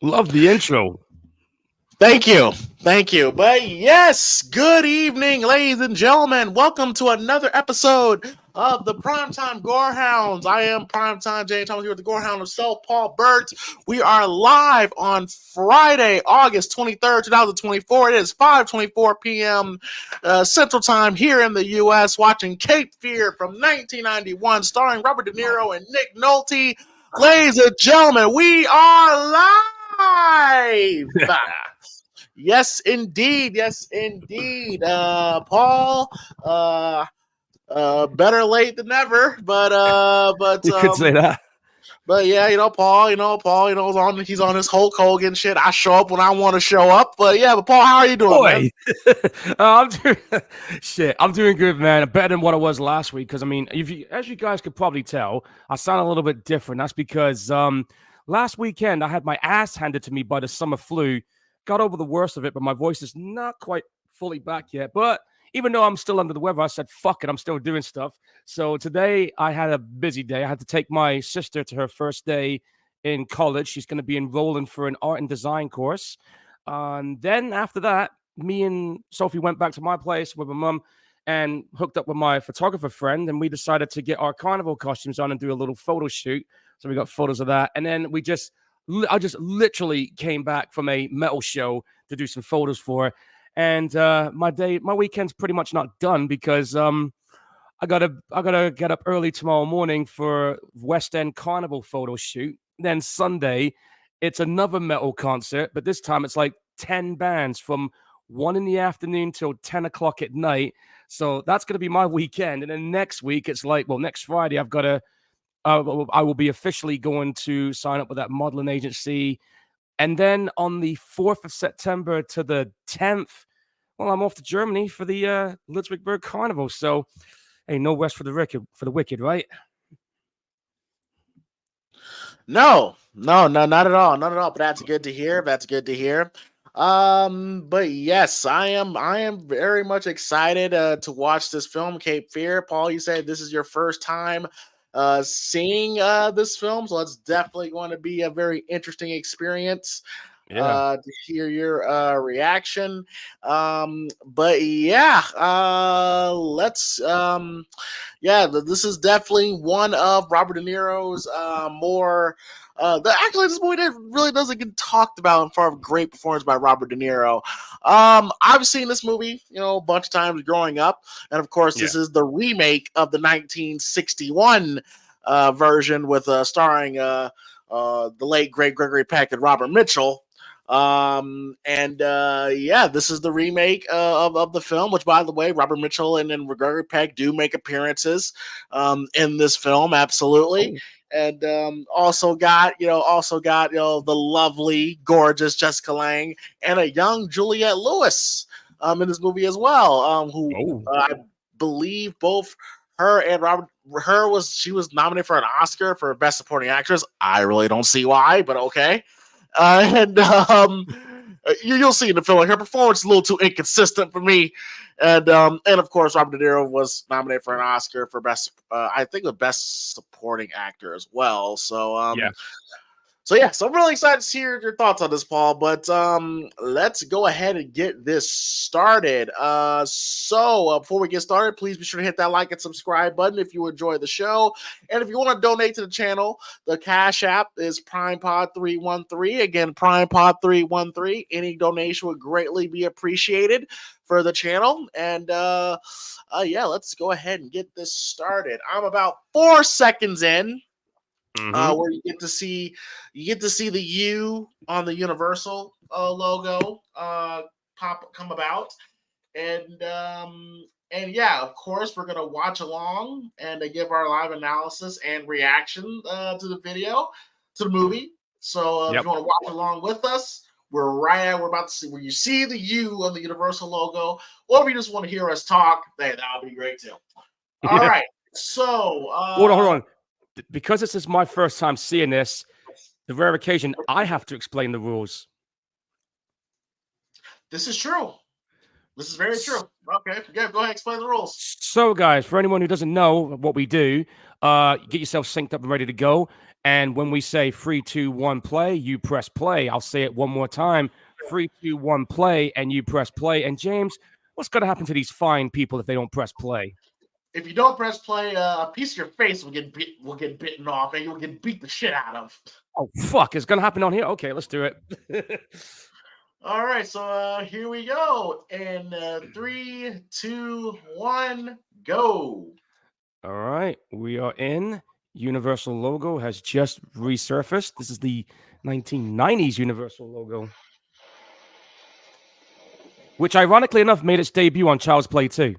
Love the intro. Thank you. Thank you. But yes, good evening, ladies and gentlemen. Welcome to another episode of the Primetime Gorehounds. I am Primetime Jay Thomas here with the Gorehound himself, Paul Burt. We are live on Friday, August 23rd, 2024. It is 5:24 p.m. Central Time here in the U.S. watching Cape Fear from 1991 starring Robert De Niro and Nick Nolte. Ladies and gentlemen, we are live. Yes, indeed. Yes, indeed. Paul, uh, better late than never. You could say that. But yeah, Paul, he's on his Hulk Hogan shit. I show up when I want to show up. But yeah, but Paul, how are you doing, man? Boy, I'm doing shit. I'm doing good, man. Better than what I was last week. Because I mean, as you guys could probably tell, I sound a little bit different. That's because last weekend I had my ass handed to me by the summer flu. Got over the worst of it, but my voice is not quite fully back yet. But even though I'm still under the weather, I said, fuck it, I'm still doing stuff. So today I had a busy day. I had to take my sister to her first day in college. She's going to be enrolling for an art and design course. And then after that, me and Sophie went back to my place with my mum and hooked up with my photographer friend. And we decided to get our carnival costumes on and do a little photo shoot. So we got photos of that. And then I just literally came back from a metal show to do some photos for. And my weekend's pretty much not done because I gotta get up early tomorrow morning for West End Carnival photo shoot. Then Sunday, it's another metal concert, but this time it's like 10 bands from 1 in the afternoon till 10 o'clock at night. So that's gonna be my weekend. And then next week, it's like, well, next Friday, I will be officially going to sign up with that modeling agency. And then on the 4th of September to the 10th, well, I'm off to Germany for the Ludwigsburg Carnival. So, hey, no rest for the wicked, right? No, not at all, not at all. But that's good to hear. That's good to hear. But yes, I am very much excited to watch this film, Cape Fear. Paul, you said this is your first time seeing this film, so it's definitely going to be a very interesting experience Yeah. to hear your reaction. But yeah, let's yeah, this is definitely one of Robert De Niro's more. Actually, this movie really doesn't get talked about in front of great performance by Robert De Niro. I've seen this movie, a bunch of times growing up, and of course, Yeah. this is the remake of the 1961 version with starring the late great Gregory Peck and Robert Mitchell. And yeah, this is the remake of the film, which, by the way, Robert Mitchell and Gregory Peck do make appearances in this film, absolutely. Oh, And also got the lovely, gorgeous Jessica Lange and a young Juliette Lewis in this movie as well, who oh. I believe both her and Robert her was she was nominated for an Oscar for Best Supporting Actress. I really don't see why, but okay. And you'll see in the film, like, her performance is a little too inconsistent for me. And of course, Robert De Niro was nominated for an Oscar for I think, the Best Supporting Actor as well. Yeah. So yeah, so I'm really excited to hear your thoughts on this, Paul. But let's go ahead and get this started. Before we get started, please be sure to hit that like and subscribe button if you enjoy the show, and if you want to donate to the channel, the Cash App is PrimePod313. Again, PrimePod313. Any donation would greatly be appreciated for the channel. And yeah, let's go ahead and get this started. I'm about 4 seconds in, Mm-hmm. where you get to see the U on the Universal logo come about, and yeah, of course, we're gonna watch along and give our live analysis and reaction to the video, to the movie. So if Yep. you want to watch along with us, we're about to see where you see the U on the Universal logo, or if you just want to hear us talk, hey, that'll be great too. All Yeah. right, so Hold on. Because this is my first time seeing this, the rare occasion, I have to explain the rules. this is true. This is very true. Okay, yeah, go ahead, explain the rules. So, guys, for anyone who doesn't know what we do, get yourself synced up and ready to go. And when we say 3, 2, 1, play, you press play. I'll say it one more time. 3, 2, 1, play, and you press play. And James, what's going to happen to these fine people if they don't press play? If you don't press play, a piece of your face will get bitten off, and you'll get beat the shit out of. Oh, fuck. It's going to happen on here? Okay, let's do it. All right, so here we go. And 3, 2, 1, go. All right, we are in. Universal logo has just resurfaced. This is the 1990s Universal logo, which ironically enough made its debut on Child's Play 2.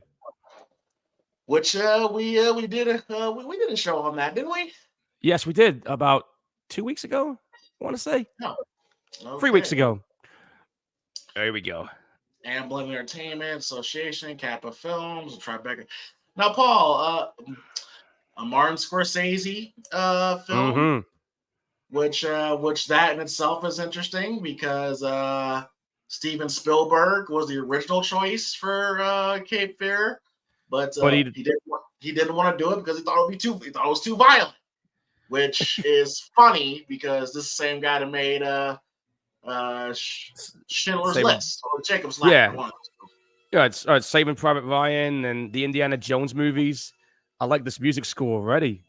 Which we did a show on that, didn't we? Yes, we did about 2 weeks ago. I want to say No, okay. 3 weeks ago. There we go. Amblin Entertainment Association, Kappa Films, Tribeca. Now, Paul, a Martin Scorsese film, which that in itself is interesting because Steven Spielberg was the original choice for Cape Fear, but he didn't want to do it because he thought it was too violent, which is funny because this is the same guy that made Schindler's List or Jacob's Ladder. Yeah, it's Saving Private Ryan and the Indiana Jones movies. I like this music score already.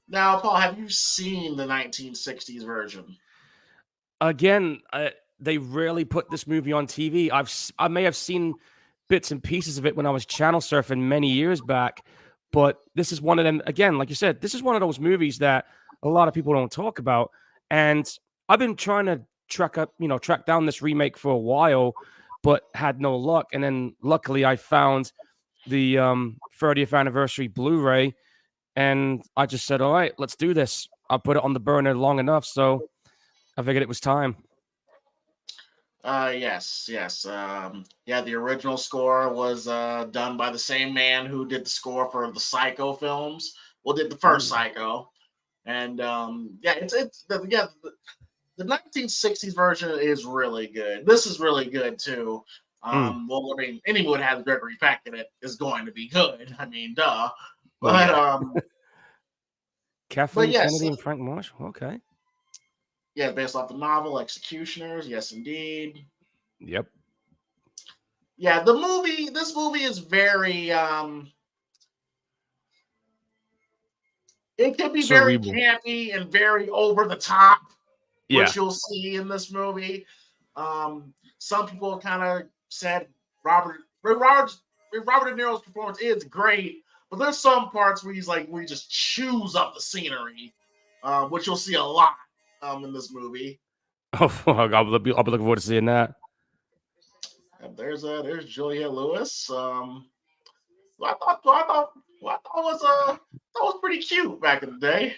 Now, Paul, have you seen the 1960s version? Again, they rarely put this movie on TV. I may have seen bits and pieces of it when I was channel surfing many years back, but this is one of them. Again, like you said, this is one of those movies that a lot of people don't talk about. And I've been trying to track down this remake for a while, but had no luck. And then luckily I found the 30th anniversary Blu-ray, and I just said, all right, let's do this. I'll put it on the burner long enough, so I figured it was time. Yes. The original score was done by the same man who did the score for the Psycho films. Well, did the first Psycho, and the 1960s version is really good. This is really good too. Well, I mean, any movie that has Gregory Peck in it is going to be good. I mean, duh. But Kathleen Kennedy and Frank Marsh. Okay. Yeah, based off the novel Executioners. Yes, indeed. Yep. Yeah, this movie is very it can be very campy and very over the top, which you'll see in this movie. Some people kind of said Robert De Niro's performance is great, but there's some parts where he just chews up the scenery, which you'll see a lot in this movie. Oh, fuck. I'll be looking forward to seeing that. And there's Juliette Lewis. I thought was pretty cute back in the day.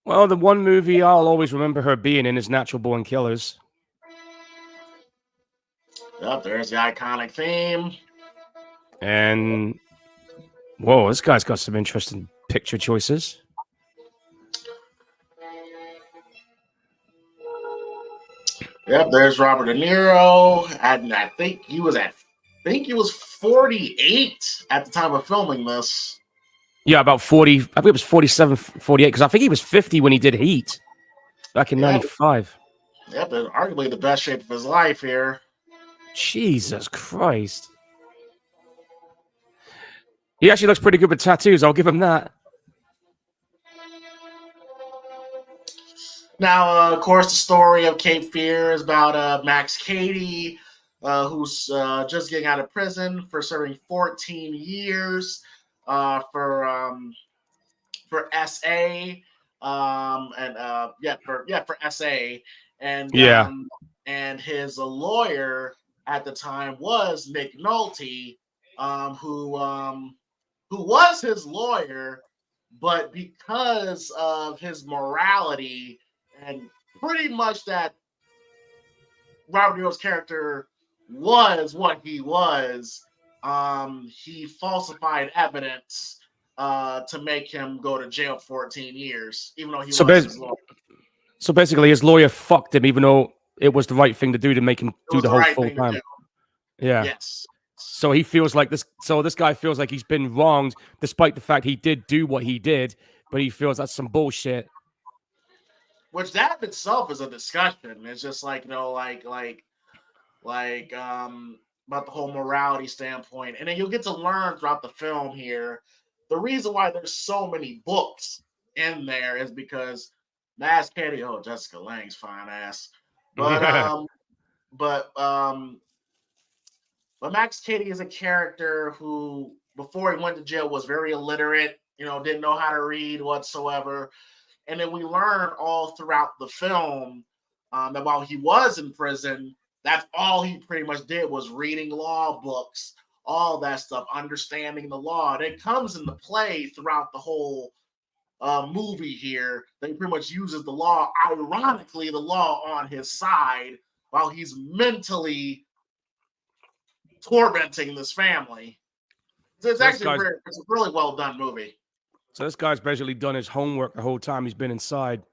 Well, the one movie I'll always remember her being in is Natural Born Killers. Yep, there's the iconic theme. And whoa, this guy's got some interesting picture choices. Yep, there's Robert De Niro, and I think he was 48 at the time of filming this. Yeah, about 40. I think it was 47, 48, because I think he was 50 when he did Heat back in 95. Yep, arguably the best shape of his life here. Jesus Christ. He actually looks pretty good with tattoos. I'll give him that. Now, of course, the story of Cape Fear is about Max Cady, who's just getting out of prison for serving 14 years for SA, for SA, and his lawyer at the time was Nick Nolte, who was his lawyer, but because of his morality and pretty much that Robert De Niro's character was what he was, he falsified evidence to make him go to jail 14 years, even though he was his lawyer. So basically, his lawyer fucked him, even though it was the right thing to do to make him do the whole full time. Yeah. Yes. So he feels like this. So this guy feels like he's been wronged, despite the fact he did do what he did. But he feels that's some bullshit. Which that in itself is a discussion. It's just like about the whole morality standpoint, and then you'll get to learn throughout the film here. The reason why there's so many books in there is because Mass Katie, oh Jessica Lange's fine ass, but but um, but Max Cady is a character who, before he went to jail, was very illiterate. Didn't know how to read whatsoever. And then we learn all throughout the film that while he was in prison, that's all he pretty much did was reading law books, all that stuff, understanding the law. And it comes into play throughout the whole movie here. That he pretty much uses the law, ironically, the law on his side while he's mentally tormenting this family. It's actually it's a really well done movie. So this guy's basically done his homework the whole time he's been inside,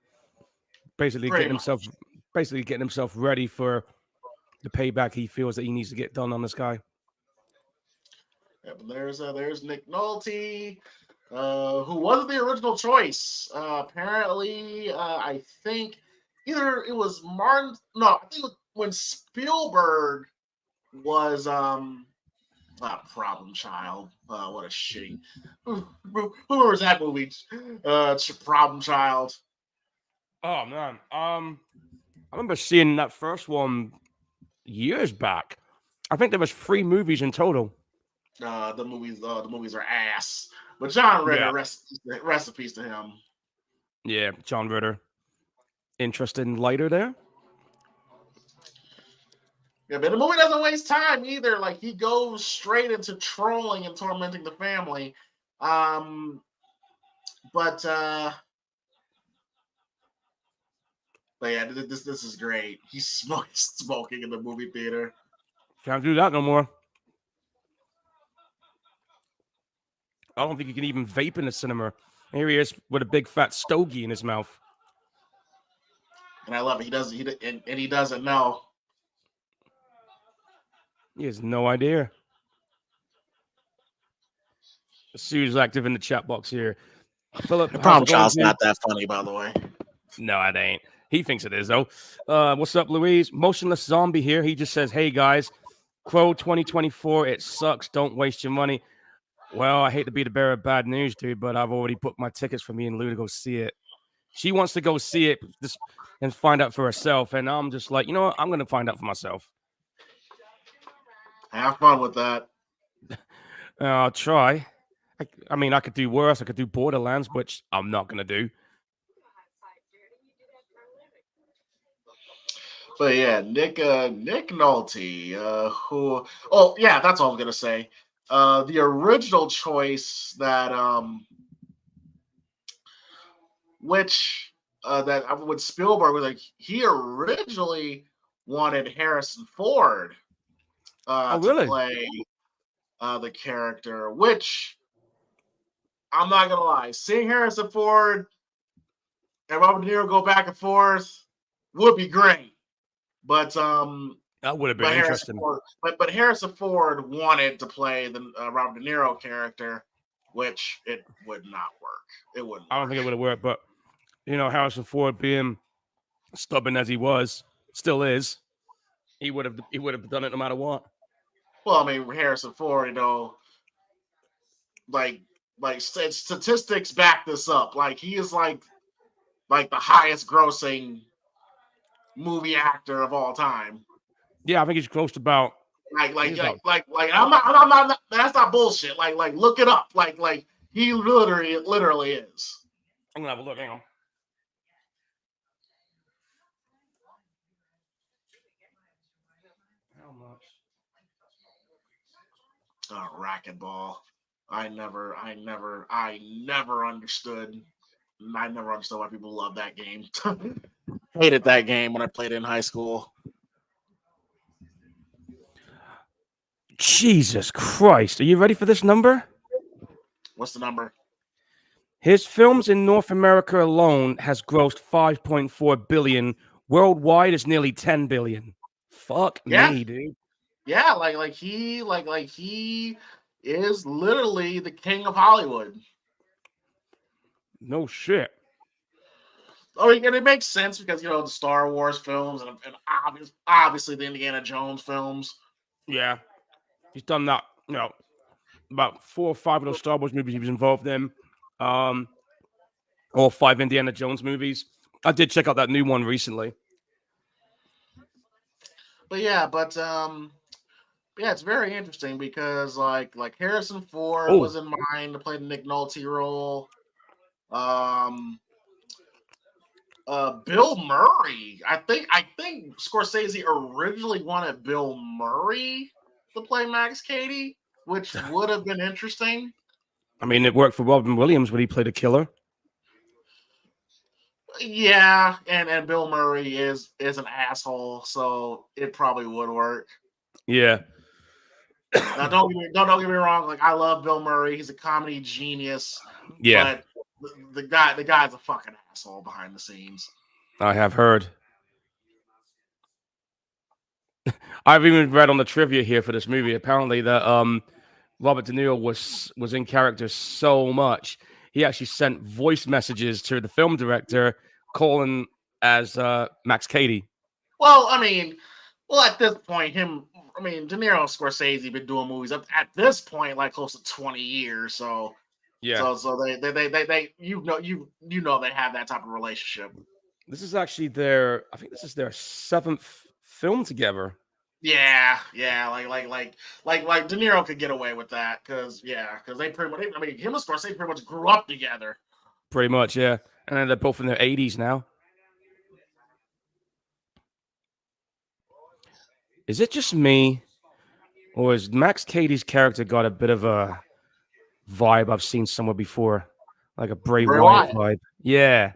basically getting himself ready for the payback he feels that he needs to get done on this guy. Yeah, but there's Nick Nolte, who wasn't the original choice. Apparently, I think either it was Martin. No, I think it was when Spielberg was Problem Child. What a shitty. Who remembers that movie? Problem Child. Oh man, I remember seeing that first one years back. I think there was 3 movies in total. The movies are ass. But John Ritter, recipes to him. Yeah, John Ritter. Interesting lighter there. Yeah, but the movie doesn't waste time either. Like, he goes straight into trolling and tormenting the family. But yeah, this is great. He's smoking in the movie theater. Can't do that no more. I don't think you can even vape in the cinema. Here he is with a big fat stogie in his mouth. And I love it. He doesn't know. He has no idea. Sue's active in the chat box here. Philip, Problem Child's not that funny, by the way. No, it ain't. He thinks it is, though. What's up, Louise? Motionless Zombie here. He just says, hey, guys, Crow 2024, it sucks. Don't waste your money. Well, I hate to be the bearer of bad news, dude, but I've already booked my tickets for me and Lou to go see it. She wants to go see it and find out for herself, and I'm just like, you know what? I'm going to find out for myself. Have fun with that. I'll try. I mean, I could do worse. I could do Borderlands, which I'm not going to do. But yeah, Nick Nolte, who... Oh, yeah, that's all I was going to say. The original choice that... that with Spielberg was like, he originally wanted Harrison Ford to play the character, which I'm not gonna lie, seeing Harrison Ford and Robert De Niro go back and forth would be great, but that would have been interesting. But Harrison Ford wanted to play the Robert De Niro character, which it would not work. It wouldn't. I don't think it would have worked, but Harrison Ford, being stubborn as he was, still is, he would have done it no matter what. Well, I mean, Harrison Ford, like statistics back this up. Like, he is like the highest grossing movie actor of all time. Yeah, I think he's close to about. I'm not. That's not bullshit. Like, look it up. Like he literally is. I'm gonna have a look. Hang on. How much? Oh, racquetball. I never understood. I never understood why people love that game. Hated that game when I played it in high school. Jesus Christ. Are you ready for this number? What's the number? His films in North America alone has grossed 5.4 billion. Worldwide is nearly 10 billion. Fuck me, dude. Yeah, like he is literally the king of Hollywood. No shit. I mean, and it makes sense because the Star Wars films and obviously the Indiana Jones films. Yeah, he's done that. About 4 or 5 of those Star Wars movies he was involved in. Um, all 5 Indiana Jones movies. I did check out that new one recently. But it's very interesting because like Harrison Ford Oh, was in mind to play the Nick Nolte role. Um, Bill Murray. I think Scorsese originally wanted Bill Murray to play Max Cady, which would have been interesting. I mean, it worked for Robin Williams when he played a killer. Yeah, and Bill Murray is an asshole, so it probably would work. Yeah, Now, don't get me wrong. Like I love Bill Murray; he's a comedy genius, yeah, but the guy's a fucking asshole behind the scenes. I have heard. I've even read on the trivia here for this movie. Apparently, that Robert De Niro was in character so much he actually sent voice messages to the film director, calling as Max Cady. Well, I mean, at this point, De Niro and Scorsese been doing movies up at this point like close to 20 years. So Yeah, so they you know they have that type of relationship. this is actually their. I think this is their 7th film together. Yeah, like De Niro could get away with that because they pretty much. I mean, him and Scorsese pretty much grew up together. Pretty much, yeah. And then they're both in their 80s now. Is it just me, or has Max Cady's character got a bit of a vibe I've seen somewhere before, like a Bray Bray Wyatt Wyatt. vibe? Yeah,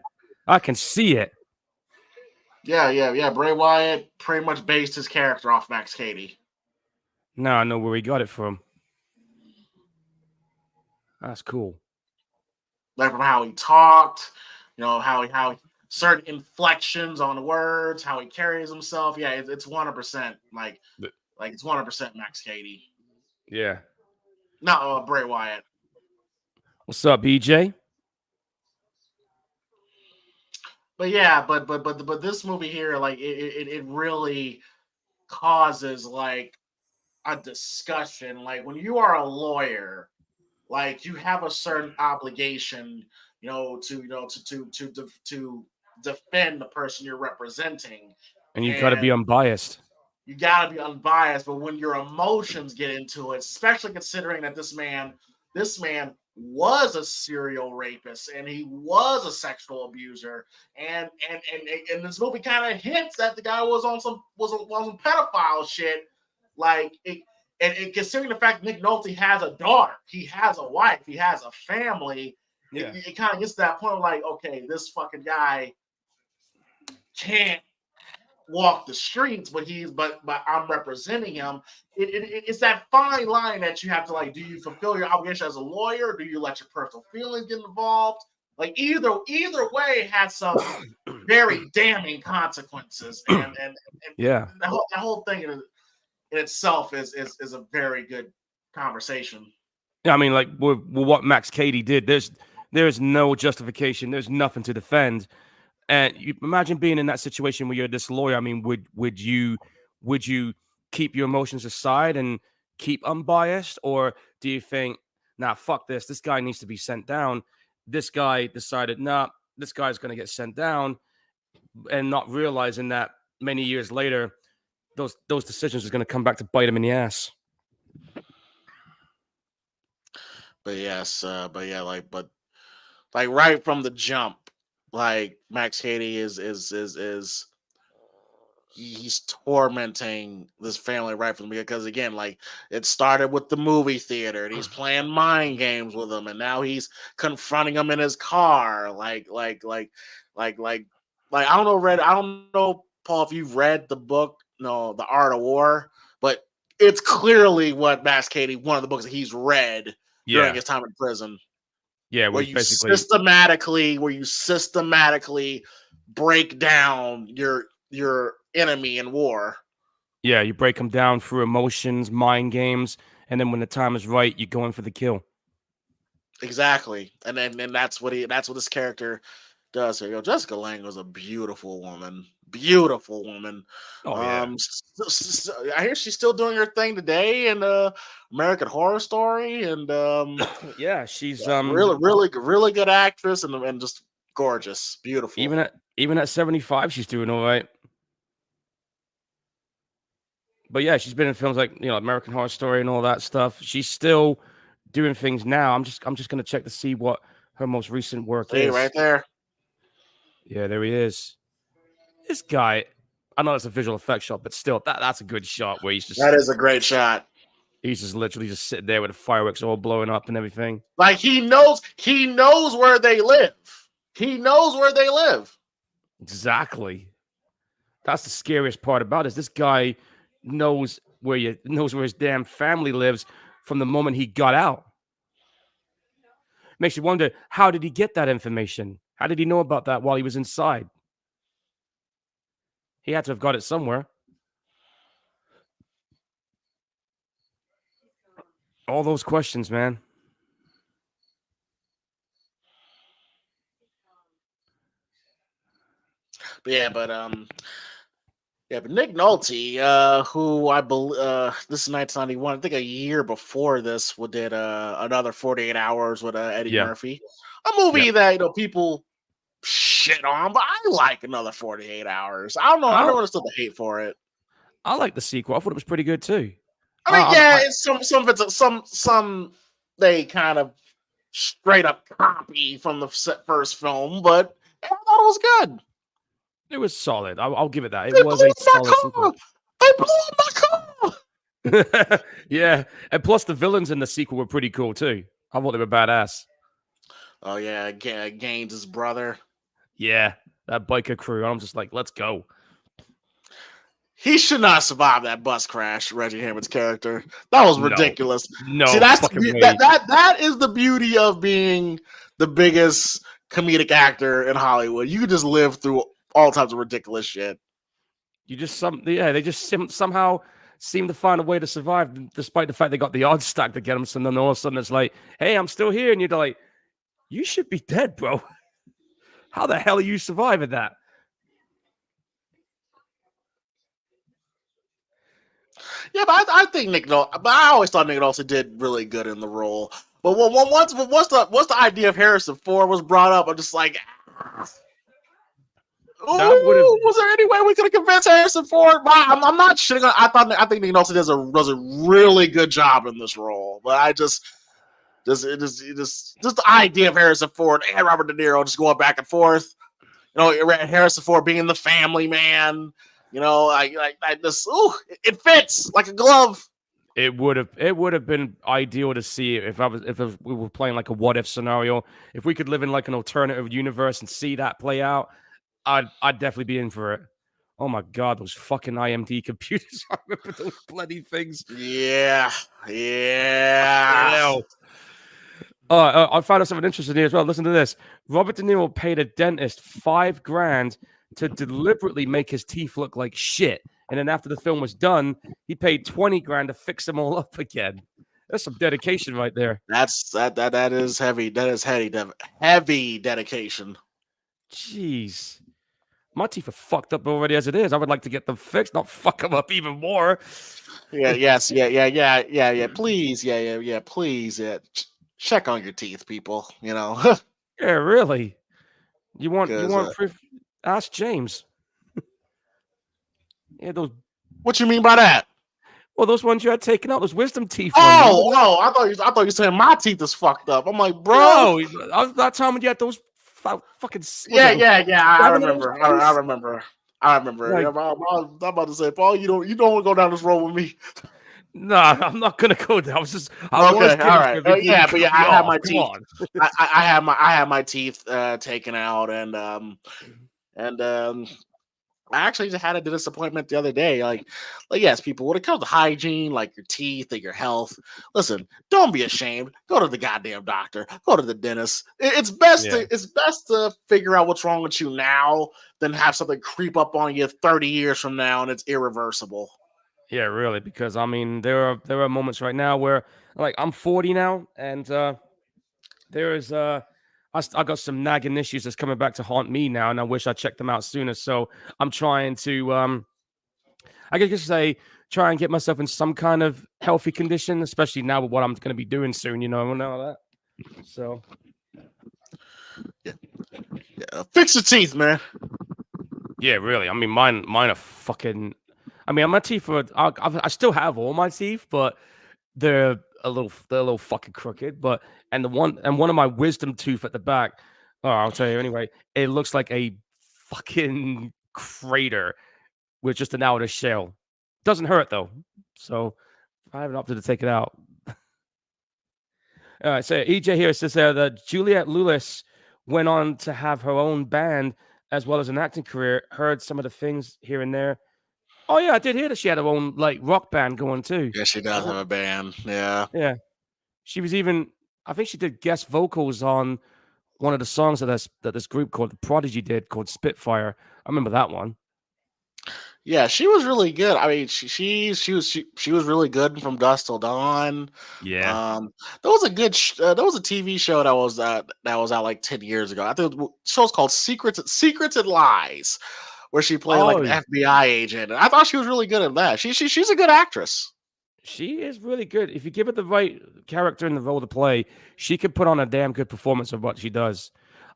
I can see it. Yeah. Bray Wyatt pretty much based his character off Max Cady. Now I know where he got it from. That's cool. Like from how he talked, how certain inflections on words, how he carries himself. Yeah, it's 100% But- like it's 100% Max Cady. Yeah. No, Bray Wyatt. What's up, BJ? But yeah, but this movie here, like it really causes like a discussion. Like when you are a lawyer, like you have a certain obligation, to defend the person you're representing, And you've got to be and unbiased. you got to be unbiased. But when your emotions get into it, especially considering that this man was a serial rapist and he was a sexual abuser, and this movie kind of hints that the guy was on some pedophile shit, like it. And considering the fact Nick Nolte has a daughter, he has a wife, he has a family, Yeah. it kind of gets to that point of like, okay, this fucking guy can't walk the streets, but I'm representing him. It's that fine line that you have to like. Do you fulfill your obligation as a lawyer? Or do you let your personal feelings get involved? Like either way has some very damning consequences, and Yeah. the whole thing in itself is a very good conversation. Yeah, I mean, like with what Max Cady did, there's no justification. There's nothing to defend. And you imagine being in that situation where you're this lawyer. I mean, would you keep your emotions aside and keep unbiased, or do you think, nah, fuck this? This guy needs to be sent down. This guy decided, nah, this guy's going to get sent down, and not realizing that many years later, those decisions are going to come back to bite him in the ass. But yes, but right from the jump, like Max Cady is he's tormenting this family right from the beginning. Because again, like it started with the movie theater, and he's playing mind games with them, and now he's confronting them in his car. Like I don't know, Paul, if you've read the book, no, The Art of War, but it's clearly what Max Cady, one of the books that he's read during Yeah, his time in prison, yeah, where where he's you basically systematically break down your enemy in war. Yeah, you break them down through emotions, mind games, and then when the time is right, you go in for the kill. Exactly, and then that's what this character does here. Yo, Jessica Lange was a beautiful woman, beautiful woman. Oh yeah, I hear she's still doing her thing today in American Horror Story, and yeah. She's really good actress and just gorgeous, beautiful. even at 75, she's doing all right. But yeah, she's been in films like American Horror Story and all that stuff. She's still doing things now. I'm just gonna check to see what her most recent work See right is. there. Yeah, there he is. This guy, I know it's a visual effects shot, but still, that's a good shot where That is a great shot. he's just literally just sitting there with the fireworks all blowing up and everything. Like he knows where they live. He knows where they live. Exactly. That's the scariest part about it. Is this guy knows where his damn family lives from the moment he got out. Makes you wonder, how did he get that information? How did he know about that while he was inside? He had to have got it somewhere. All those questions, man. But but Nick Nolte, who I believe this is 1991, I think a year before this, did another 48 Hours with Eddie Yeah. Murphy, a movie Yeah. that people shit on, but I like another 48 Hours. I don't know, I I don't understand the hate for it. I like the sequel. I thought it was pretty good too. I mean, I'm, yeah, it's some of it's some they kind of straight up copy from the first film, but I thought it was good. it was solid. I'll give it that. It They was blew a up my solid car. sequel. They blew up my car. Yeah, and plus the villains in the sequel were pretty cool too. I thought they were badass. Oh yeah, Gaines' brother. Yeah, that biker crew. I'm just like, let's go. He should not survive that bus crash. Reggie Hammond's character. That was No, ridiculous. no See, that's fucking way. that is the beauty of being the biggest comedic actor in Hollywood. You can just live through all types of ridiculous shit. You just they just somehow seem to find a way to survive, despite the fact they got the odds stacked to get them. So then all of a sudden it's like, hey, I'm still here, and you're like, you should be dead, bro. How the hell are you surviving that? Yeah, but I think Nick Nolte. But I always thought Nick Nolte did really good in the role. But once the idea of Harrison Ford was brought up, I'm just like, was there any way we could have convinced Harrison Ford? I'm not shitting on. I think Nick Nolte does a really good job in this role, but I just the idea of Harrison Ford and Robert De Niro just going back and forth. Harrison Ford being the family man. I just it fits like a glove. It would have been ideal to see if we were playing like a what if scenario. If we could live in like an alternative universe and see that play out, I'd definitely be in for it. Oh my god, those fucking IMD computers! I remember those bloody things. Yeah. I found out something interesting here as well. Listen to this. Robert De Niro paid a dentist $5,000 to deliberately make his teeth look like shit. And then after the film was done, he paid $20,000 to fix them all up again. That's some dedication right there. That is heavy. That is heavy dedication. Jeez. My teeth are fucked up already as it is. I would like to get them fixed, not fuck them up even more. Yeah, please, please, check on your teeth, people. Yeah, really. You want proof? Ask James. Yeah, those. What you mean by that? Well, those ones you had taken out, those wisdom teeth. I thought you said my teeth is fucked up. I'm like, bro. No, that time when you had those fucking. Yeah. I remember. Like, I'm about to say, Paul, you don't want to go down this road with me. Nah, I'm not gonna go there. I was all right. But I have my teeth. I have my teeth taken out, and I actually just had a disappointment the other day. Like yes, people, when it comes to hygiene, like your teeth and your health, listen, don't be ashamed. Go to the goddamn doctor. Go to the dentist. It's best to figure out what's wrong with you now than have something creep up on you 30 years from now and it's irreversible. Yeah, really, because I mean, there are moments right now where like I'm 40 now, and there is I got some nagging issues that's coming back to haunt me now, and I wish I checked them out sooner. So I'm trying to I guess you could say try and get myself in some kind of healthy condition, especially now with what I'm going to be doing soon. And all that. So Yeah, fix your teeth, man. yeah, really. I mean, mine are fucking. I mean, my teeth are. I still have all my teeth, but they're a little fucking crooked. But and one of my wisdom tooth at the back. Oh, I'll tell you anyway. It looks like a fucking crater with just an outer shell. Doesn't hurt though. So I haven't opted to take it out. All right, so EJ here says that Juliette Lewis went on to have her own band as well as an acting career. Heard some of the things here and there. Oh yeah, I did hear that she had her own like rock band going too. Yeah, she does have a band. Yeah. Yeah, she was even. I think she did guest vocals on one of the songs that this group called the Prodigy did called Spitfire. I remember that one. Yeah, she was really good. I mean, she was really good from Dusk Till Dawn. Yeah. Um, there was a there was a TV show that was out like 10 years ago. I think the show was called Secrets and Lies, where she played like Oh, an FBI agent. And I thought she was really good at that. She's a good actress. she is really good. If you give her the right character and the role to play, she could put on a damn good performance of what she does.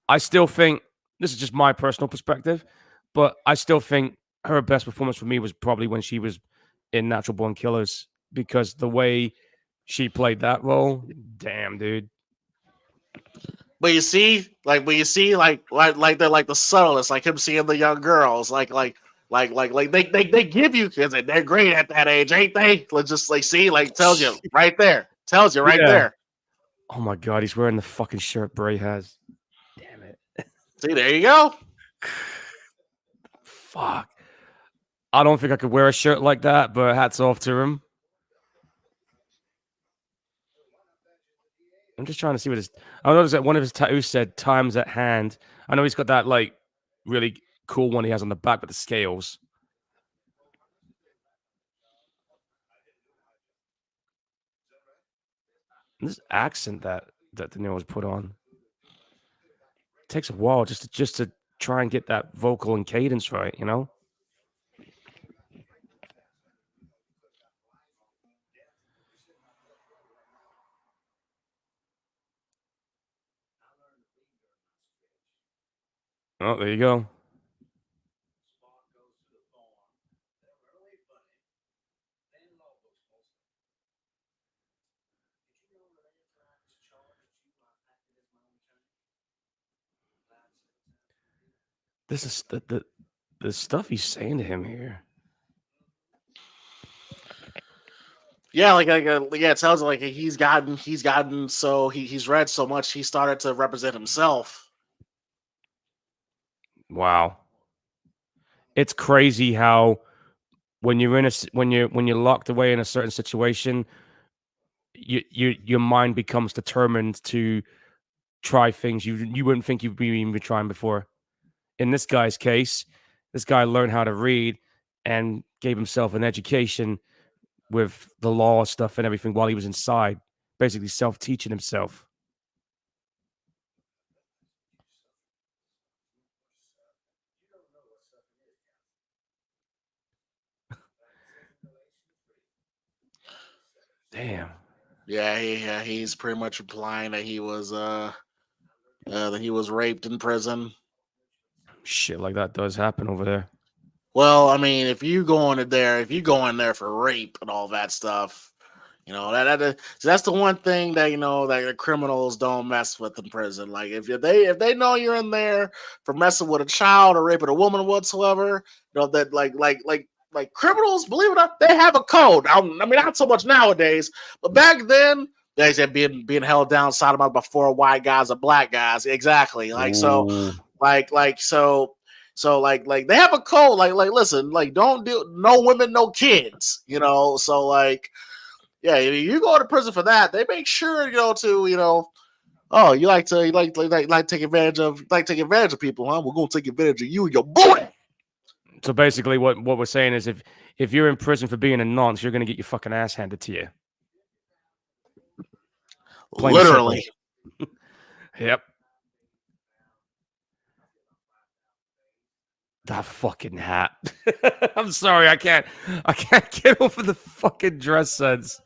I still think this is just my personal perspective, but I still think her best performance for me was probably when she was in Natural Born Killers because the way she played that role, damn, dude. But you see, like they're like the subtlest, like him seeing the young girls, like they give you because they're great at that age, ain't they? Let's just like see, like tells you right Yeah. there. Oh my god, he's wearing the fucking shirt Bray has. Damn it. See, there you go. Fuck. I don't think I could wear a shirt like that, but hats off to him. I'm just trying to see what his. I noticed that one of his tattoos said "Times at Hand." I know he's got that like really cool one he has on the back with the scales. And this accent that De Niro's put on takes a while just to try and get that vocal and cadence right. Oh, there you go. This is the stuff he's saying to him here. Yeah, yeah, it sounds like he's gotten so he's read so much he started to represent himself. Wow, it's crazy how when you're in a when you're locked away in a certain situation, your mind becomes determined to try things you wouldn't think you'd be even trying before. In this guy's case, this guy learned how to read and gave himself an education with the law stuff and everything while he was inside, basically self-teaching himself. Damn. Yeah, he's pretty much implying that he was raped in prison. Shit like that does happen over there. Well, I mean, if you go in there for rape and all that stuff, so that's the one thing that that the criminals don't mess with in prison. Like if they know you're in there for messing with a child or raping a woman whatsoever, that like criminals, believe it or not, they have a code. I mean, not so much nowadays, but back then they said being held down sodomized by four white guys or black guys. Exactly. Ooh. Like they have a code. Like listen, like don't do no women, no kids. So like yeah, you go to prison for that. They make sure oh, you like take advantage of people, huh? We're gonna take advantage of you and your booty. So basically, what we're saying is, if you're in prison for being a nonce, you're gonna get your fucking ass handed to you. Plain and simple. Literally. Yep. That fucking hat. I'm sorry, I can't get over the fucking dress sense.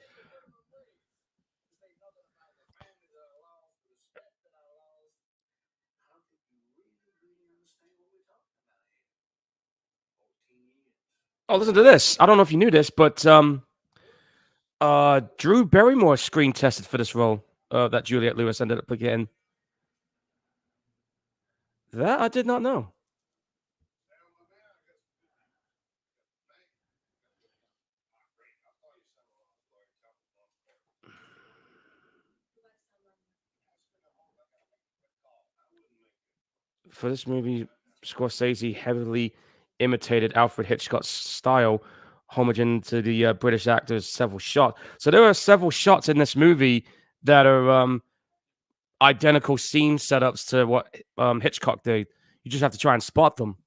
Oh, listen to this. I don't know if you knew this, but Drew Barrymore screen tested for this role that Juliette Lewis ended up getting. That I did not know. For this movie, Scorsese heavily imitated Alfred Hitchcock's style, homaging to the British actor's several shots. So there are several shots in this movie that are identical scene setups to what Hitchcock did. You just have to try and spot them.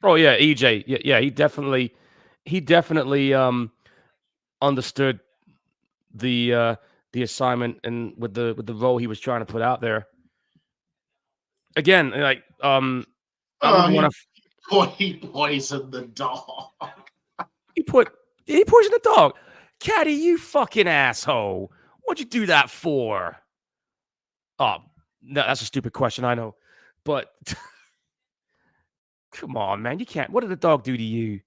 Oh yeah, EJ. Yeah, he definitely understood the assignment and with the role he was trying to put out there. Again, like I remember when He poisoned the dog. he poisoned the dog. Caddy, you fucking asshole. What'd you do that for? Oh, no, that's a stupid question, I know. But come on, man. You can't. What did the dog do to you?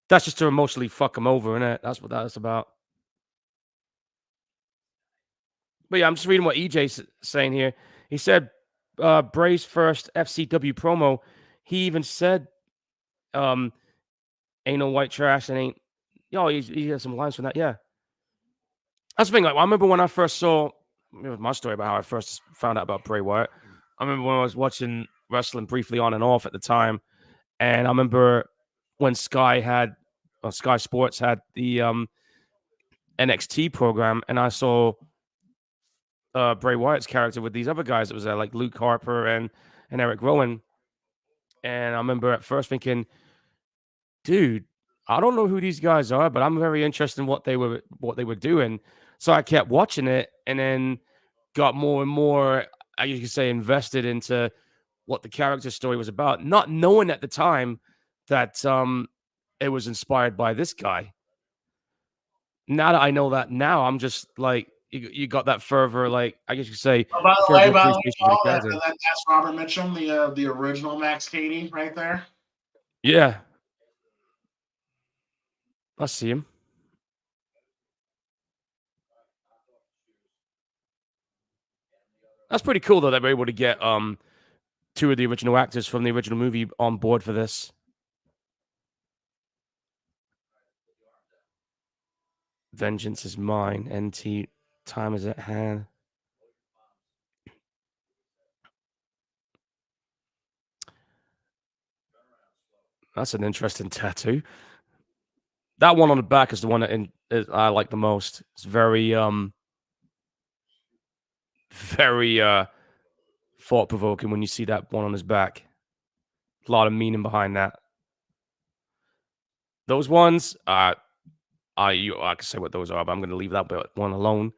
That's just to emotionally fuck him over, innit? That's what that's about. But yeah, I'm just reading what EJ's saying here. He said Bray's first FCW promo, he even said, ain't no white trash and ain't. Yo, he has some lines from that. Yeah. That's the thing. Like, I remember when I first saw it was my story about how I first found out about Bray Wyatt. I remember when I was watching wrestling briefly on and off at the time. And I remember when Sky Sports had the NXT program, and I saw Bray Wyatt's character with these other guys that was there, like Luke Harper and Eric Rowan. And I remember at first thinking, dude, I don't know who these guys are, but I'm very interested in what they were doing. So I kept watching it, and then got more and more, I guess you could say, invested into what the character story was about, not knowing at the time that it was inspired by this guy. Now that I know that now, I'm just like, you got that further, like, I guess you could say, Oh, by the further way, appreciation for the character. that's Robert Mitchum, the original Max Cady, right there. Yeah. I see him. That's pretty cool, though, that we're able to get two of the original actors from the original movie on board for this. Vengeance is mine. NT, time is at hand. That's an interesting tattoo. That one on the back is the one that I like the most. It's very very thought provoking when you see that one on his back. A lot of meaning behind that. Those ones, I can say what those are, but I'm going to leave that one alone.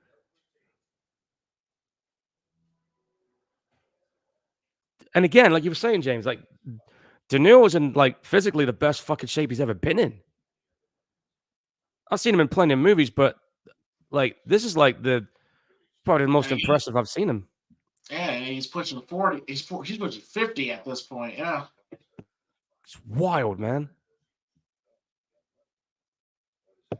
And again, like you were saying, James, like De Niro is in like physically the best fucking shape he's ever been in. I've seen him in plenty of movies, but like this is like probably the most impressive I've seen him. Yeah, he's pushing 40. He's pushing 50 at this point. Yeah, it's wild, man.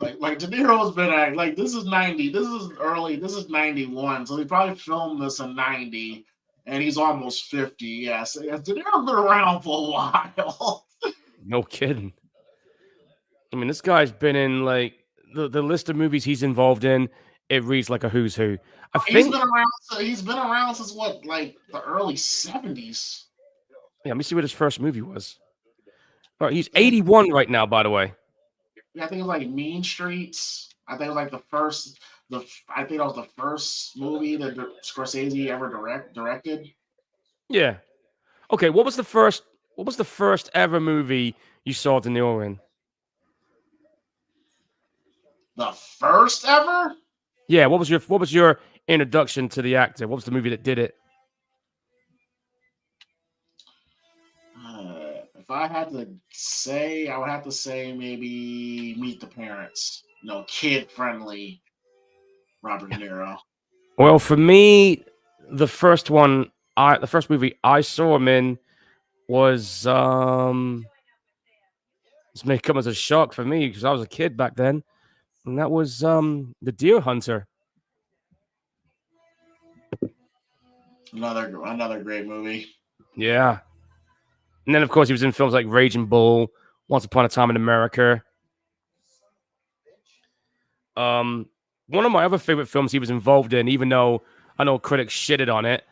Like De Niro's been like this is 90. This is early. This is 91. So he probably filmed this in 90, and he's almost 50. Yes, De Niro's been around for a while. No kidding. I mean, this guy's been in like the list of movies he's involved in. It reads like a who's who. He's been around. He's been around since what, like the early 70s. Yeah, let me see what his first movie was. All right, he's 81 right now, by the way. Yeah, I think it was like Mean Streets. I think it was like the first. I think that was the first movie that Scorsese ever directed. Yeah. Okay. What was the first? What was the first ever movie you saw De Niro in? The first ever. Yeah. What was your introduction to the actor? What was the movie that did it? If I had to say, I would have to say maybe Meet the Parents. No, kid friendly Robert De Niro. Well, for me, the first one, the first movie I saw him in was this may come as a shock for me because I was a kid back then, and that was The Deer Hunter. Another great movie. Yeah. And then of course he was in films like Raging Bull, Once Upon a Time in America. Um One of my other favorite films he was involved in, even though I know critics shitted on it,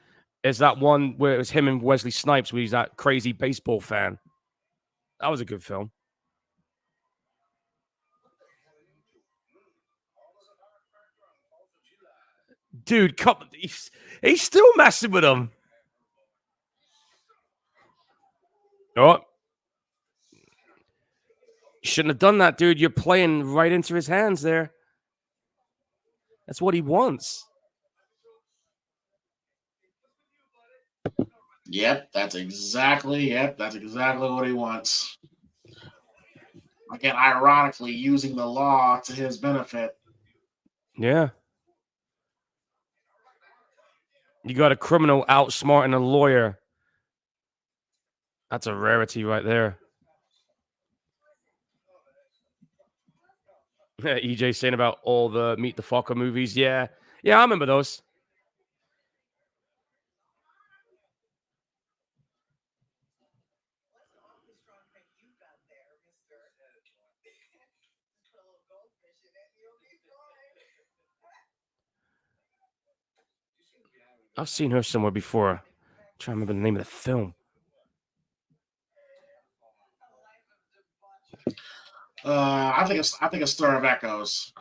is that one where it was him and Wesley Snipes, where he's that crazy baseball fan. That was a good film. Dude, he's still messing with him. Oh, you shouldn't have done that, dude. You're playing right into his hands there. That's what he wants. Yep, that's exactly what he wants. Again, ironically, using the law to his benefit. Yeah. You got a criminal outsmarting a lawyer. That's a rarity right there. EJ saying about all the Meet the Focker movies. Yeah. Yeah, I remember those. I've seen her somewhere before. I'm trying to remember the name of the film. I think it's Stir of Echoes.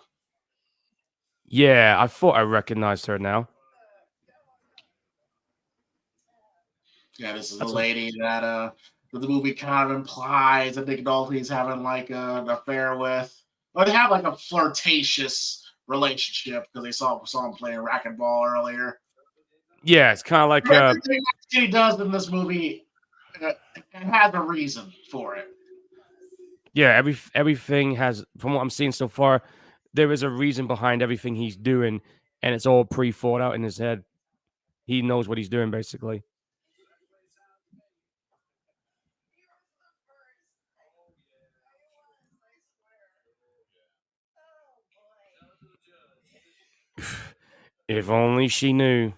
Yeah, I thought I recognized her now. Yeah, this is the That's lady that the movie kind of implies that Nick Nolte's having like an affair with. Or they have like a flirtatious relationship because they saw him playing racquetball earlier. yeah, it's kind of like Everything he does in this movie it has a reason for it. yeah, everything has, from what I'm seeing so far, there is a reason behind everything he's doing, and it's all pre thought out in his head. He knows what he's doing, basically. If only she knew.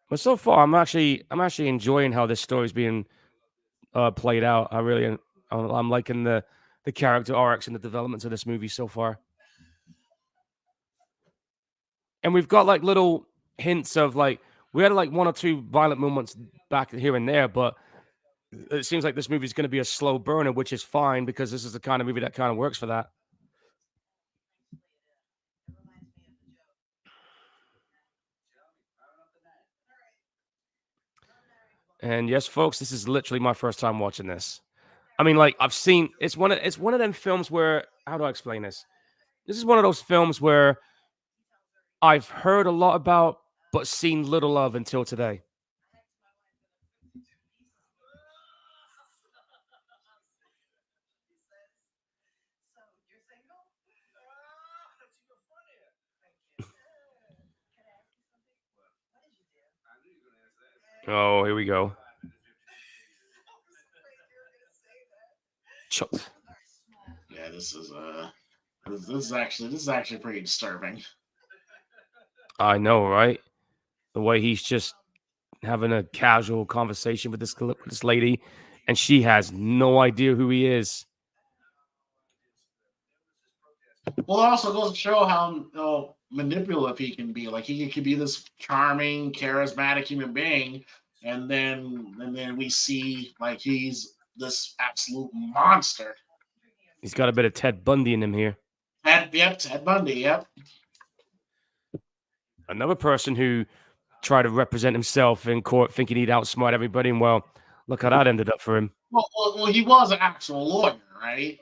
But so far, I'm actually enjoying how this story's being played out. I'm liking the character arcs and the developments of this movie so far. And we've got like little hints of like we had like one or two violent moments back here and there, but it seems like this movie is going to be a slow burner, which is fine because this is the kind of movie that kind of works for that. And yes, folks, this is literally my first time watching this. I mean, like I've seen it's one of them films where how do I explain this? This is one of those films where I've heard a lot about but seen little of until today. Oh, here we go. Ch- Yeah, this is actually pretty disturbing. I know, right? The way he's just having a casual conversation with this lady, and she has no idea who he is. Well, it also goes to show how manipulative he can be. Like he could be this charming, charismatic human being, and then we see like he's this absolute monster. He's got a bit of Ted Bundy in him here. Ted Bundy. Yep. Another person who tried to represent himself in court, thinking he'd outsmart everybody, and well, look how that ended up for him. Well, he was an actual lawyer, right?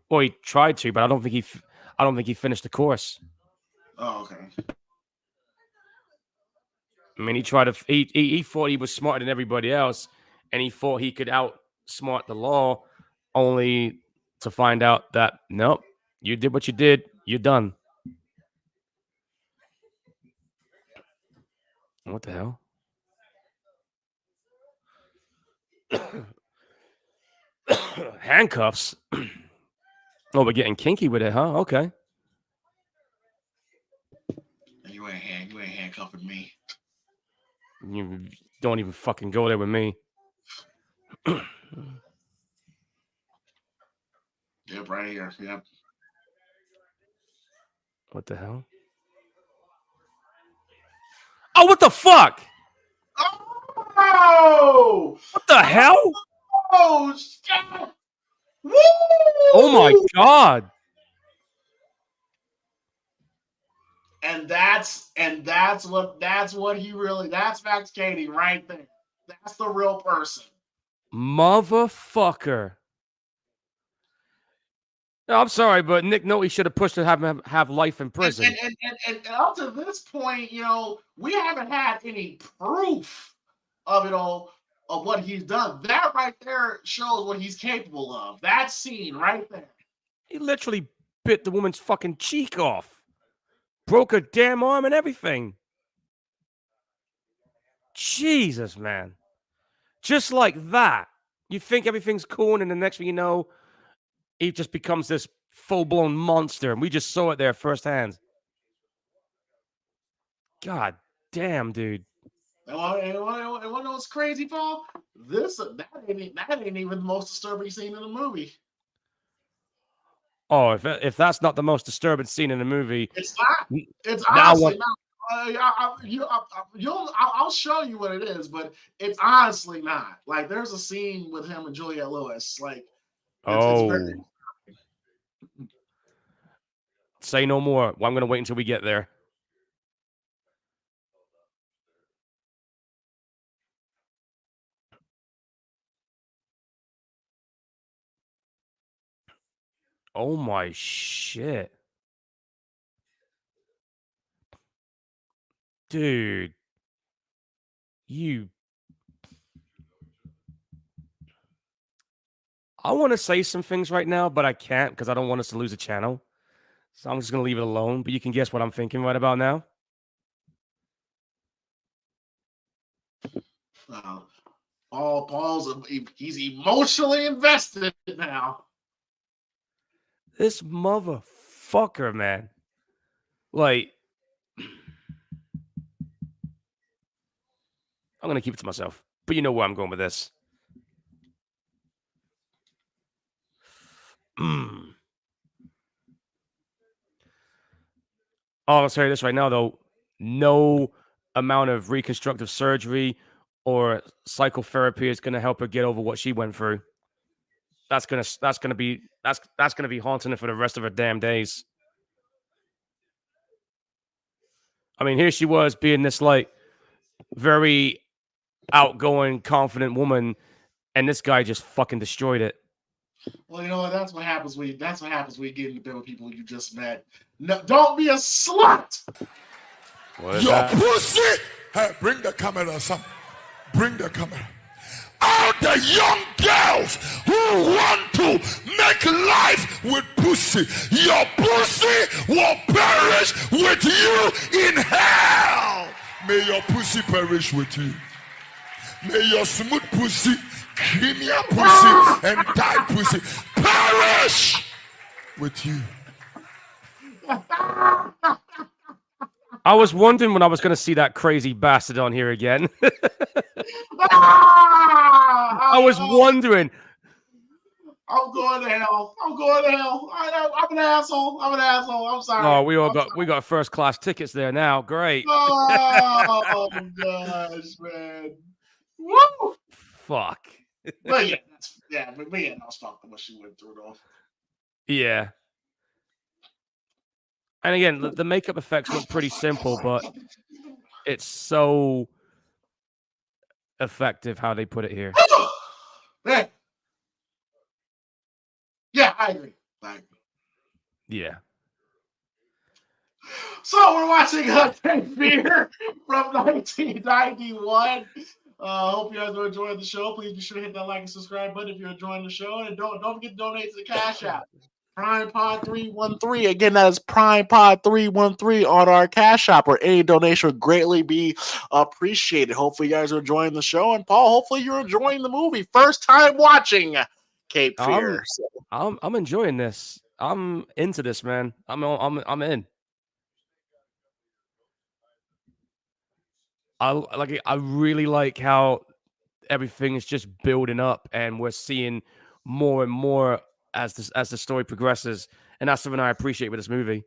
Well, he tried to, but I don't think he finished the course. Oh, okay. I mean, he tried to. He thought he was smarter than everybody else, and he thought he could outsmart the law, only to find out that nope, you did what you did, you're done. What the hell? Handcuffs. Oh, we're getting kinky with it, huh? Okay. You ain't handcuffing me. You don't even fucking go there with me. Yep, right here. Yep. What the hell? Oh, what the fuck? Oh! What the hell? Oh, shit! Woo! Oh my god! And that's what he really. That's Max Cady right there. That's the real person. Motherfucker. No, I'm sorry, but Nick Nolte should have pushed to have life in prison. And up to this point, we haven't had any proof of it all, of what he's done. That right there shows what he's capable of. That scene right there. He literally bit the woman's fucking cheek off. Broke her damn arm and everything. Jesus, man. Just like that. You think everything's cool, and the next thing you know, he just becomes this full-blown monster, and we just saw it there firsthand. God damn, dude. And what what's crazy, Paul? That ain't even the most disturbing scene in the movie. Oh, if that's not the most disturbing scene in the movie, it's not. It's honestly not. I'll show you what it is, but it's honestly not. Like, there's a scene with him and Juliette Lewis. Like, it's very... Say no more. Well, I'm going to wait until we get there. Oh my shit. Dude. I want to say some things right now, but I can't because I don't want us to lose a channel. So I'm just going to leave it alone. But you can guess what I'm thinking right about now. He's emotionally invested now. This motherfucker, man. Like, I'm going to keep it to myself. But you know where I'm going with this. I'll tell you this right now, though. No amount of reconstructive surgery or psychotherapy is going to help her get over what she went through. That's gonna be haunting her for the rest of her damn days. I mean, here she was being this like very outgoing, confident woman, and this guy just fucking destroyed it. Well, you know what? That's what happens when you get into bed with people you just met. No, don't be a slut. Your pussy. Hey, bring the camera, son. Bring the camera. All the young girls who want to make life with pussy, your pussy will perish with you in hell. May your pussy perish with you. May your smooth pussy, creamy pussy, and tight pussy perish with you. I was wondering when I was going to see that crazy bastard on here again. I was wondering. I'm going to hell. I'm an asshole. I'm sorry. Oh, we got first class tickets there now. Great. Oh gosh, man. Woo! Fuck. But yeah, but yeah, that was fucked what she went through though. Yeah. And again, the makeup effects look pretty simple, but it's so effective how they put it here. Yeah, I agree. Yeah. So we're watching Cape Fear from 1991. Hope you guys are enjoying the show. Please be sure to hit that like and subscribe button if you're enjoying the show, and don't forget to donate to the Cash App. PrimePod 313. Again, that is PrimePod 313 on our Cash App, where any donation would greatly be appreciated. Hopefully, you guys are enjoying the show, and Paul, hopefully, you're enjoying the movie. First time watching Cape Fear. I'm enjoying this. I'm into this, man. I'm in. I really like how everything is just building up, and we're seeing more and more as the story progresses, and that's something I appreciate with this movie.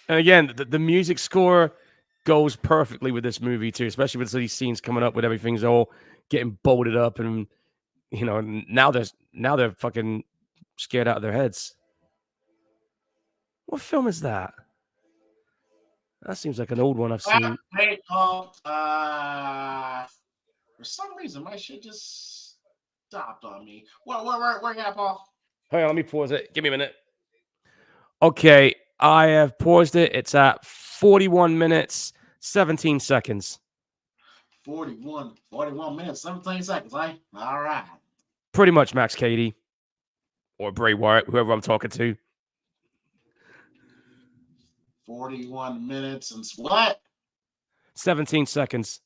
And again, the music score goes perfectly with this movie too, especially with these scenes coming up with everything's all getting bolted up, and now they're fucking scared out of their heads. What film is that? That seems like an old one I've seen. Hey, Paul. For some reason, my shit just stopped on me. Where you at, Paul? Hang on, let me pause it. Give me a minute. Okay, I have paused it. It's at 41 minutes, 17 seconds. 41 minutes, 17 seconds, eh? All right. Pretty much Max Cady. Or Bray Wyatt, whoever I'm talking to. 41 minutes and what? 17 seconds.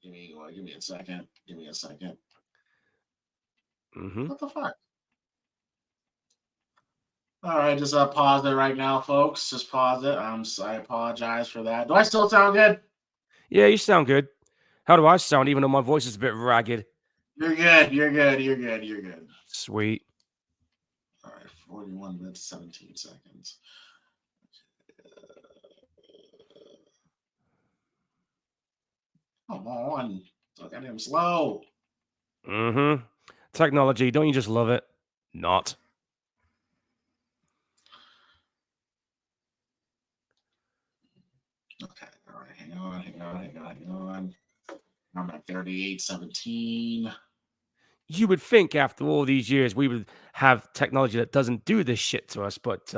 Give me a second. Give me a second. Mm-hmm. What the fuck? All right, just pause it right now, folks. Just pause it. I apologize for that. Do I still sound good? Yeah, you sound good. How do I sound, even though my voice is a bit ragged? You're good. You're good. You're good. You're good. Sweet. All right, 41 minutes, 17 seconds. Come on. So goddamn slow. Mm-hmm. Technology, don't you just love it? Not. Okay, all right, hang on. I'm at 38:17. You would think after all these years we would have technology that doesn't do this shit to us, but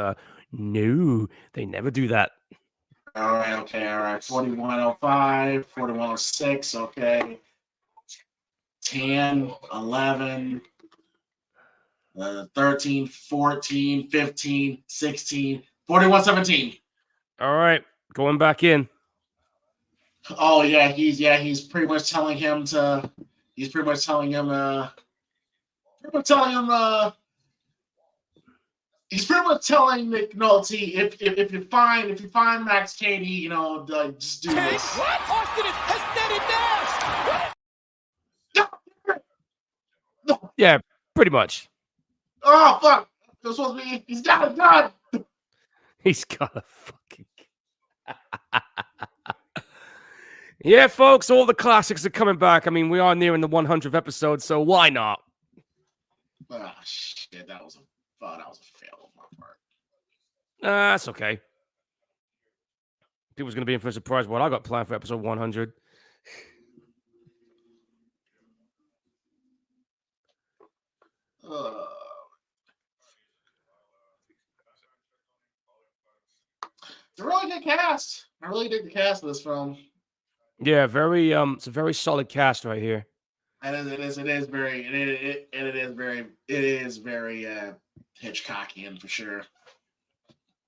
no, they never do that. All right, okay, all right. 41:05, 41:06, okay. 10, 11, 13, 14, 15, 16, 41:17. All right, going back in. Oh yeah, he's pretty much telling him to. He's pretty much telling him. He's pretty much telling Nick Nolte if you find Max Cady, just do this. What? Austin has No. Yeah, pretty much. Oh fuck! It was supposed to be. He's got a gun. He's got a fucking. Yeah, folks, all the classics are coming back. I mean, we are nearing the 100th episode, so why not? Oh shit! That was a fail on my part. That's okay. People's going to be in for a surprise what I got planned for episode 100. It's a really good cast. I really dig the cast of this film. Yeah, it's a very solid cast right here. And it is very Hitchcockian for sure.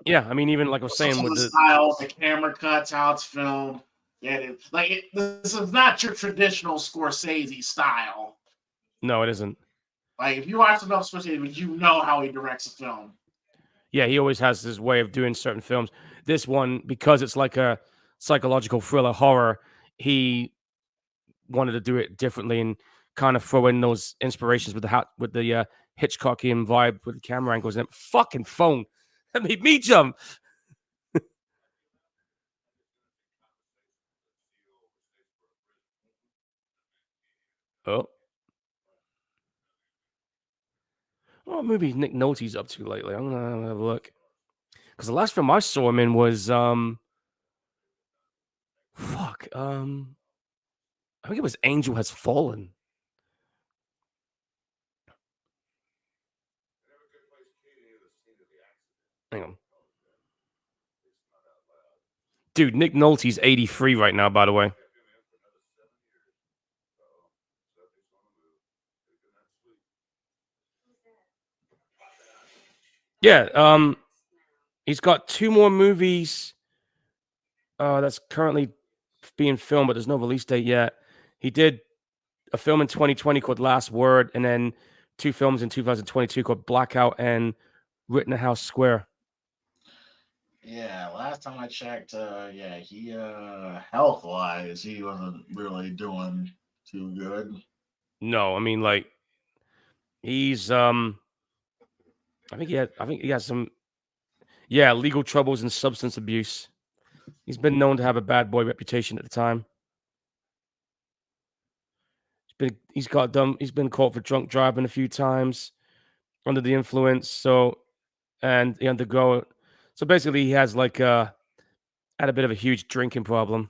Yeah, I mean, even like I was saying, with the style, the camera cuts, how it's filmed. Yeah, this is not your traditional Scorsese style. No, it isn't. Like if you watch enough Scorsese, you know how he directs a film. Yeah, he always has his way of doing certain films. this one, because it's like a psychological thriller horror, he wanted to do it differently and kind of throw in those inspirations with the Hitchcockian vibe with the camera angles and fucking phone. That made me jump. Oh. What movie Nick Nolte's up to lately? I'm gonna have a look. Because the last film I saw him in was I think it was Angel Has Fallen. Hang on. Dude, Nick Nolte's 83 right now, by the way. Yeah, he's got 2 more movies that's currently being filmed, but there's no release date yet. He did a film in 2020 called Last Word, and then 2 films in 2022 called Blackout and Rittenhouse Square. Yeah, last time I checked, he health wise, he wasn't really doing too good. No, I mean, like, he's I think he has some legal troubles and substance abuse. He's been known to have a bad boy reputation at the time. He's been caught for drunk driving a few times, under the influence. And he undergo. So basically, he has had a bit of a huge drinking problem.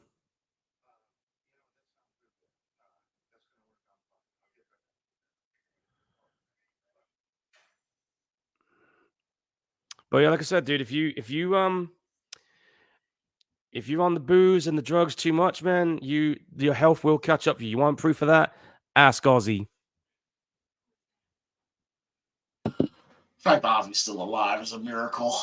But yeah, like I said, dude, if you're on the booze and the drugs too much, man, your health will catch up to you. You want proof of that? Ask Ozzy. The fact that Ozzy's still alive is a miracle.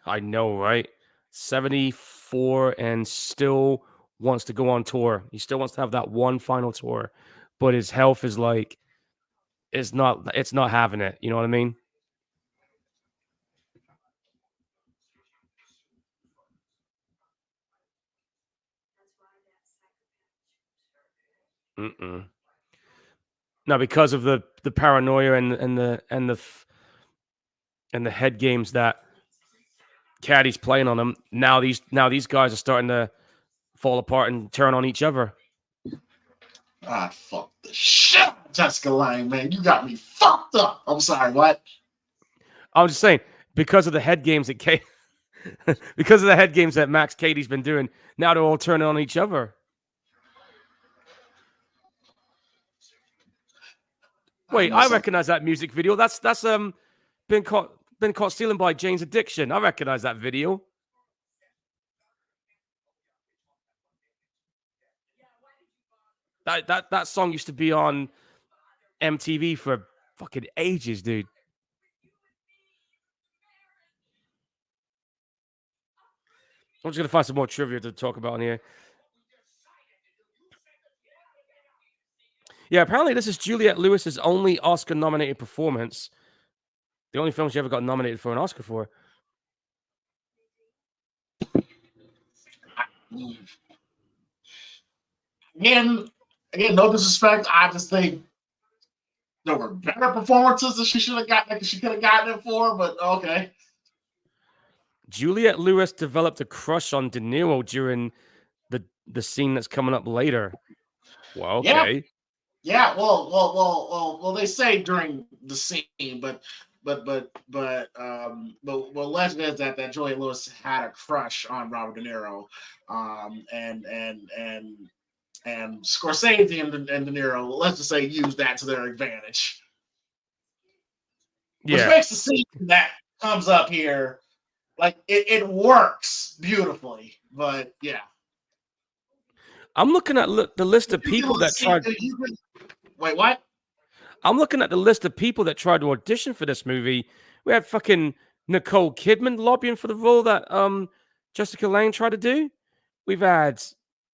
I know, right? 74 and still wants to go on tour. He still wants to have that one final tour, but his health is like it's not having it. You know what I mean? Mm-mm. Now, because of the paranoia and the head games that Caddy's playing on him, now these guys are starting to fall apart and turn on each other. Ah, fuck the shit, Jessica Lange, man. You got me fucked up. I'm sorry, what? I'm just saying, because of the head games that because of the head games that Max Cady's been doing, now they're all turning on each other. Wait, I recognize that music video. That's been caught stealing by Jane's Addiction. I recognize that video. That song used to be on MTV for fucking ages, dude. I'm just gonna find some more trivia to talk about in here. Yeah, apparently this is Juliette Lewis's only Oscar-nominated performance. The only film she ever got nominated for an Oscar for. Again, no disrespect. I just think there were better performances that she should have gotten, that she could have gotten it for, but okay. Juliette Lewis developed a crush on De Niro during the scene that's coming up later. Well, okay. Yeah. Well. They say during the scene, but legend is that Juliette Lewis had a crush on Robert De Niro, and Scorsese and De Niro, let's just say, used that to their advantage. Which makes the scene that comes up here, like, it works beautifully. But yeah. I'm looking at the list of people that tried. Wait, what? I'm looking at the list of people that tried to audition for this movie. We had fucking Nicole Kidman lobbying for the role that Jessica Lange tried to do. We've had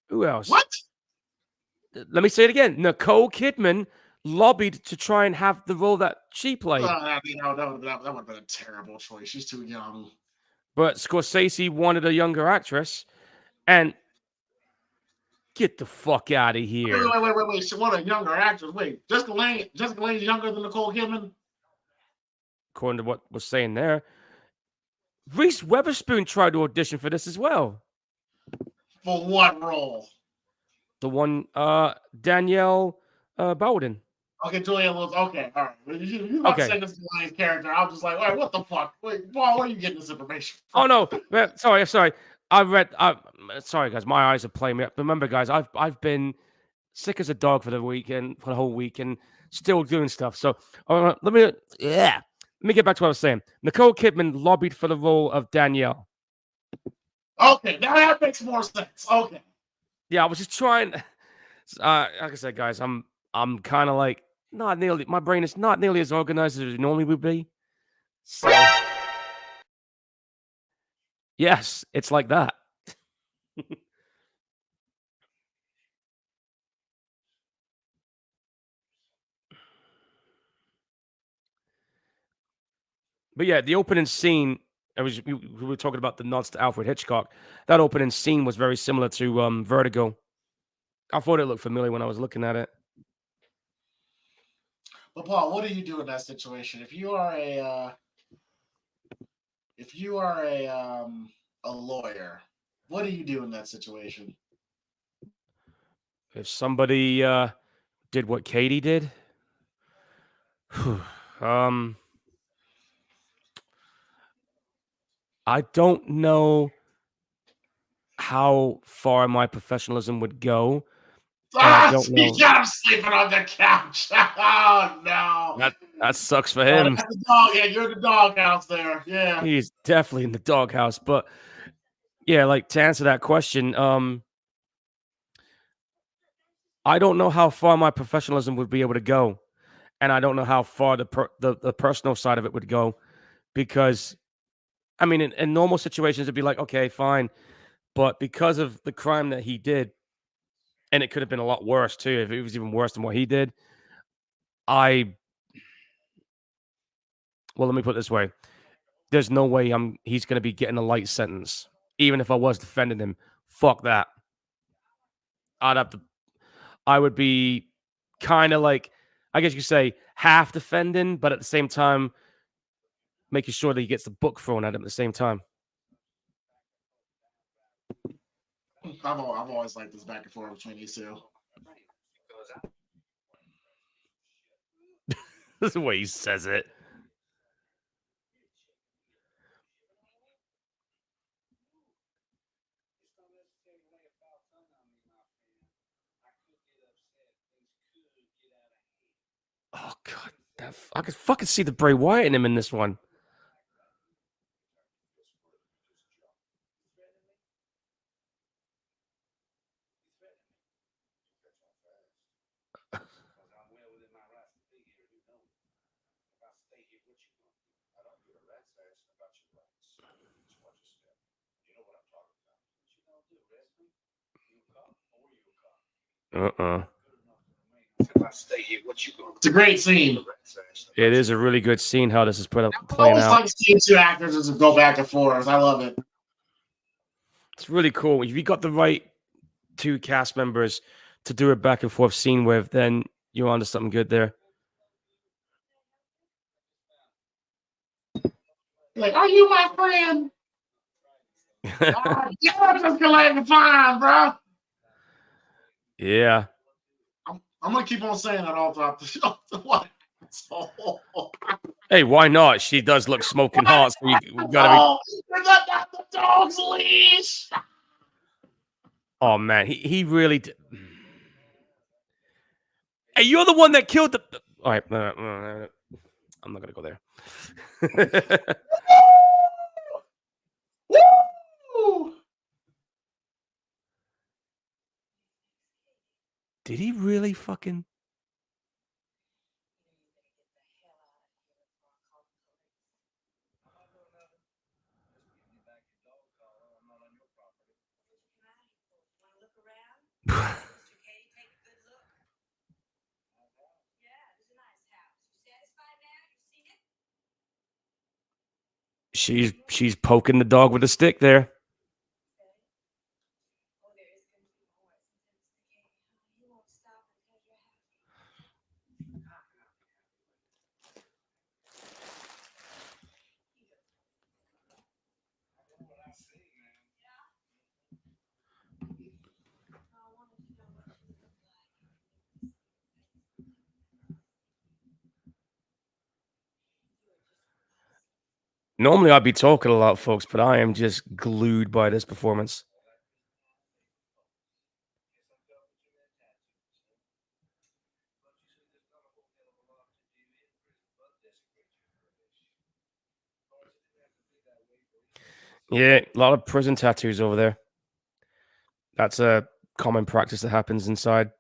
who else? What? Let me say it again. Nicole Kidman lobbied to try and have the role that she played. That would have been a terrible choice. She's too young. but Scorsese wanted a younger actress, and get the fuck out of here. Wait. She wanted a younger actress. Wait, Jessica Lange's younger than Nicole Kidman? According to what was saying there, Reese Witherspoon tried to audition for this as well. For what role? The one, Danielle Bowden. Okay, Julia Lewis. Okay, all right. You about to Okay. say this is Lange's character. I was just like, all right, what the fuck? Wait, Paul, where are you getting this information from? Oh no, sorry. Sorry, guys. My eyes are playing me up. Remember, guys, I've been sick as a dog for the whole week, and still doing stuff. So let me get back to what I was saying. Nicole Kidman lobbied for the role of Danielle. Okay, now that makes more sense. Okay. Yeah, I was just trying. Like I said, guys, I'm kind of like not nearly. My brain is not nearly as organized as it normally would be. So yes, it's like that. But yeah, the opening scene. We were talking about the nods to Alfred Hitchcock. That opening scene was very similar to Vertigo. I thought it looked familiar when I was looking at it. But Paul, what do you do in that situation? If you are a lawyer, what do you do in that situation? If somebody did what Katie did, I don't know how far my professionalism would go. I don't know. He got him sleeping on the couch. Oh no. That sucks for him. That's the dog. Yeah, you're in the doghouse there. Yeah. He's definitely in the doghouse. But yeah, like to answer that question, I don't know how far my professionalism would be able to go, and I don't know how far the personal side of it would go, because I mean, in normal situations, it'd be like, okay, fine, but because of the crime that he did, and it could have been a lot worse too, if it was even worse than what he did. Well, let me put it this way: there's no way he's going to be getting a light sentence, even if I was defending him. Fuck that. I would be kind of like, I guess you could say, half defending, but at the same time, making sure that he gets the book thrown at him at the same time. I've always liked this back and forth between these two. That's the way he says it. Oh God, I could fucking see the Bray Wyatt in him in this one. It's a great scene. It is a really good scene how this is playing I always out. like seeing two actors just go back and forth. I love it. It's really cool. If you got the right two cast members to do a back and forth scene with, then you're onto something good there. Like, are you my friend? You're just gonna fine, bro. Yeah. I'm gonna keep on saying that all throughout the show. What? Hey, why not? She does look smoking hot, so you gotta be. That's the dog's leash. Oh man, he really did. Hey, you're the one that killed the. All right, I'm not gonna go there. Woo! Did he really fucking? She's poking the dog with a stick there. Normally I'd be talking a lot, folks, but I am just glued by this performance. Yeah, a lot of prison tattoos over there. That's a common practice that happens inside.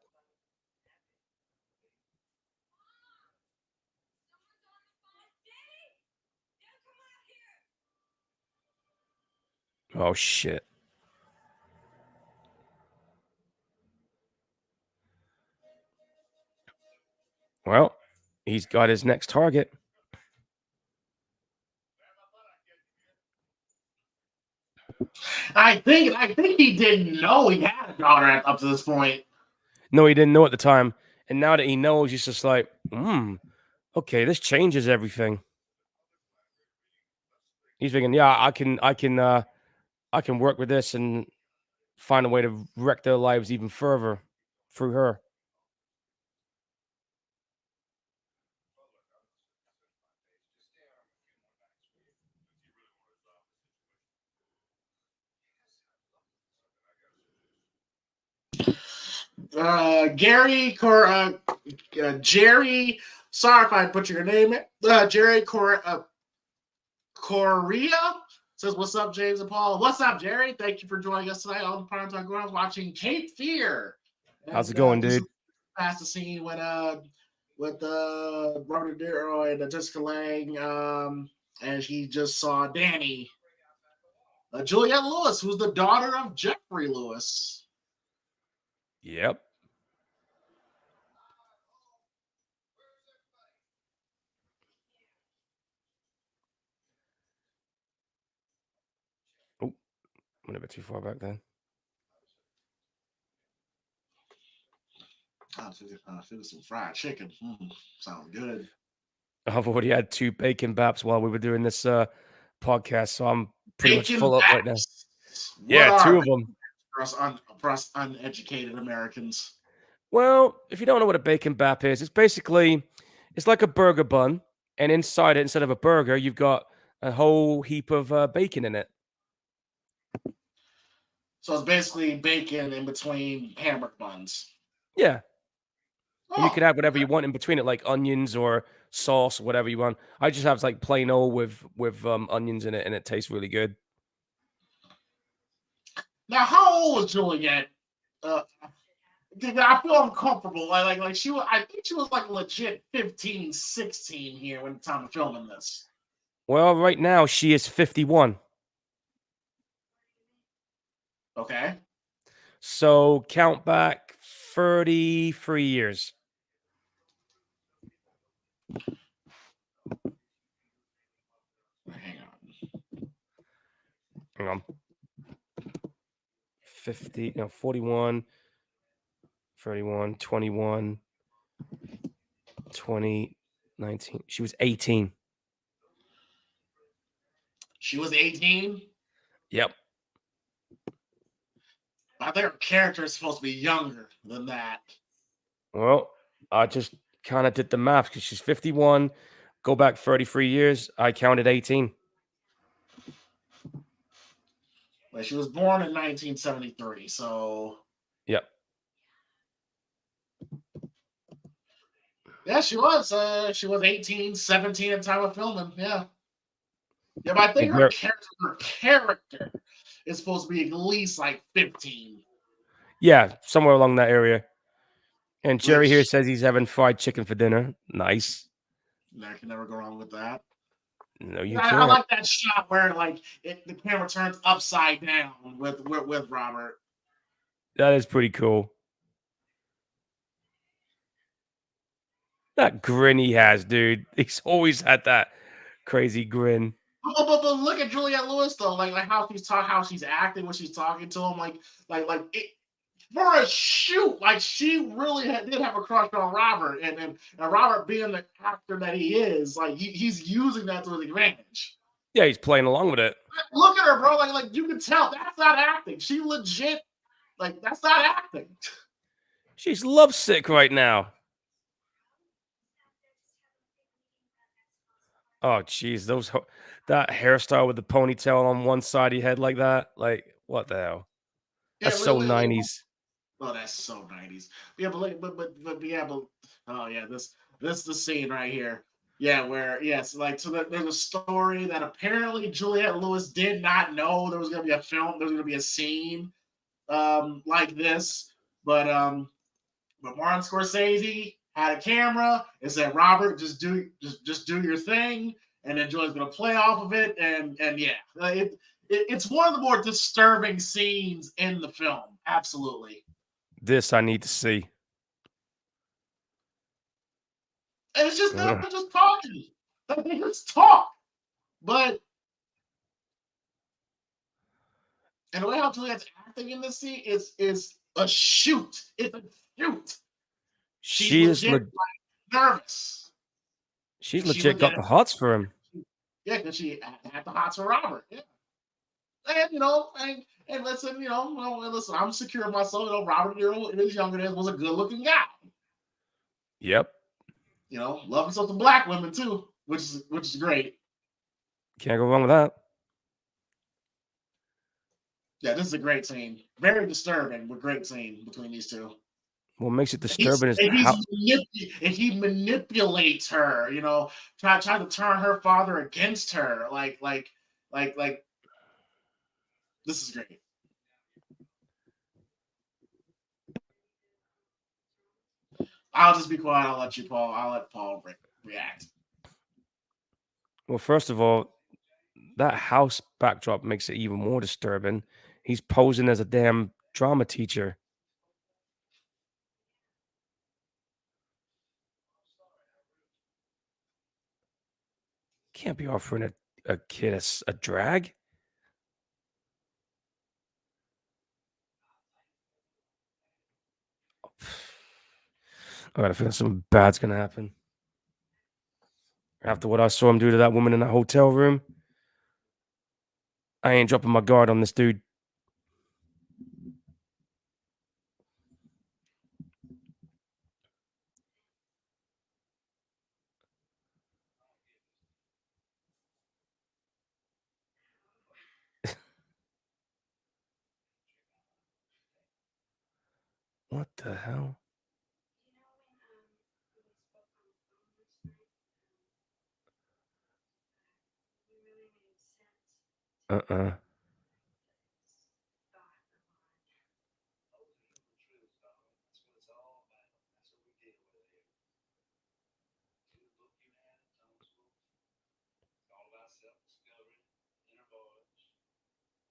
Oh, shit. Well, he's got his next target. I think he didn't know he had a daughter up to this point. No, he didn't know at the time. And now that he knows, he's just like, okay, this changes everything. He's thinking, yeah, I can work with this and find a way to wreck their lives even further through her. Jerry. Sorry if I butcher your name. Jerry Correa says, "What's up, James and Paul? What's up, Jerry? Thank you for joining us tonight on PrimeTime Gorehounds watching Cape Fear." How's it going, dude? Past the scene with Robert De Niro and Jessica Lange, and he just saw Danny. Juliette Lewis, who's the daughter of Jeffrey Lewis. Yep. Oh, went a bit too far back then. I feel some fried chicken. Sound good. I've already had 2 bacon baps while we were doing this podcast, so I'm pretty much full up right now. Yeah, 2 of them. For us uneducated Americans. Well, if you don't know what a bacon bap is, it's like a burger bun, and inside it, instead of a burger, you've got a whole heap of bacon in it. So it's basically bacon in between hamburger buns. Yeah. And you can add whatever you want in between it, like onions or sauce, whatever you want. I just have like plain old with onions in it, and it tastes really good. Now, how old was Juliet? I feel uncomfortable. Like she was. I think she was like legit 15, 16 here when the time of filming this. Well, right now she is 51. Okay. So count back 33 years. Hang on. 41, 31, 21, 20, 19. She was 18. She was 18? Yep. I think her character is supposed to be younger than that. Well, I just kind of did the math because she's 51. Go back 33 years. I counted 18. Well, she was born in 1973, so. Yep. Yeah, she was. She was 18, 17 at the time of filming. Yeah. Yeah, but I think her character is supposed to be at least like 15. Yeah, somewhere along that area. And Jerry here says he's having fried chicken for dinner. Nice. I can never go wrong with that. No, you I can't. like that shot where like the camera turns upside down with Robert. That is pretty cool. That grin he has, dude. He's always had that crazy grin. But look at Juliette Lewis though, like how she's acting when she's talking to him, for a shoot, like she really did have a crush on Robert, and Robert being the actor that he is, like he's using that to his advantage. Yeah, he's playing along with it. Look at her, bro. Like you can tell that's not acting. She legit, like that's not acting. She's lovesick right now. Oh, jeez, that hairstyle with the ponytail on one side of your head like that, like what the hell? That's so 90s. Oh, that's so 90s. Yeah, but oh yeah, this the scene right here. Yeah, where yes, like so there's a story that apparently Juliette Lewis did not know there was gonna be a film, there was gonna be a scene like this, but Martin Scorsese had a camera and said, Robert, just do your thing, and then Juliette's gonna play off of it, and yeah, it's one of the more disturbing scenes in the film. Absolutely. This I need to see. And it's just them just talking. They just talk. But and the way how Juliette's acting in this scene is a shoot. It's a shoot. She's legit nervous. She's legit got the hots for him. Yeah, because she had the hots for Robert. Yeah. And you know, and listen, listen, I'm secure in myself. Robert in his younger days was a good-looking guy. Yep. Love himself to black women too, which is great. Can't go wrong with that. Yeah, this is a great scene. Very disturbing, but great scene between these two. What makes it disturbing is how he manipulates her. Trying to turn her father against her. Like this is great. I'll just be quiet. I'll let Paul react. Well, first of all, that house backdrop makes it even more disturbing. He's posing as a damn drama teacher. Can't be offering a kid a drag. I got a feeling something bad's gonna happen. After what I saw him do to that woman in that hotel room, I ain't dropping my guard on this dude. What the hell?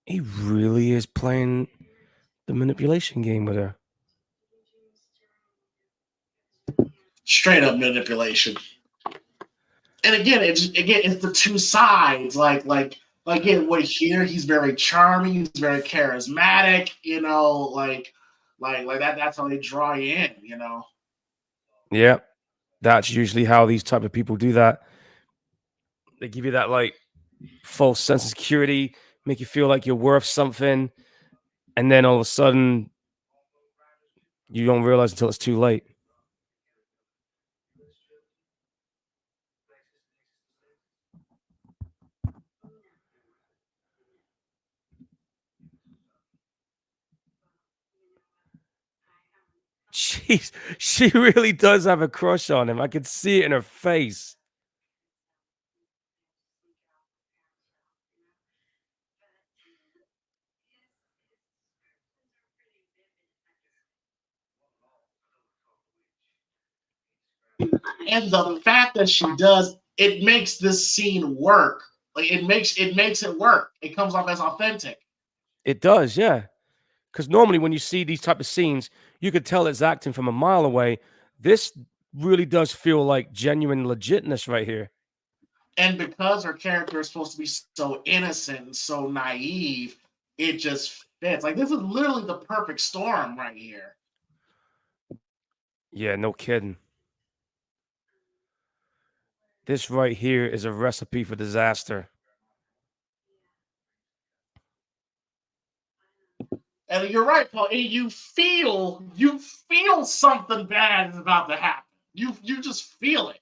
He really is playing the manipulation game with her. Straight up manipulation. And again, it's the two sides. Like what here, he's very charming, he's very charismatic, like that. That's how they draw you in, Yeah, that's usually how these type of people do that. They give you that like false sense of security, make you feel like you're worth something, and then all of a sudden you don't realize until it's too late. Jeez, she really does have a crush on him. I could see it in her face. And the fact that she does, it makes this scene work. Like it makes it work. It comes off as authentic. It does, yeah. Because normally when you see these type of scenes, you could tell it's acting from a mile away. This really does feel like genuine legitness right here. And because her character is supposed to be so innocent and so naive, it just fits. Like, this is literally the perfect storm right here. Yeah, no kidding. This right here is a recipe for disaster. And you're right, Paul. And you feel something bad is about to happen. You just feel it.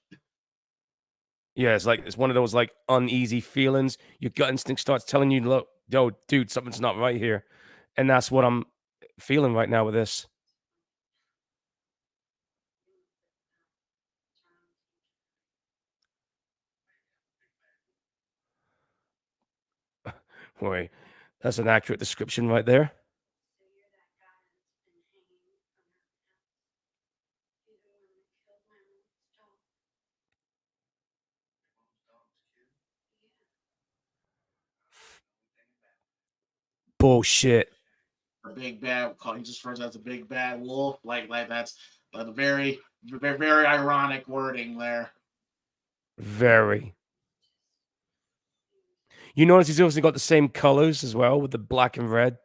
Yeah, it's one of those like uneasy feelings. Your gut instinct starts telling you, look, yo, dude, something's not right here. And that's what I'm feeling right now with this. Wait, that's an accurate description right there. Bullshit. A big bad. He just refers as a big bad wolf. Like that's a very very ironic wording there. Very. You notice he's also got the same colors as well with the black and red.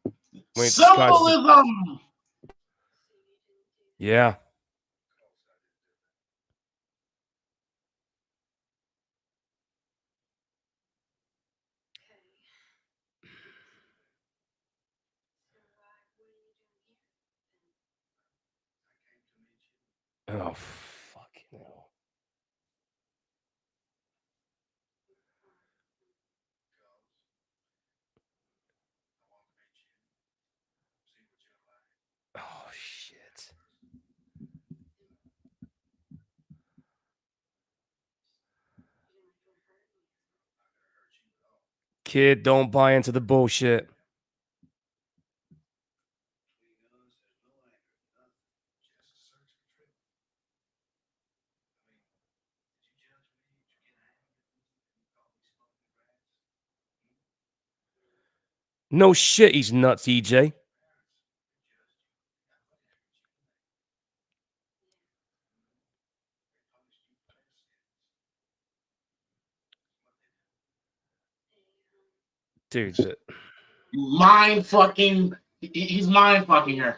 When he disguises it. Symbolism. Yeah. Oh, fucking hell. Oh, shit. Kid, don't buy into the bullshit. No shit, he's nuts, EJ. Dude, Mind fucking. He's mind fucking her.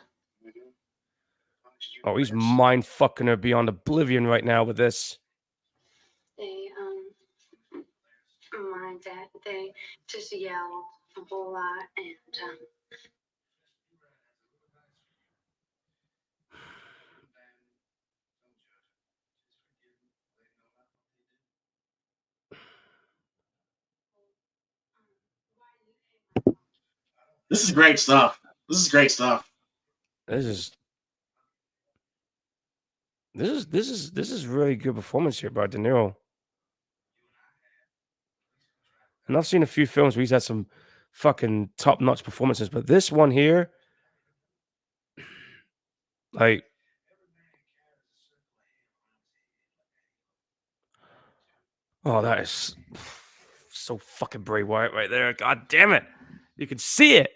oh, he's mind fucking her beyond oblivion right now with this. My dad, they just yell a whole lot, and This is great stuff. This is great stuff. This is really good performance here by De Niro. And I've seen a few films where he's had some fucking top-notch performances, but this one here, like, oh, that is so fucking Bray Wyatt right there. God damn it. You can see it.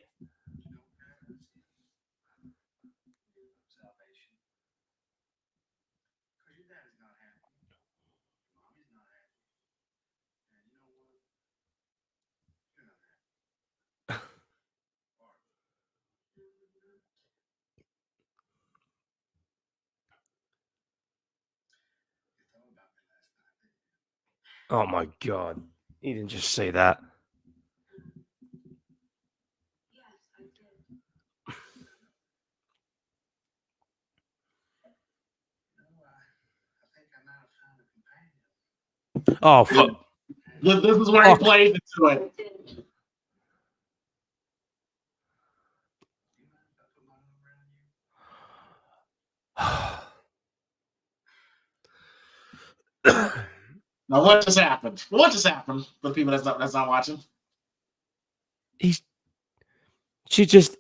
Oh my God. He didn't just say that. Oh, fuck. This is where he plays into it. Now, what just happened? What just happened for the people that's not watching? He just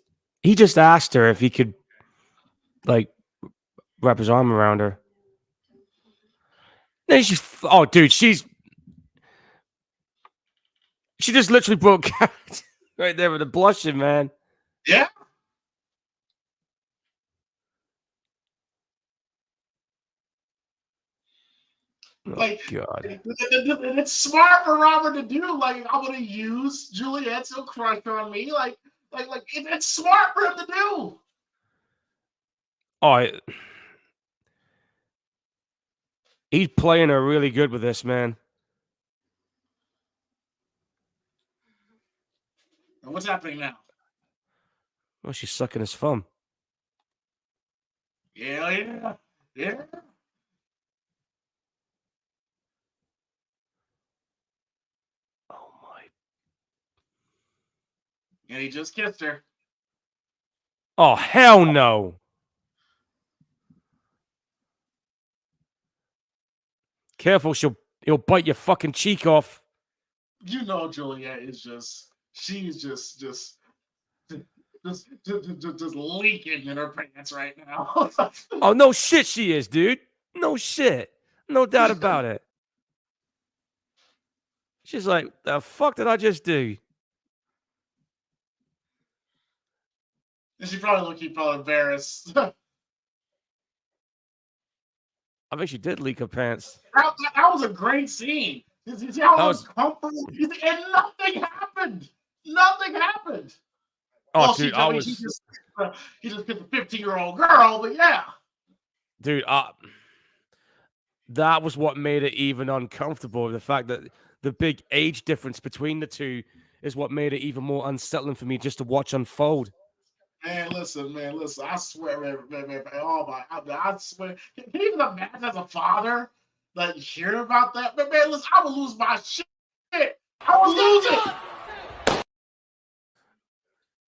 asked her if he could, like, wrap his arm around her. Then dude, she just literally broke out right there with the blushing, man. Yeah. Like, God. and it's smart for Robert to do. Like, I'm gonna use Juliet to crush on me. It's smart for him to do. Oh, he's playing her really good with this, man. And what's happening now? Well, she's sucking his thumb. Yeah. Oh my. And he just kissed her. Oh hell no. Careful, he'll bite your fucking cheek off. You know, Juliet is she's just leaking in her pants right now. Oh no shit, she is, dude. No shit. No doubt about it. She's like, the fuck did I just do? And she probably embarrassed. I think she did leak her pants. That was a great scene. You see how That was uncomfortable, and nothing happened. Nothing happened. oh Well, dude, he just kissed a 15-year-old girl, but yeah. Dude, that was what made it even uncomfortable. The fact that the big age difference between the two is what made it even more unsettling for me just to watch unfold. Man, listen. I swear, man, oh my, I swear. Can you even imagine as a father that hearing about that? Man, listen, I would lose my shit. I would lose it.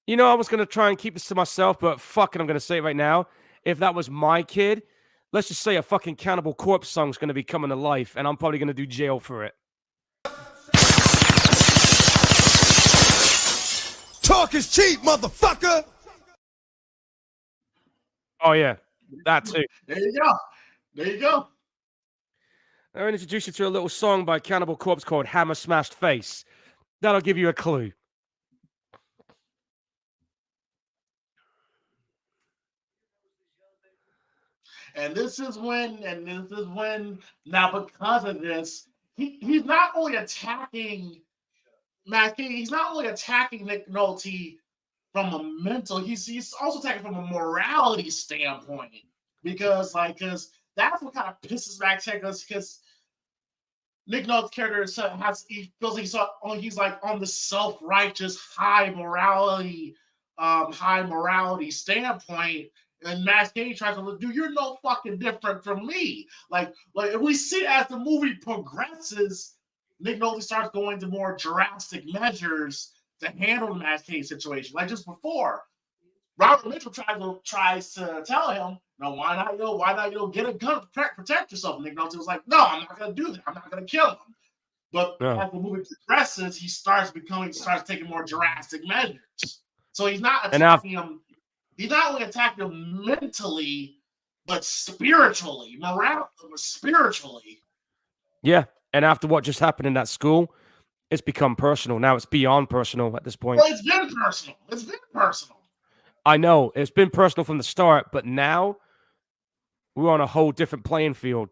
You know, I was going to try and keep this to myself, but fucking, I'm going to say it right now. If that was my kid, let's just say a fucking Cannibal Corpse song's going to be coming to life, and I'm probably going to do jail for it. Talk is cheap, motherfucker. Oh, yeah. That too. There you go. I'm going to introduce you to a little song by Cannibal Corpse called Hammer Smashed Face. That'll give you a clue. And this is when, now because of this, he's not only attacking Matt King, he's not only attacking Nick Nolte from a mental, he's also attacking from a morality standpoint. Because that's what kind of pisses Matt King, because Nick Nolte's character he feels he's like on the self-righteous high morality standpoint, and Matt Cage tries to look, dude, you're no fucking different from me. Like if we see as the movie progresses, Nick Nolte starts going to more drastic measures to handle the Matt Cage situation. Like just before, Robert Mitchell tries to tell him, no, why not, get a gun, protect yourself. Nick Nolte was like, no, I'm not gonna do that. I'm not gonna kill him. But as the movie progresses, he starts taking more drastic measures. So he's not attacking him. He's not only attacking him mentally, but spiritually, spiritually. Yeah, and after what just happened in that school, it's become personal. Now it's beyond personal at this point. Well, it's been personal. I know it's been personal from the start, but now we're on a whole different playing field.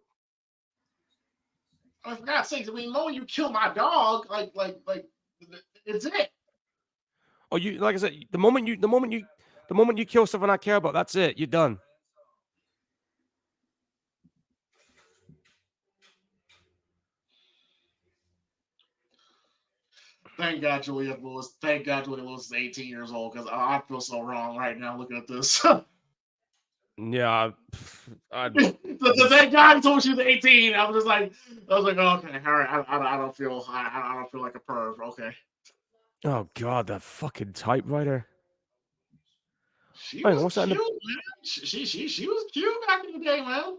I mean, for God's sakes, knowing you kill my dog, it's it. Oh, you like I said, the moment you kill someone I care about, that's it. You're done. Thank God Juliette Lewis is 18 years old, because I feel so wrong right now looking at this. Yeah, That guy told me she was 18. I was like, okay, all right. I don't feel like a perv. Okay. Oh God, that fucking typewriter. She was cute, man. She was cute back in the day, man.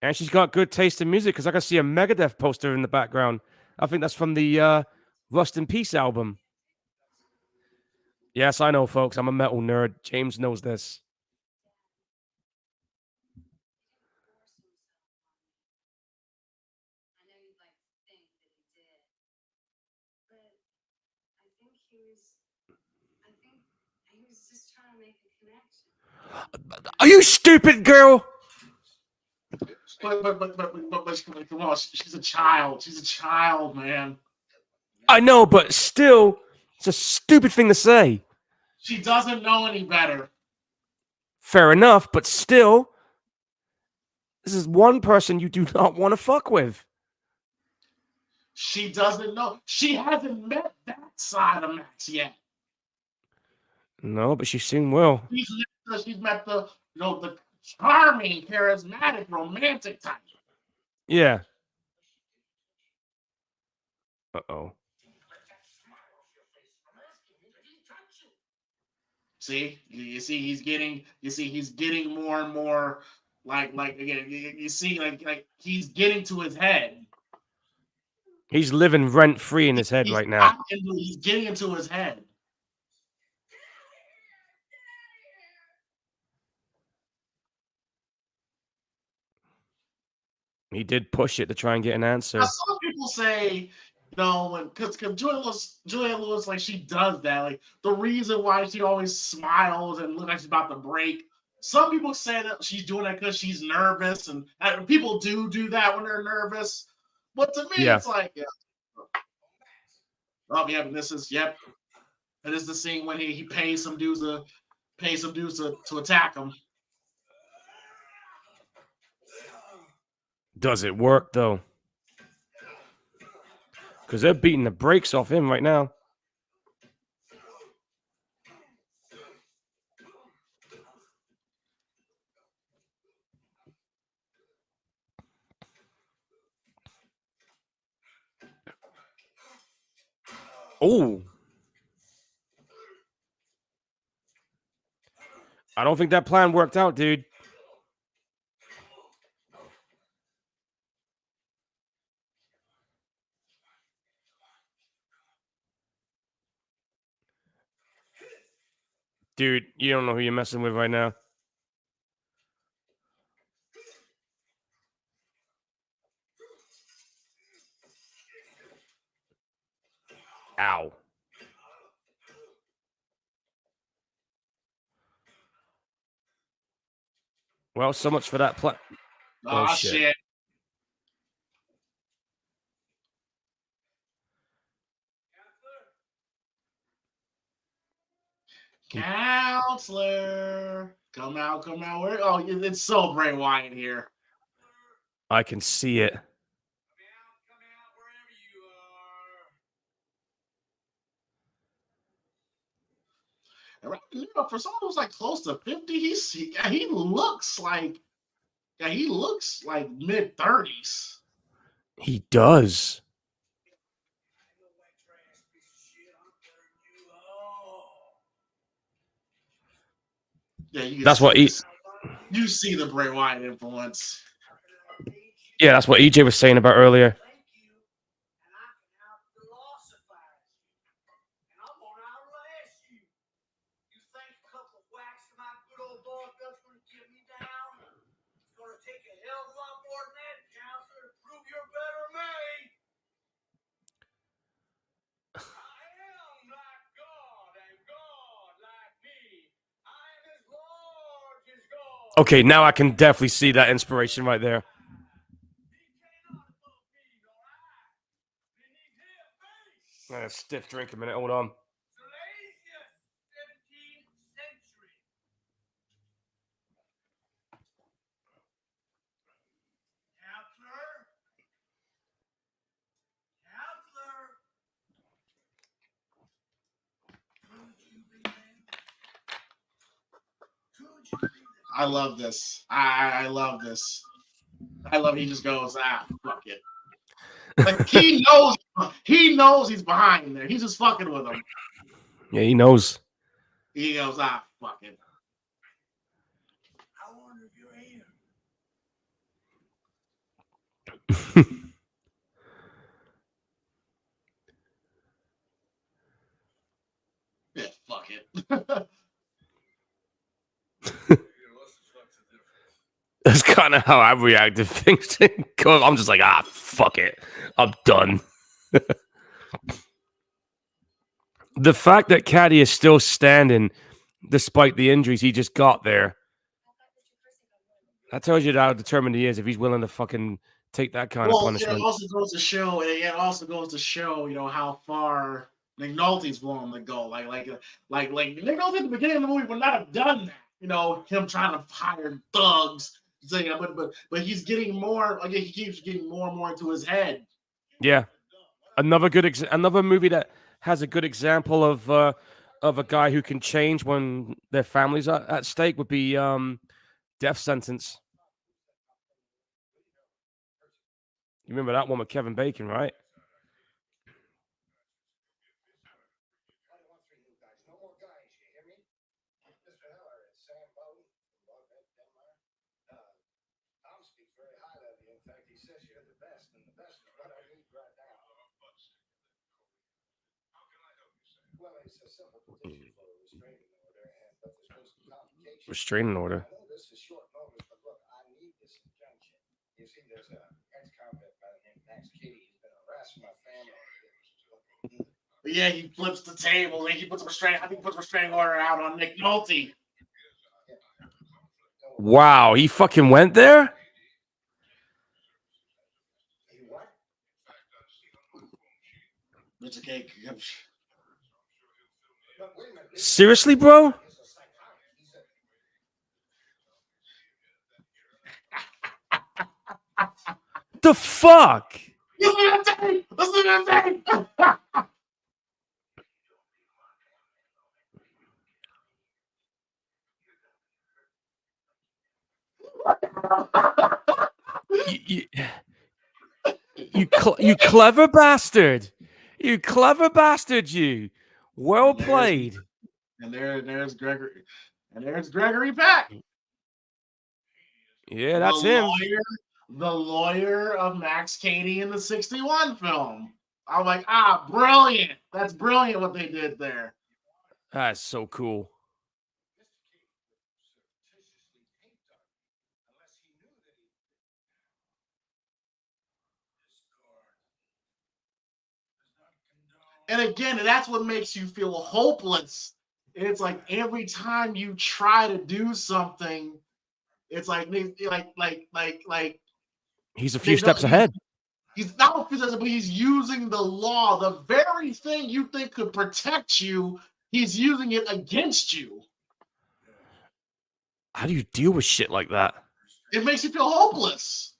And she's got good taste in music because I can see a Megadeth poster in the background. I think that's from the Rust in Peace album. Yes, I know, folks. I'm a metal nerd. James knows this. I know you'd like to think that he did, but I think he was just trying to make a connection. Are you stupid, girl? But come on, she's a child. She's a child, man. I know, but still, it's a stupid thing to say. She doesn't know any better. Fair enough, but still, this is one person you do not want to fuck with. She doesn't know. She hasn't met that side of Max yet. No, but she soon will. She's met the the charming, charismatic, romantic type. Yeah. Uh-oh. See, he's getting more and more like again. You see, like he's getting to his head. He's living rent-free in his head right now. He's getting into his head. He did push it to try and get an answer. Now, some people say, because Julia Lewis, like she does that. Like the reason why she always smiles and looks like she's about to break. Some people say that she's doing that because she's nervous, and people do that when they're nervous. But to me, it's like, oh yeah, and this is and this is the scene when he pays some dudes to attack him. Does it work though? Because they're beating the brakes off him right now. Oh. I don't think that plan worked out, dude. Dude, you don't know who you're messing with right now. Ow. Well, so much for that plan. Oh, shit. Counselor, come out. Oh, it's so Bray Wyatt here. I can see it. For someone who's like close to 50, he looks like mid-30s. He does. Yeah, that's what you see the Bray Wyatt influence. Yeah, that's what EJ was saying about earlier. Okay, now I can definitely see that inspiration right there. A stiff drink a minute. Hold on. I love this. I love this. I love he just goes, fuck it. Like he knows he's behind there. He's just fucking with him. Yeah, he knows. He goes, fuck it. I wonder if you're here. Yeah, fuck it. That's kind of how I react to things. I'm just like, fuck it. I'm done. The fact that Caddy is still standing despite the injuries he just got there. That tells you how determined he is if he's willing to fucking take that kind of Well, it punishment. also goes to show. It also goes to show, how far McNulty's willing to go. Like McNulty at the beginning of the movie would not have done that. Him trying to hire thugs. So, but he's getting more. Like he keeps getting more and more into his head. Yeah. Another movie that has a good example of a guy who can change when their family's at stake would be Death Sentence. You remember that one with Kevin Bacon, right? Restraining order. But yeah, he flips the table and he puts restraining order out on McNulty. Wow, he fucking went there? It's okay. Seriously, bro? The fuck? Listen to that. You clever bastard. You clever bastard, you. Well played. And there's Gregory. And there's Gregory Peck. Yeah, that's him. The lawyer of Max Cady in the 61 film. I'm like, brilliant. That's brilliant what they did there. That's so cool. And again, that's what makes you feel hopeless. It's like every time you try to do something, it's like He's a few steps ahead. He's not but he's using the law, the very thing you think could protect you, he's using it against you. How do you deal with shit like that? It makes you feel hopeless.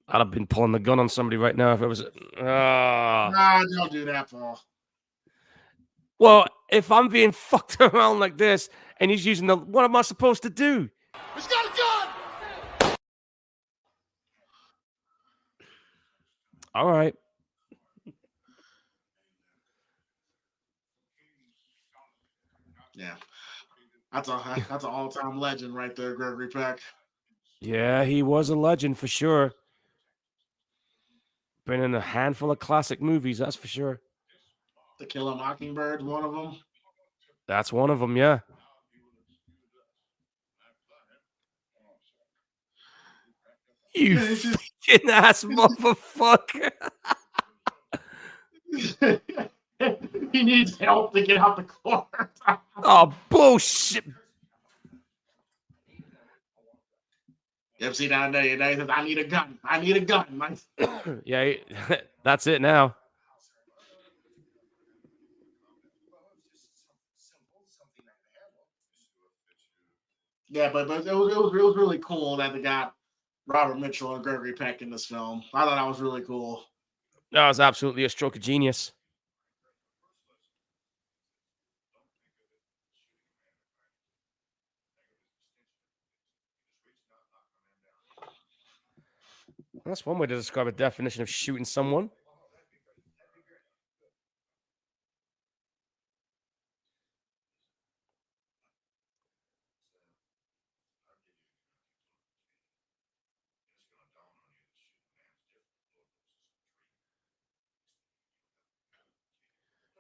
I'd have been pulling the gun on somebody right now if it was. Don't do that, Paul. Well, if I'm being fucked around like this and he's using what am I supposed to do? He's got a gun! All right. Yeah. That's an all-time legend right there, Gregory Peck. Yeah, he was a legend for sure. Been in a handful of classic movies, that's for sure. To Kill a Mockingbird, one of them. That's one of them, yeah. You fucking ass motherfucker. He needs help to get out the court. Oh, bullshit. Yep, see down there, he says, I need a gun. I need a gun. Yeah, that's it now. Yeah, but it was really cool that they got Robert Mitchell and Gregory Peck in this film. I thought that was really cool. That was absolutely a stroke of genius. That's one way to describe a definition of shooting someone.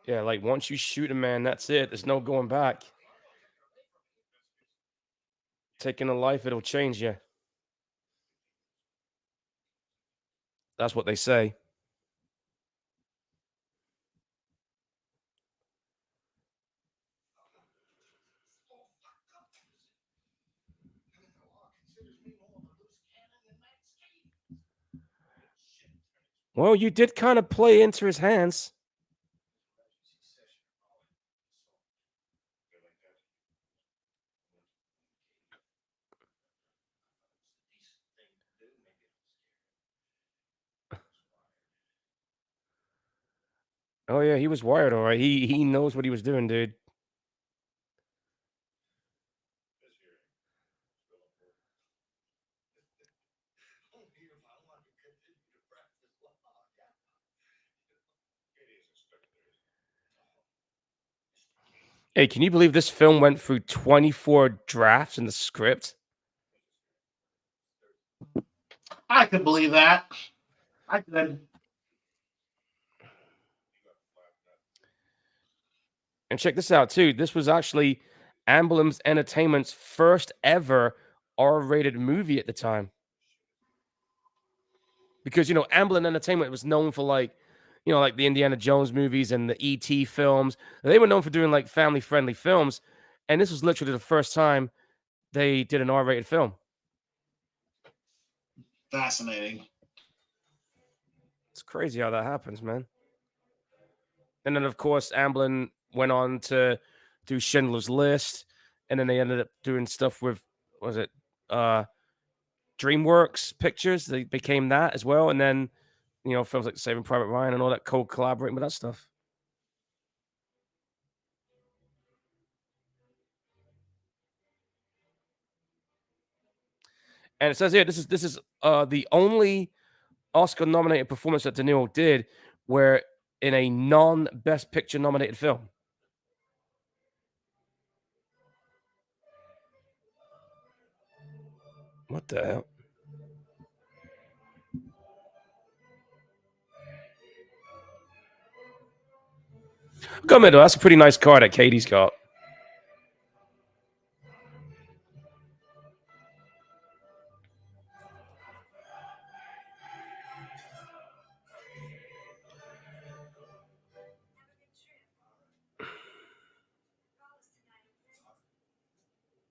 Yeah, like once you shoot a man, that's it. There's no going back. Taking a life, it'll change you. That's what they say. Well, you did kind of play into his hands. Oh yeah, he was wired all right. He knows what he was doing, dude. Hey, can you believe this film went through 24 drafts in the script? I could believe that. I could. And check this out too. This was actually Ambulance Entertainment's first ever R-rated movie at the time. Because Amblin Entertainment was known for like the Indiana Jones movies and the E.T. films. They were known for doing like family-friendly films, and this was literally the first time they did an R-rated film. Fascinating. It's crazy how that happens, man. And then, of course, Amblin went on to do Schindler's List, and then they ended up doing stuff with, what was it, DreamWorks Pictures? They became that as well, and then films like Saving Private Ryan and all that, collaborating with that stuff. And it says here, this is the only Oscar-nominated performance that De Niro did where in a non-Best Picture nominated film. What the hell? Come in, that's a pretty nice car that Katie's got.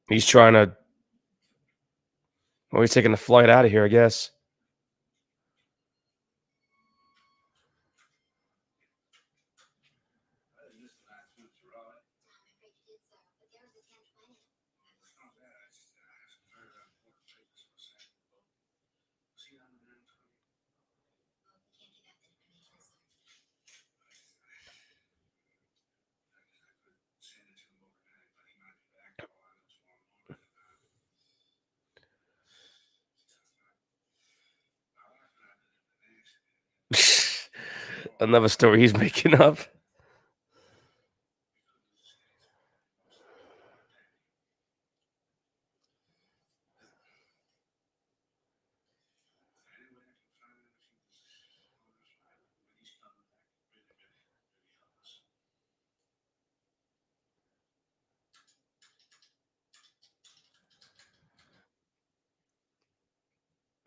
He's trying to. Well, he's taking the flight out of here, I guess. Another story he's making up.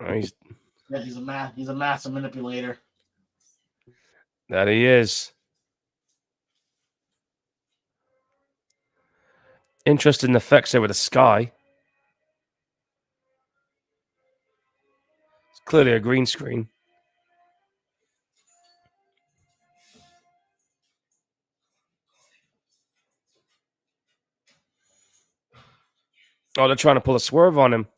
Yeah, he's a master manipulator. That he is. Interesting effects there with the sky. It's clearly a green screen. Oh, they're trying to pull a swerve on him.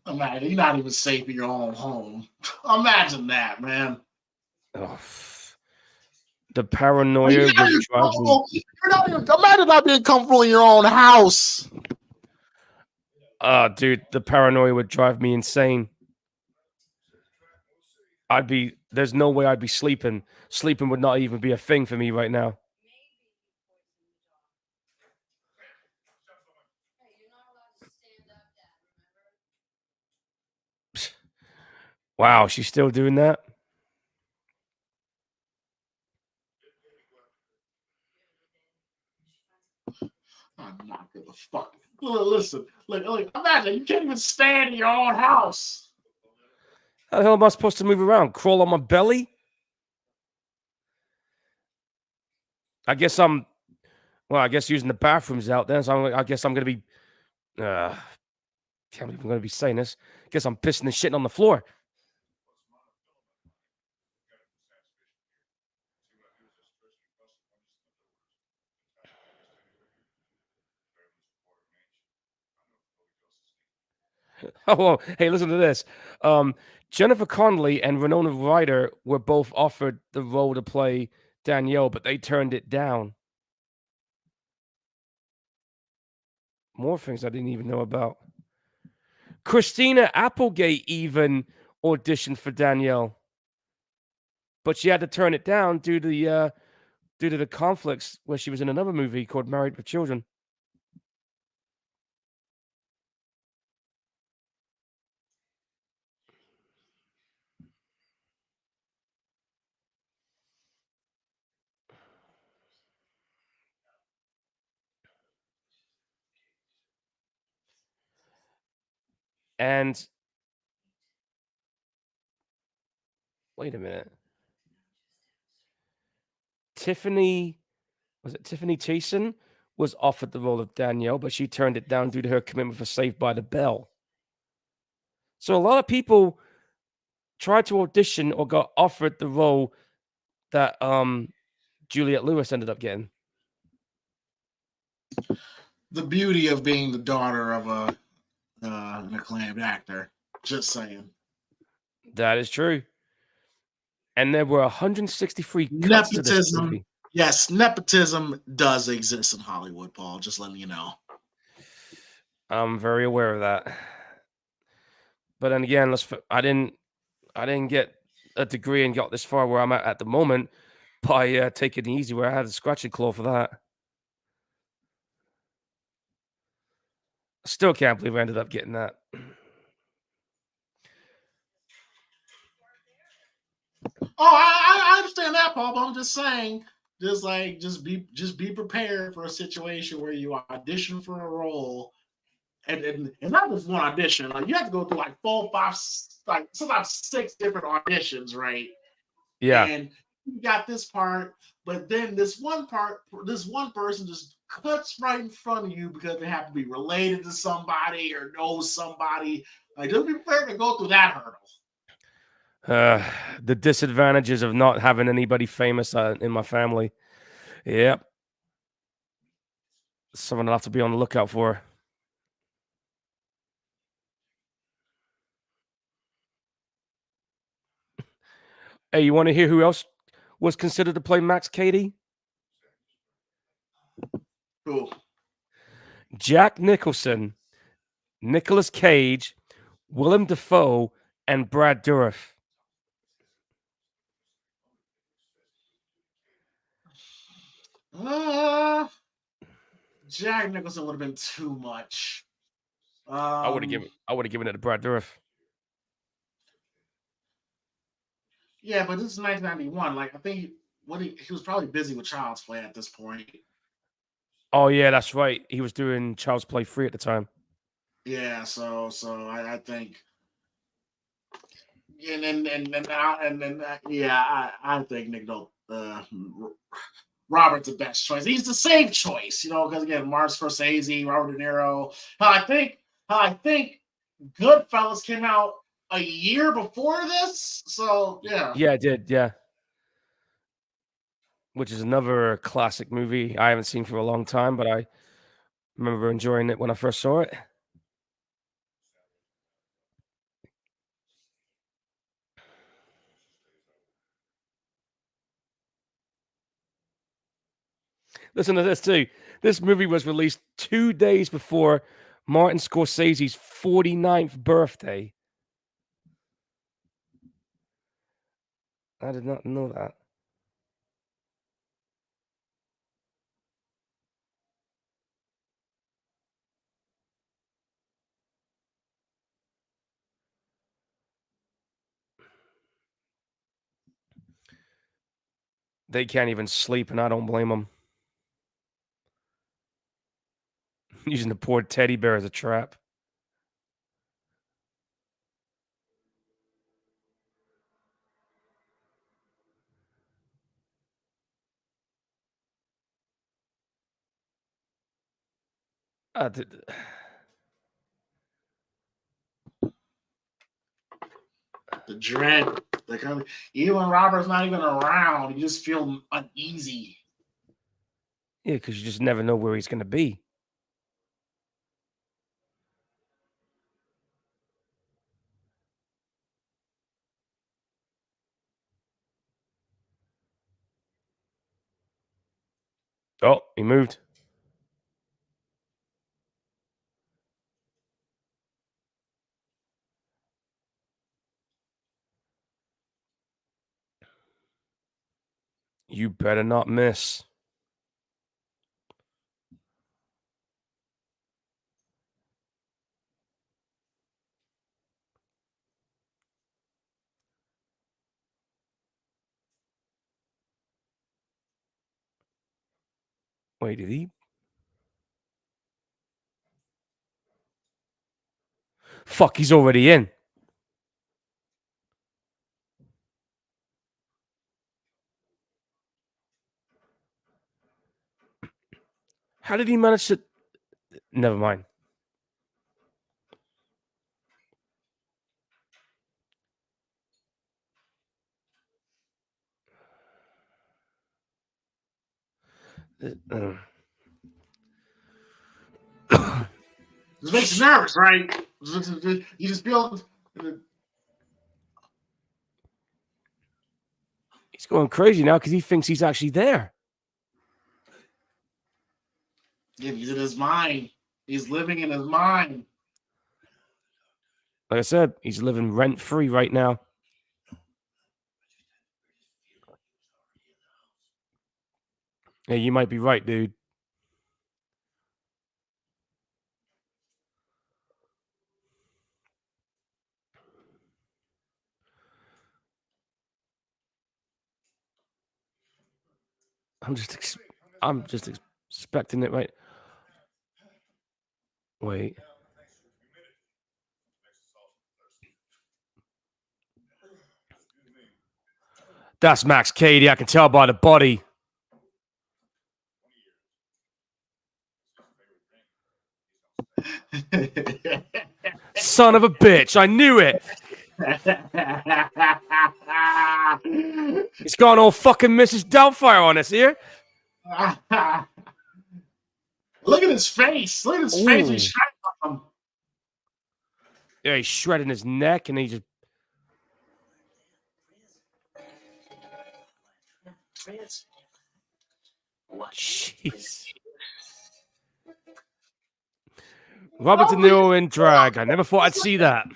Imagine you're not even safe in your own home. Imagine that, man. Oh, the paranoia would drive me. Imagine not being comfortable in your own house. Dude, the paranoia would drive me insane. There's no way I'd be sleeping. Sleeping would not even be a thing for me right now. Wow, she's still doing that? I'm not gonna fuck. Listen, imagine you can't even stand in your own house. How the hell am I supposed to move around? Crawl on my belly? I guess I guess using the bathrooms out there, so I guess I'm going to be Can't believe I'm going to be saying this. Guess I'm pissing and shitting on the floor. Oh, well, hey, listen to this. Jennifer Connelly and Winona Ryder were both offered the role to play Danielle, but they turned it down. More things I didn't even know about. Christina Applegate even auditioned for Danielle, but she had to turn it down due to the conflicts where she was in another movie called Married with Children. And wait a minute. Tiffany Thiessen was offered the role of Danielle, but she turned it down due to her commitment for Saved by the Bell. So a lot of people tried to audition or got offered the role that Juliette Lewis ended up getting. The beauty of being the daughter of an acclaimed actor. Just saying. That is true. And there were 163 cuts to this Nepotism. movie. Yes, nepotism does exist in Hollywood, Paul. Just letting you know. I'm very aware of that. But then again, I didn't get a degree and got this far where I'm at the moment by taking it easy, where I had a scratch and claw for that. Still can't believe I ended up getting that. Oh, I understand that, Paul. But I'm just saying, just be prepared for a situation where you audition for a role, and not just one audition. Like you have to go through like 4, 5, like sometimes 6 different auditions, right? Yeah. And you got this part, but then this one person just cuts right in front of you because they have to be related to somebody or know somebody. Like just be prepared to go through that hurdle. The disadvantages of not having anybody famous in my family. Yep. Someone I'll have to be on the lookout for. Hey, you want to hear who else was considered to play Max Cady? Cool. Jack Nicholson, Nicolas Cage, Willem Dafoe, and Brad Dourif. Jack Nicholson would have been too much. I would have given it to Brad Dourif. Yeah, but this is 1991. Like I think he was probably busy with Child's Play at this point. Oh yeah, that's right. He was doing Child's Play 3 at the time. Yeah, so I think, I think Robert's the best choice. He's the safe choice, because again, Martin Scorsese, Robert De Niro. I think Goodfellas came out a year before this, so yeah. Yeah, it did. Yeah, which is another classic movie I haven't seen for a long time, but I remember enjoying it when I first saw it. Listen to this too. This movie was released 2 days before Martin Scorsese's 49th birthday. I did not know that. They can't even sleep, and I don't blame them. Using the poor teddy bear as a trap. Uh, th- the dread. Even when Robert's not even around, you just feel uneasy. Yeah, because you just never know where he's going to be. Oh, he moved. You better not miss. Wait, did he? Fuck, he's already in. How did he manage to... Never mind. This makes you nervous, right? You just feel. He's going crazy now because he thinks he's actually there. Yeah, he's in his mind. He's living in his mind. Like I said, he's living rent-free right now. Yeah, you might be right, dude. I'm just expecting it, right? Wait. That's Max Cady. I can tell by the body. Son of a bitch. I knew it. He's gone all fucking Mrs. Doubtfire on us here. Look at his face. Look at his face. He's shredding him. Yeah, he's shredding his neck and he just... Jeez. Robert De Niro in drag. I never thought I'd see that.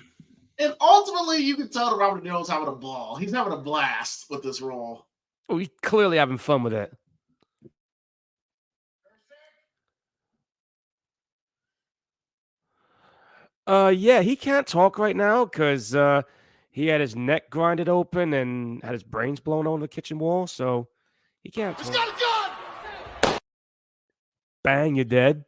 And ultimately, you can tell that Robert De Niro's having a ball. He's having a blast with this role. Oh, he's clearly having fun with it. Yeah, he can't talk right now because he had his neck grinded open and had his brains blown on the kitchen wall, so he can't talk. He's got a gun! Bang, you're dead.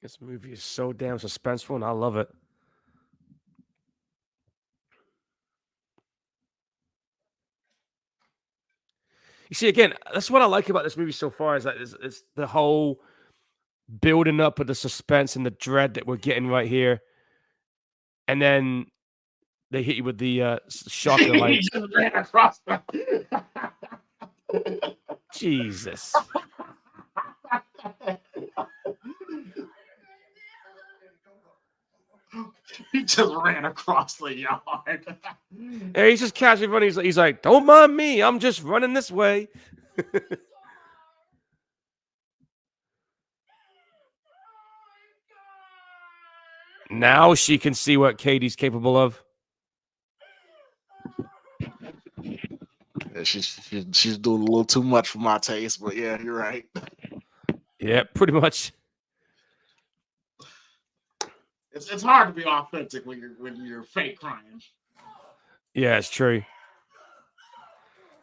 This movie is so damn suspenseful, and I love it. You see, again, that's what I like about this movie so far is that it's the whole building up of the suspense and the dread that we're getting right here. And then they hit you with the shocker light. He just ran across the... Jesus. He just ran across the yard. Yeah, he's just casually running. He's like, don't mind me. I'm just running this way. Now she can see what Katie's capable of. Yeah, she's doing a little too much for my taste, but yeah, you're right. Yeah, pretty much. It's hard to be authentic when you're fake crying. Yeah, it's true.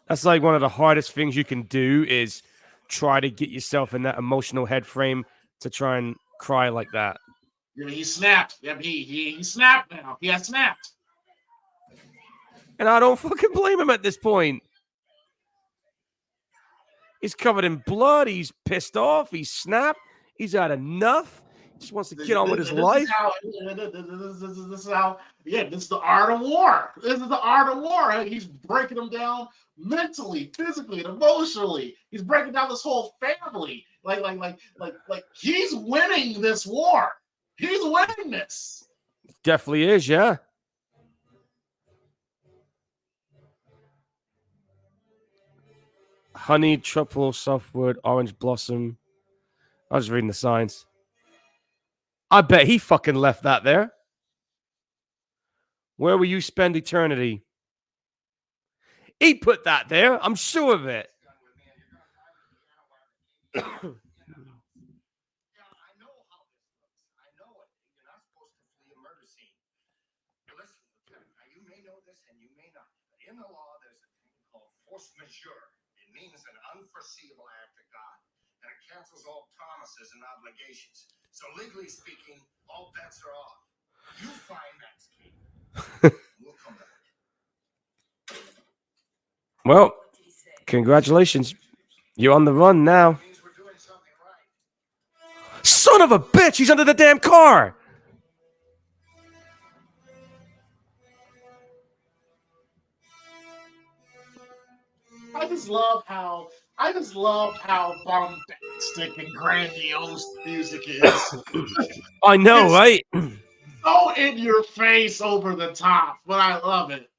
That's like one of the hardest things you can do is try to get yourself in that emotional head frame to try and cry like that. Yeah, he snapped. Yep, he snapped now. He has snapped. And I don't fucking blame him at this point. He's covered in blood. He's pissed off. He's snapped. He's had enough. He just wants to get on with his life. This is how, yeah, this is the art of war. This is the art of war. He's breaking them down mentally, physically, and emotionally. He's breaking down this whole family. Like he's winning this war. He's winning this. Definitely is, yeah. Honey, truffle, softwood, orange blossom. I was reading the signs. I bet he fucking left that there. Where will you spend eternity? He put that there. I'm sure of it. In the law, there's a thing called force majeure. It means an unforeseeable act of God, and it cancels all promises and obligations. So legally speaking, all bets are off. You find that's key. We'll come back. Well, congratulations. You're on the run now. Means we're doing something right. Son of a bitch, he's under the damn car. I just love how bombastic and grandiose music is. I know, It's right? so in your face, over the top, but I love it.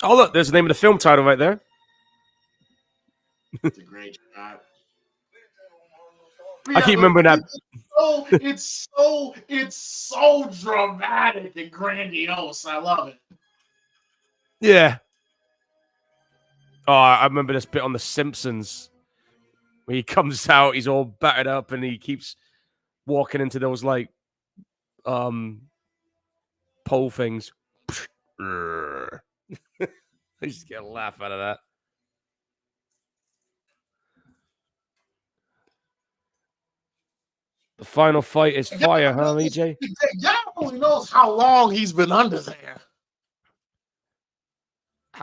Oh, look, there's the name of the film title right there. It's a great shot. I keep remembering that. It's so dramatic and grandiose. I love it. Yeah. Oh, I remember this bit on The Simpsons where he comes out, he's all battered up, and he keeps walking into those like pole things. I just get a laugh out of that. The final fight is fire, huh, EJ? God only knows how long he's been under there.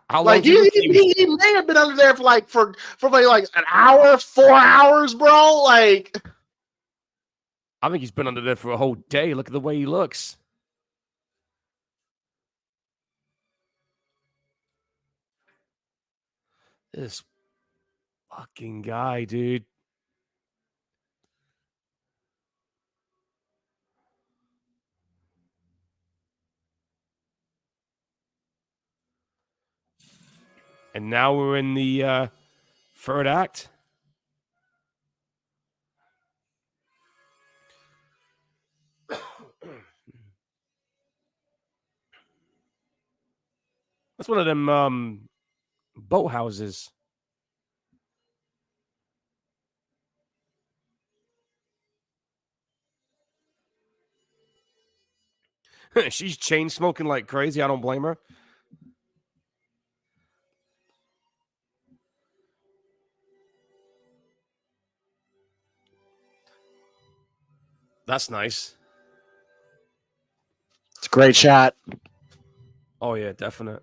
How long? Like he may have been under there for like an hour, 4 hours, bro. Like I think he's been under there for a whole day. Look at the way he looks. This fucking guy, dude. And now we're in the third act. That's one of them boat houses. She's chain smoking like crazy. I don't blame her. That's nice. it's a great shot. Oh yeah, definite.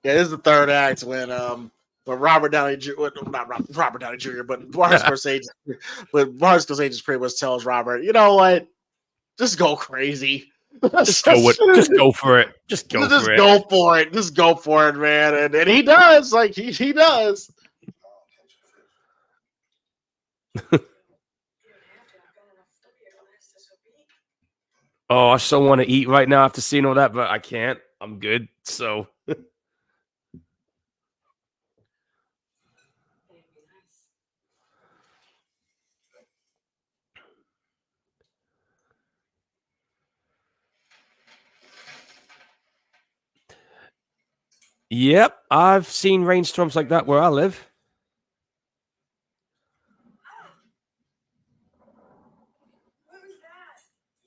Yeah, this is the third act when Robert Downey Jr. Not Robert Downey Jr. but Martin Scorsese, just pretty much tells Robert, you know what, just go crazy. Just go for it. Just go for it. Just go for it, man. And he does. Like he does. Oh, I so want to eat right now after seeing all that, but I can't. I'm good. So yep, I've seen rainstorms like that where I live.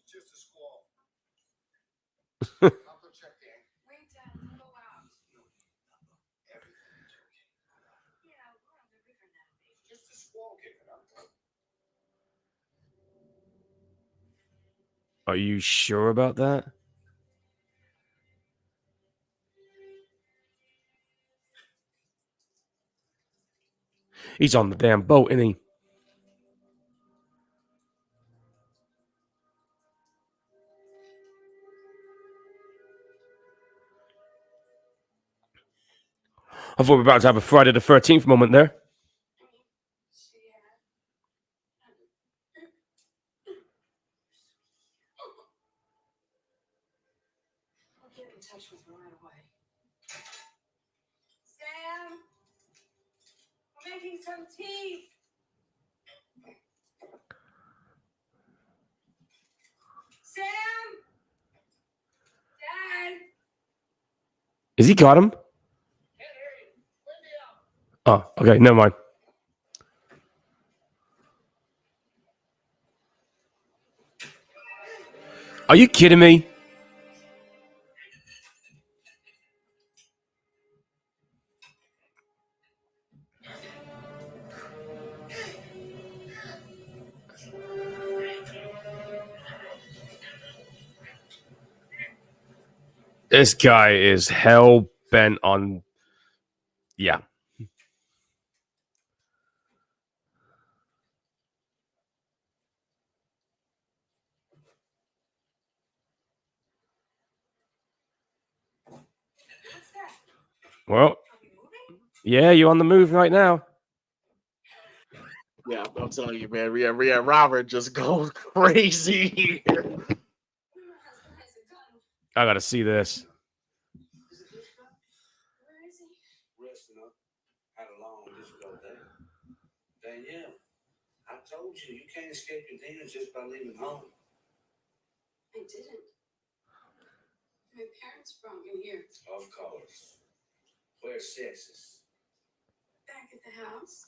It's just a squall. I'll go check in. Wait, Dad, go out. Yeah, we're on the river Are you sure about that? He's on the damn boat, isn't he? I thought we were about to have a Friday the 13th moment there. I'll get in touch with her right away. Sam, I'm making some tea. Sam, Dad. Is he got him? Oh, okay, never mind. Are you kidding me? This guy is hell bent on. Yeah. Well, yeah, you're on the move right now. Yeah, I'm telling you, man. Yeah, Robert just goes crazy here. I gotta see this. Where is he? Resting up. Had a long, difficult day. Danielle, I told you, you can't escape your demons just by leaving home. I didn't. My parents brought me here. Of course. Where's Texas? Back at the house.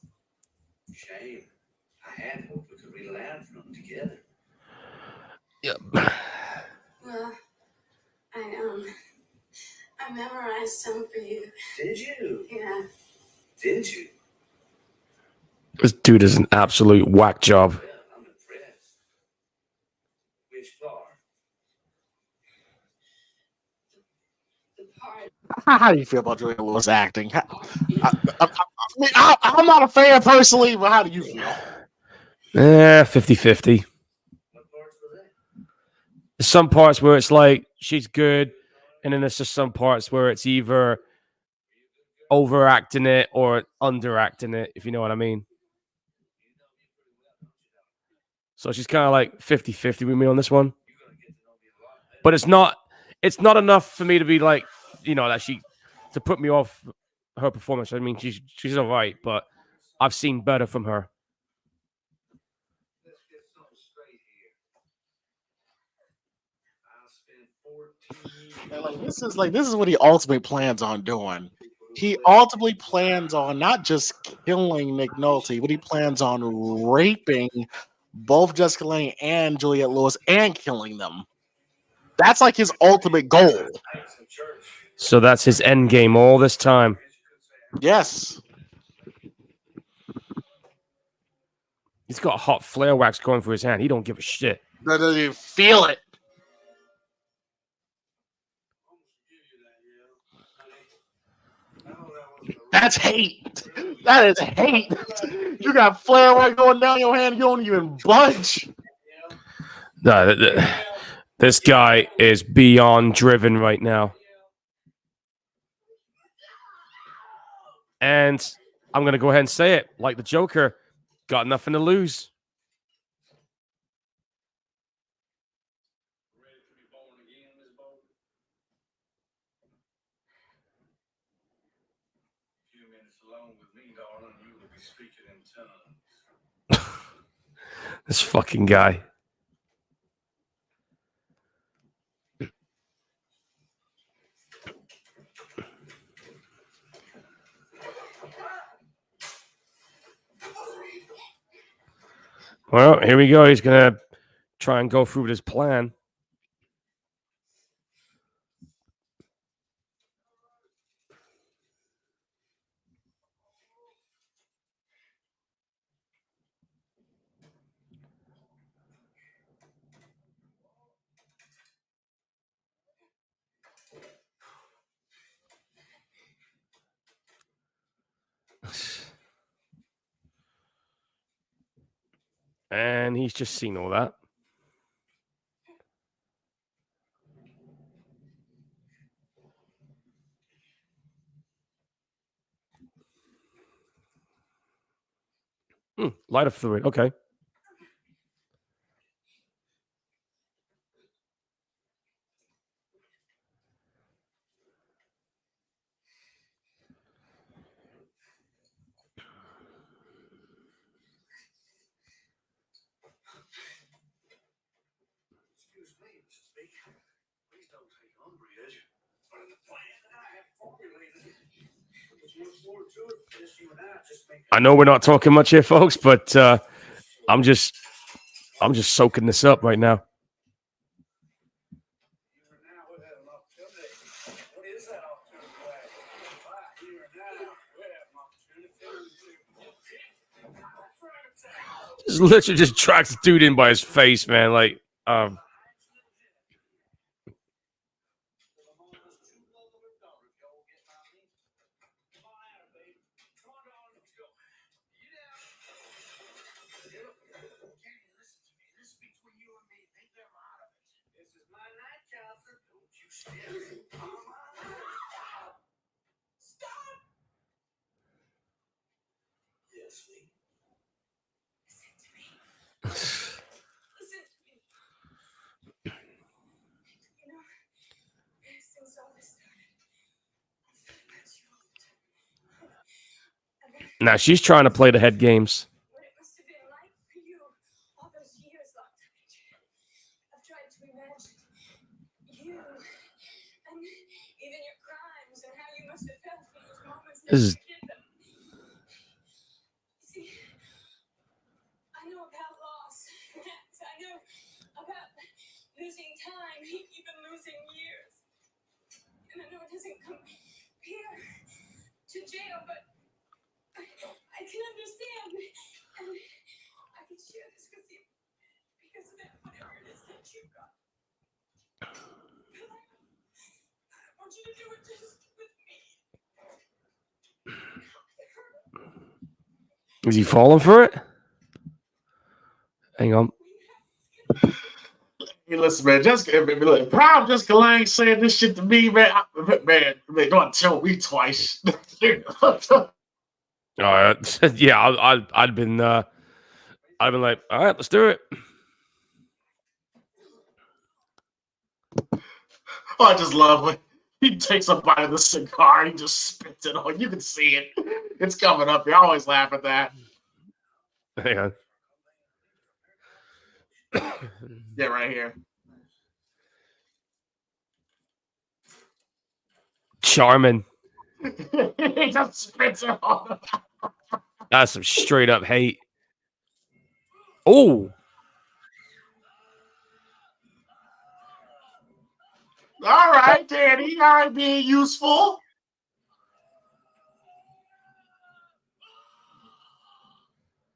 Shame. I had hoped we could read aloud from them together. Yep. Well, I memorized some for you. Did you? Yeah. Didn't you? This dude is an absolute whack job. Well, I'm impressed. Which part? The part. How do you feel about Julia Lewis acting? I'm not a fan personally, but how do you feel? 50-50. What parts were that? There's some parts where it's like she's good, and then there's just some parts where it's either overacting it or underacting it, if you know what I mean. So she's kind of like 50-50 with me on this one. But it's not enough for me to be like, that to put me off her performance. I mean, she's all right, but I've seen better from her. Let's get something straight here. I'll spend 14 years. And this is what he ultimately plans on doing. He ultimately plans on not just killing Nick Nolte, but he plans on raping both Jessica Lange and Juliette Lewis and killing them. That's like his ultimate goal. So that's his end game all this time. Yes. He's got hot flare wax going through his hand. He don't give a shit. Does he feel it? That's hate. That is hate. You got flare wax going down your hand. You don't even budge. This guy is beyond driven right now. And I'm going to go ahead and say it. Like the Joker, got nothing to lose. This fucking guy. Well, here we go. He's going to try and go through with his plan. And he's just seen all that. Lighter fluid. Okay. Excuse me, Mr. Speaker. Please don't take umbrage. But in the plan that I have formulated, there's much more to it than just you and I just make. I know we're not talking much here, folks, but I'm just soaking this up right now. Here and now, we have an opportunity. What is that opportunity? Right here and now, we have an opportunity to. Just literally just tracks the dude in by his face, man. Like, now she's trying to play the head games. What it must have been like for you all those years locked up in jail. I've tried to imagine you and even your crimes and how you must have felt in those moments that This you is- did them. See, I know about loss. I know about losing time, even losing years. And I know it doesn't compare to jail, but I can understand, and I can share this with you because of that, whatever it is that you got. I want you to do it just with me. Is he falling for it? Hang on. Hey, listen, man. Look, Prime Jessica Lange saying this shit to me, man. Man, don't tell me twice. Yeah, I'd been like, all right, let's do it. Oh, I just love when he takes a bite of the cigar and he just spits it on. You can see it. It's coming up. You always laugh at that. Hang on. Yeah, right here. Charmin. He just spits it on. That's some straight up hate. Oh, All right, Danny. All right, being useful.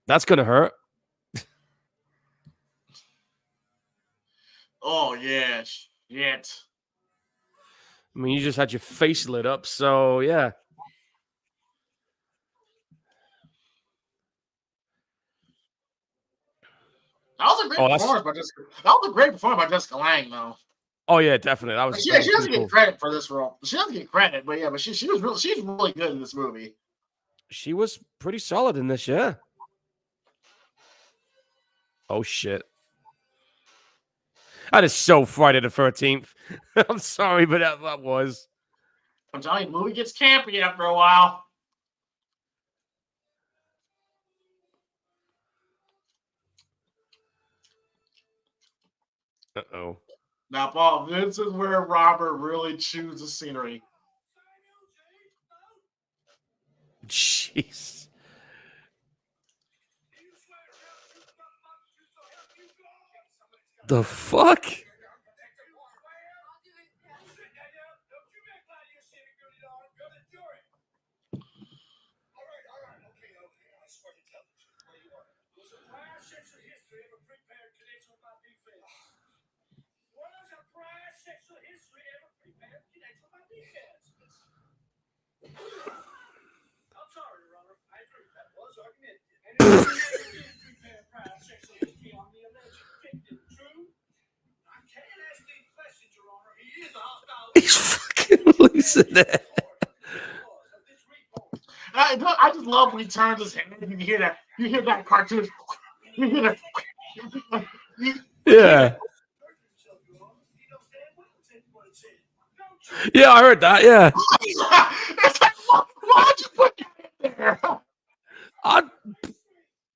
that's gonna hurt. Oh, yeah. Shit. I mean, you just had your face lit up, so yeah. That was a great performance by Jessica. That was a great performance by Jessica Lange, though. Oh yeah, definitely. That was. She doesn't get credit for this role. She doesn't get credit, but yeah, but she's really good in this movie. She was pretty solid in this, yeah. Oh shit. That is so Friday the 13th. I'm sorry, but that was. I'm telling you, the movie gets campy after a while. Uh-oh. Now, Paul, this is where Robert really chews the scenery. Jeez. The fuck? I just love when he turns his head and you hear that. You hear that cartoon. You hear that. Yeah. Yeah, I heard that. Yeah. It's like, why'd you put that in there?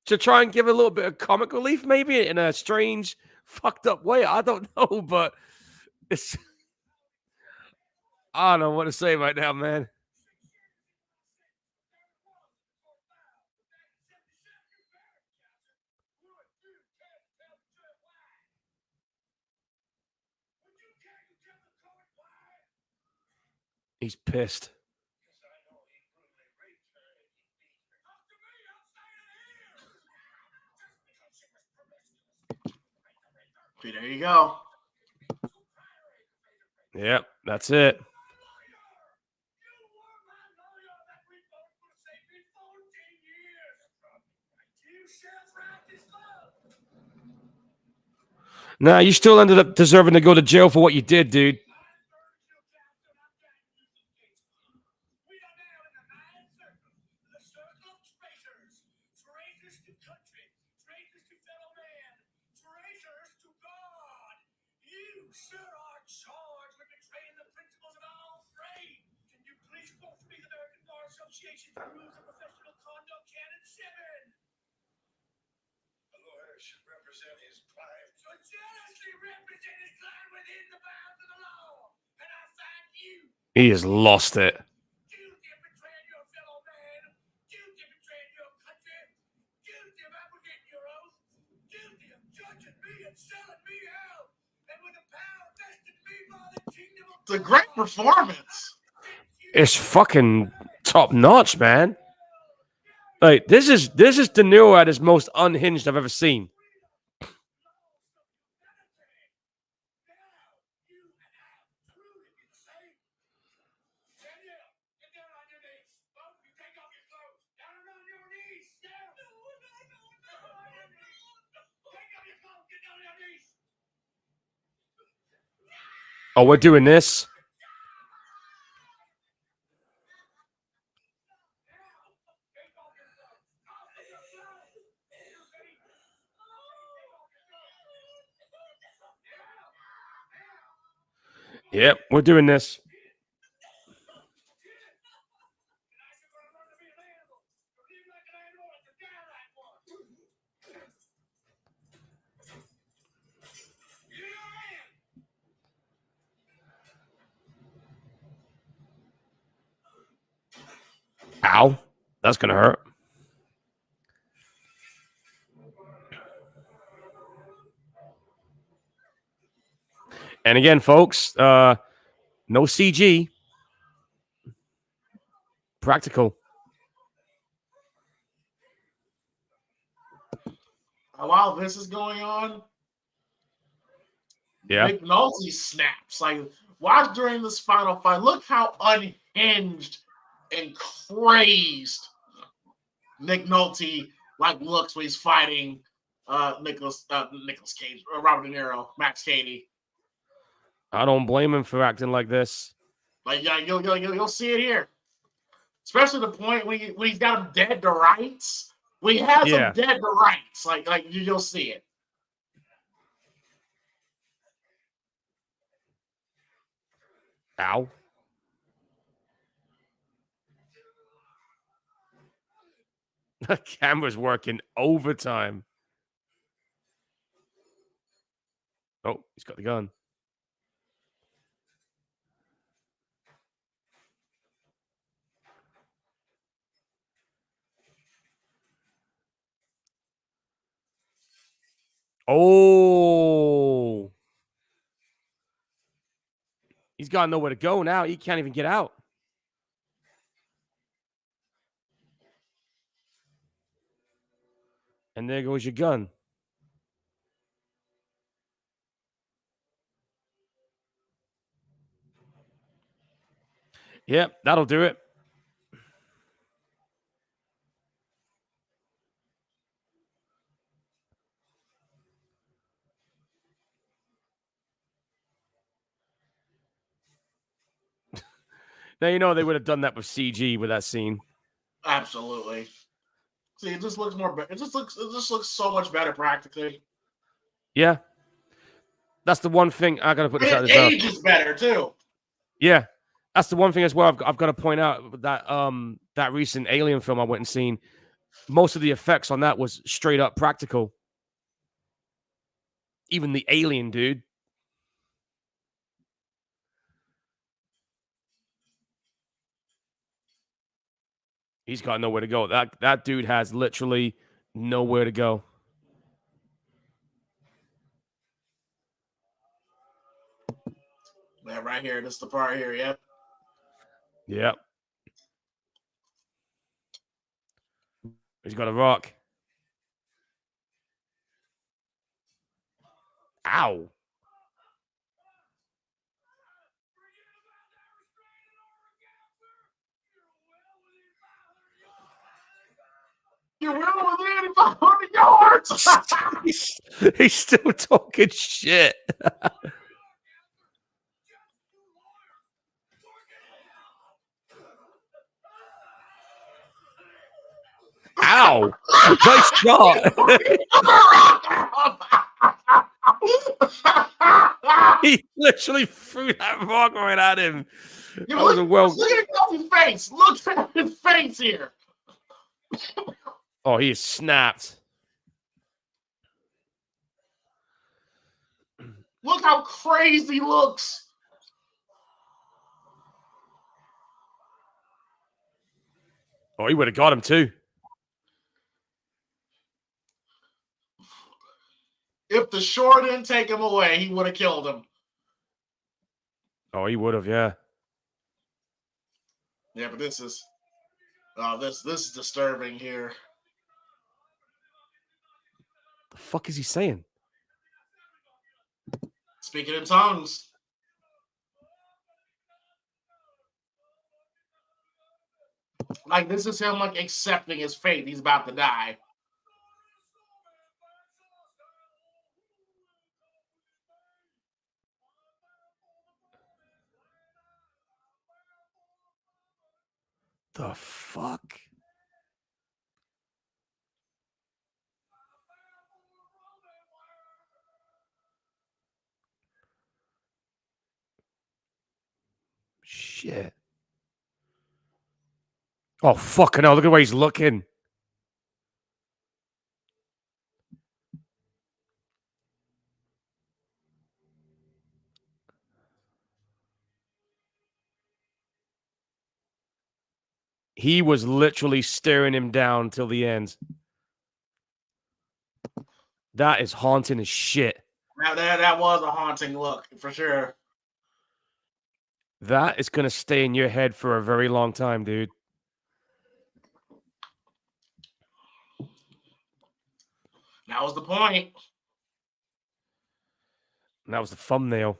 To try and give a little bit of comic relief, maybe in a strange, fucked up way. I don't know, but it's. I don't know what to say right now, man. He's pissed. Okay, there you go. Yep, that's it. Nah, you still ended up deserving to go to jail for what you did, dude. He has lost it. It's a great performance. It's fucking top notch, man. Like this is De Niro at his most unhinged I've ever seen. Oh, we're doing this. Yep, we're doing this. Ow. That's going to hurt. And again, folks, no CG. Practical. While this is going on, Yeah. McNulty snaps. Like, watch during this final fight. Look how unhinged and crazed McNulty looks when he's fighting Nicholas Cage, Robert De Niro, Max Cady. I don't blame him for acting like this. Like, yeah, you'll see it here, especially the point when he's got him dead to rights. When he has him dead to rights, you'll see it. Ow. The camera's working overtime. Oh, he's got the gun. Oh. He's got nowhere to go now. He can't even get out. And there goes your gun. Yep, that'll do it. Now you know they would have done that with CG with that scene. Absolutely. See, it just looks more. It just looks so much better practically. Yeah. That's the one thing I gotta put this out It as well. ages better too. Yeah. That's the one thing as well I've got to point out that that recent Alien film I went and seen, most of the effects on that was straight up practical. Even the alien, dude. He's got nowhere to go. That dude has literally nowhere to go. Yeah, right here. This is the part here. Yep. Yep. He's got a rock. Ow. You will within 500 yards. he's still talking shit. Ow. Nice shot. He literally threw that rock right at him. You That was a look at his face. Look at his face here. Oh, he is snapped. Look how crazy he looks. Oh, he would have got him too. If the shore didn't take him away, he would have killed him. Oh, he would have, yeah. Yeah, but this is this is disturbing here. The fuck is he saying? Speaking in tongues. Like, this is him, like, accepting his fate. He's about to die. The fuck? Shit. Oh, fucking hell. Look at the way he's looking. He was literally staring him down till the end. That is haunting as shit. That was a haunting look, for sure. That is going to stay in your head for a very long time, dude. That was the point. And that was the thumbnail.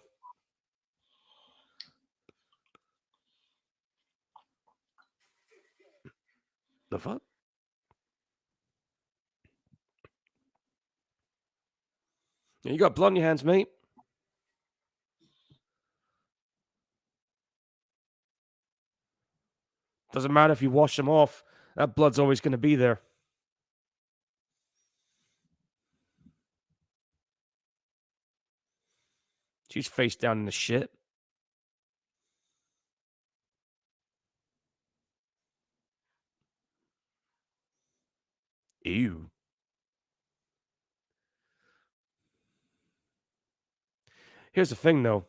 The fuck? You got blood on your hands, mate. Doesn't matter if you wash them off. That blood's always going to be there. She's face down in the shit. Ew. Here's the thing, though.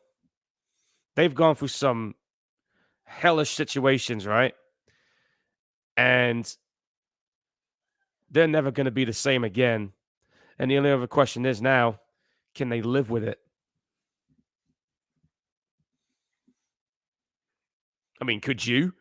They've gone through some hellish situations, right? And they're never going to be the same again. And the only other question is now, can they live with it? I mean, could you?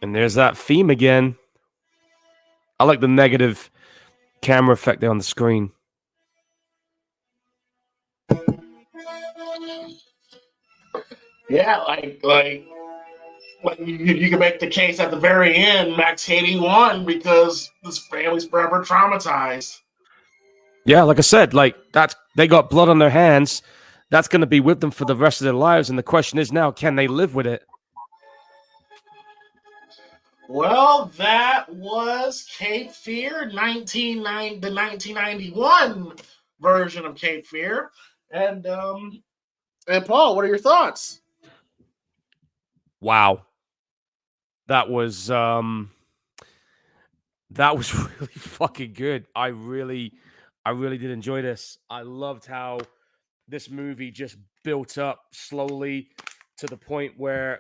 And there's that theme again. I like the negative camera effect there on the screen. Yeah, you can make the case at the very end, Max Cady won because this family's forever traumatized. Yeah, like I said, like they got blood on their hands. That's going to be with them for the rest of their lives. And the question is now, can they live with it? Well, that was Cape Fear, the 1991 version of Cape Fear. And Paul, what are your thoughts? Wow. That was really fucking good. I really did enjoy this. I loved how this movie just built up slowly to the point where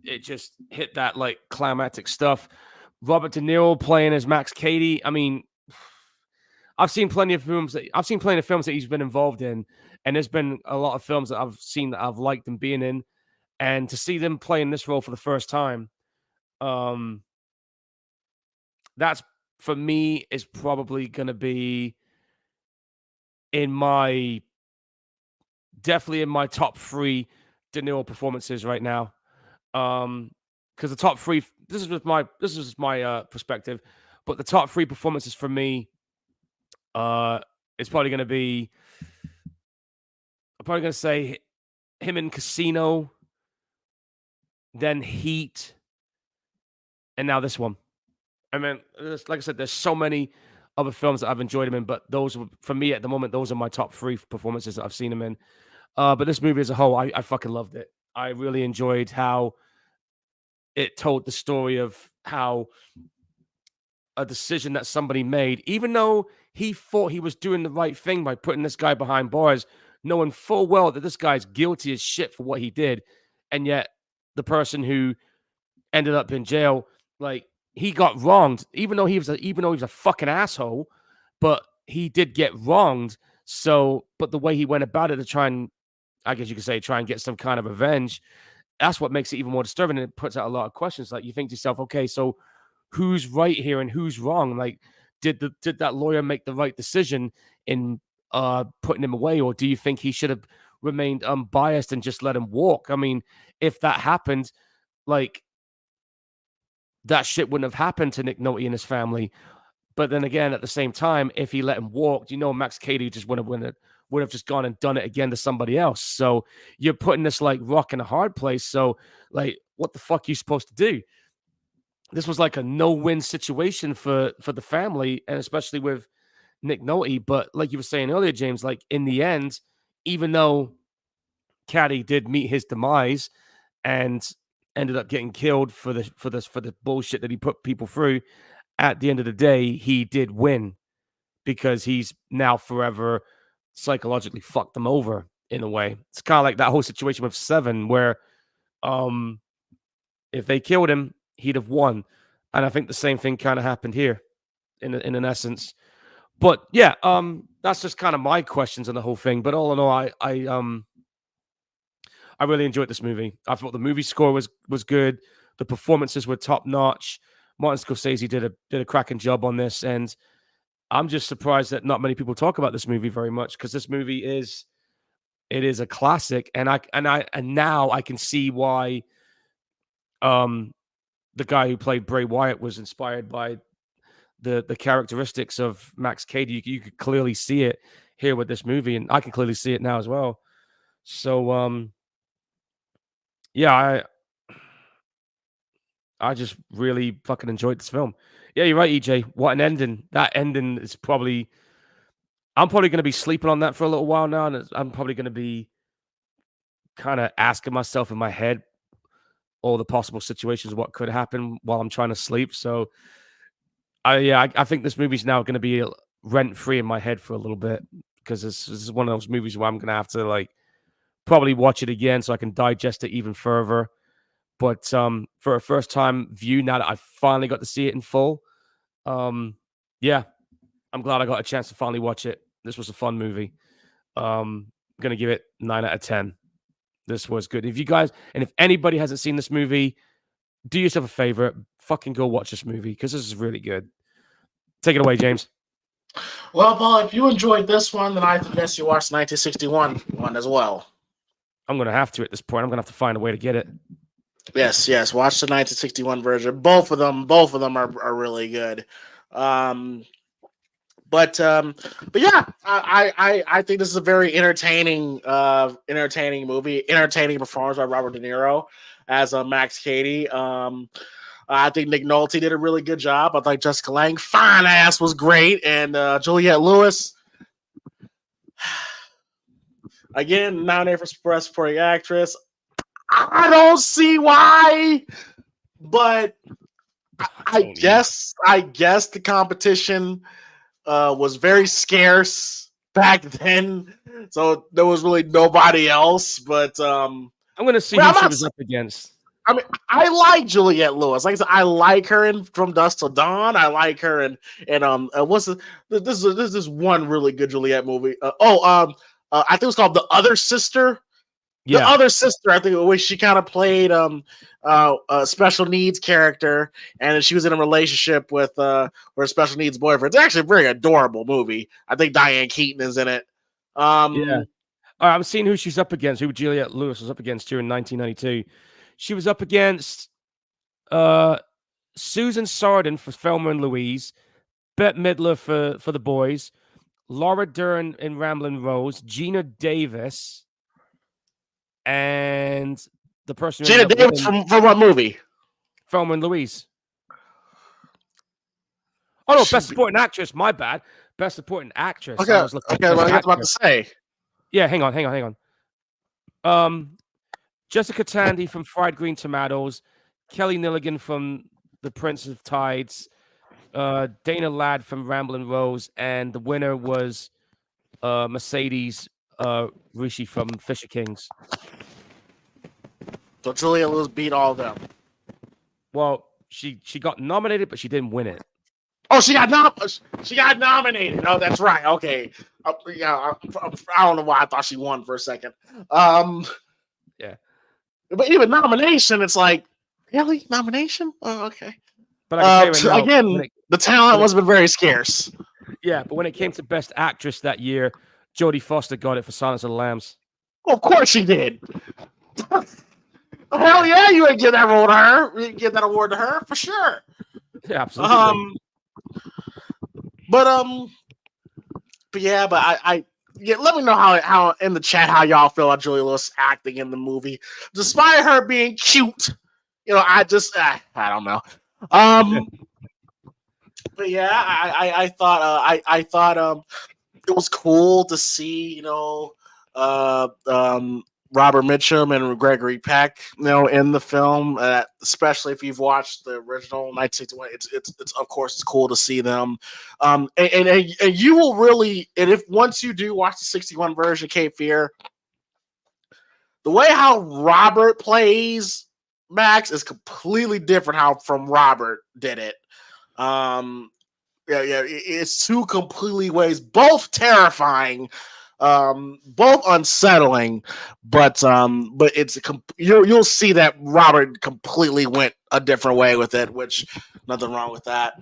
it just hit that like climactic stuff. Robert De Niro playing as Max Cady. I mean, I've seen plenty of films that he's been involved in, and there's been a lot of films that I've seen that I've liked him being in, and to see them playing this role for the first time, that's for me is probably going to be in my definitely in my top 3 De Niro performances right now. Because the top 3, this is just my perspective, but the top 3 performances for me, it's probably going to be. I'm probably going to say him in Casino, then Heat, and now this one. I mean, like I said, there's so many other films that I've enjoyed him in, but those for me at the moment, those are my top 3 performances that I've seen him in. But this movie as a whole, I fucking loved it. I really enjoyed how it told the story of how a decision that somebody made, even though he thought he was doing the right thing by putting this guy behind bars, knowing full well that this guy's guilty as shit for what he did, and yet the person who ended up in jail, like he got wronged, even though he was a fucking asshole, but he did get wronged. So, but the way he went about it to try and, I guess you could say, try and get some kind of revenge, that's what makes it even more disturbing. And it puts out a lot of questions. Like you think to yourself, okay, so who's right here and who's wrong? Like, did that lawyer make the right decision in putting him away, or do you think he should have remained unbiased and just let him walk? I mean, if that happened, like that shit wouldn't have happened to Nick Nolte and his family. But then again, at the same time, if he let him walk, you know, Max Cady just would have just gone and done it again to somebody else. So you're putting this like rock in a hard place. So like, what the fuck are you supposed to do? This was like a no-win situation for the family, and especially with Nick Nolte. But like you were saying earlier, James, like in the end, even though Caddy did meet his demise and ended up getting killed for the bullshit that he put people through, at the end of the day, he did win because he's now forever psychologically fucked them over in a way. It's kind of like that whole situation with Seven, where if they killed him, he'd have won. And I think the same thing kind of happened here in an essence. But yeah, that's just kind of my questions on the whole thing. But all in all, I really enjoyed this movie. I thought the movie score was good. The performances were top notch. Martin Scorsese did a cracking job on this, and I'm just surprised that not many people talk about this movie very much, because this movie is a classic, and now I can see why the guy who played Bray Wyatt was inspired by the characteristics of Max Cady. You could clearly see it here with this movie, and I can clearly see it now as well. So yeah, I just really fucking enjoyed this film. Yeah, you're right, EJ. What an ending. That ending is probably, I'm probably going to be sleeping on that for a little while now, and I'm probably going to be kind of asking myself in my head all the possible situations what could happen while I'm trying to sleep. So I think this movie's now going to be rent free in my head for a little bit, because this is one of those movies where I'm going to have to like probably watch it again so I can digest it even further. But for a first time view, now that I finally got to see it in full, yeah, I'm glad I got a chance to finally watch it. This was a fun movie. I'm gonna give it 9 out of 10. This was good. If you guys, and if anybody hasn't seen this movie, do yourself a favor, fucking go watch this movie because this is really good. Take it away, James. Well, Paul, if you enjoyed this one, then I suggest you watch the 1961 one as well. I'm gonna have to at this point. I'm gonna have to find a way to get it. Yes, watch the 1961 version. Both of them are really good. But yeah, I think this is a very entertaining movie, entertaining performance by Robert De Niro as Max Cady. I think Nick Nolte did a really good job. I think Jessica Lange, fine ass, was great, and Juliette Lewis, again, nominated for Best Supporting Actress. I don't see why, but I guess the competition was very scarce back then, so there was really nobody else. But I'm gonna see who she was up against. I mean, I like Juliette Lewis. Like I said, I like her in From Dusk Till Dawn. I like her in what's this is one really good Juliette movie. I think it was called The Other Sister. Yeah. The Other Sister, I think, where she kind of played a special needs character, and she was in a relationship with her special needs boyfriend. It's actually a very adorable movie. I think Diane Keaton is in it. Yeah. I'm seeing who she's up against, who Juliette Lewis was up against during 1992. She was up against Susan Sarandon for Thelma and Louise, Bette Midler for The Boys, Laura Dern in Ramblin' Rose, Gina Davis, and the person Gina Davis from what movie? Thelma and Louise. Oh no, Best Supporting Actress. My bad. Best Supporting Actress. Okay, I was about to say. Yeah, hang on. Jessica Tandy from Fried Green Tomatoes, Kelly Milligan from The Prince of Tides, Dana Ladd from Ramblin' Rose, and the winner was Mercedes Rishi from Fisher Kings. So Julia Lewis beat all of them. Well, she got nominated, but she didn't win it. Oh, she got nominated. Oh, that's right. Okay. Yeah, I don't know why I thought she won for a second. Yeah. But even nomination, it's like, really? Nomination? Oh, okay. But I can tell you right now, the talent must have been very scarce. Yeah, but when it came to Best Actress that year, Jodie Foster got it for Silence of the Lambs. Well, of course she did. Hell yeah, you ain't give that award to her. You give that award to her for sure. Yeah, absolutely. But let me know how in the chat how y'all feel about Julia Lewis acting in the movie, despite her being cute. I don't know. But yeah, I thought it was cool to see Robert Mitchum and Gregory Peck in the film, especially if you've watched the original 1961. It's of course it's cool to see them, and you will really, and if once you do watch the 61 version, Cape Fear, the way how Robert plays Max is completely different from Robert did it. It's two completely ways, both terrifying, both unsettling, but it's you'll see that Robert completely went a different way with it, which nothing wrong with that.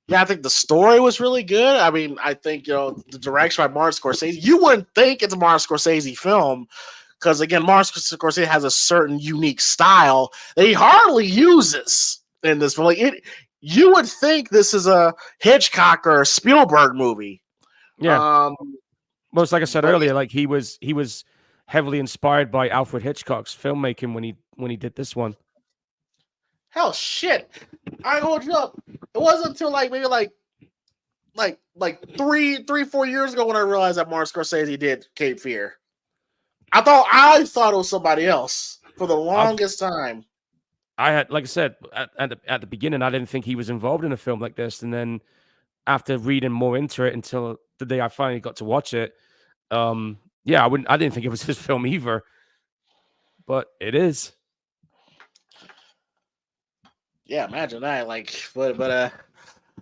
Yeah, I think the story was really good. I mean, I think the direction by Martin Scorsese. You wouldn't think it's a Martin Scorsese film, because again, Martin Scorsese has a certain unique style that he hardly uses in this film. You would think this is a Hitchcock or a Spielberg movie. Yeah. Well, it's like I said earlier, like he was heavily inspired by Alfred Hitchcock's filmmaking when he did this one. Hell, shit! I hold you up. It wasn't until maybe 4 years ago when I realized that Martin Scorsese did Cape Fear. I thought it was somebody else for the longest time. I had, like I said, at the beginning, I didn't think he was involved in a film like this, and then after reading more into it, until the day I finally got to watch it, I didn't think it was his film either, but it is. Yeah, imagine that.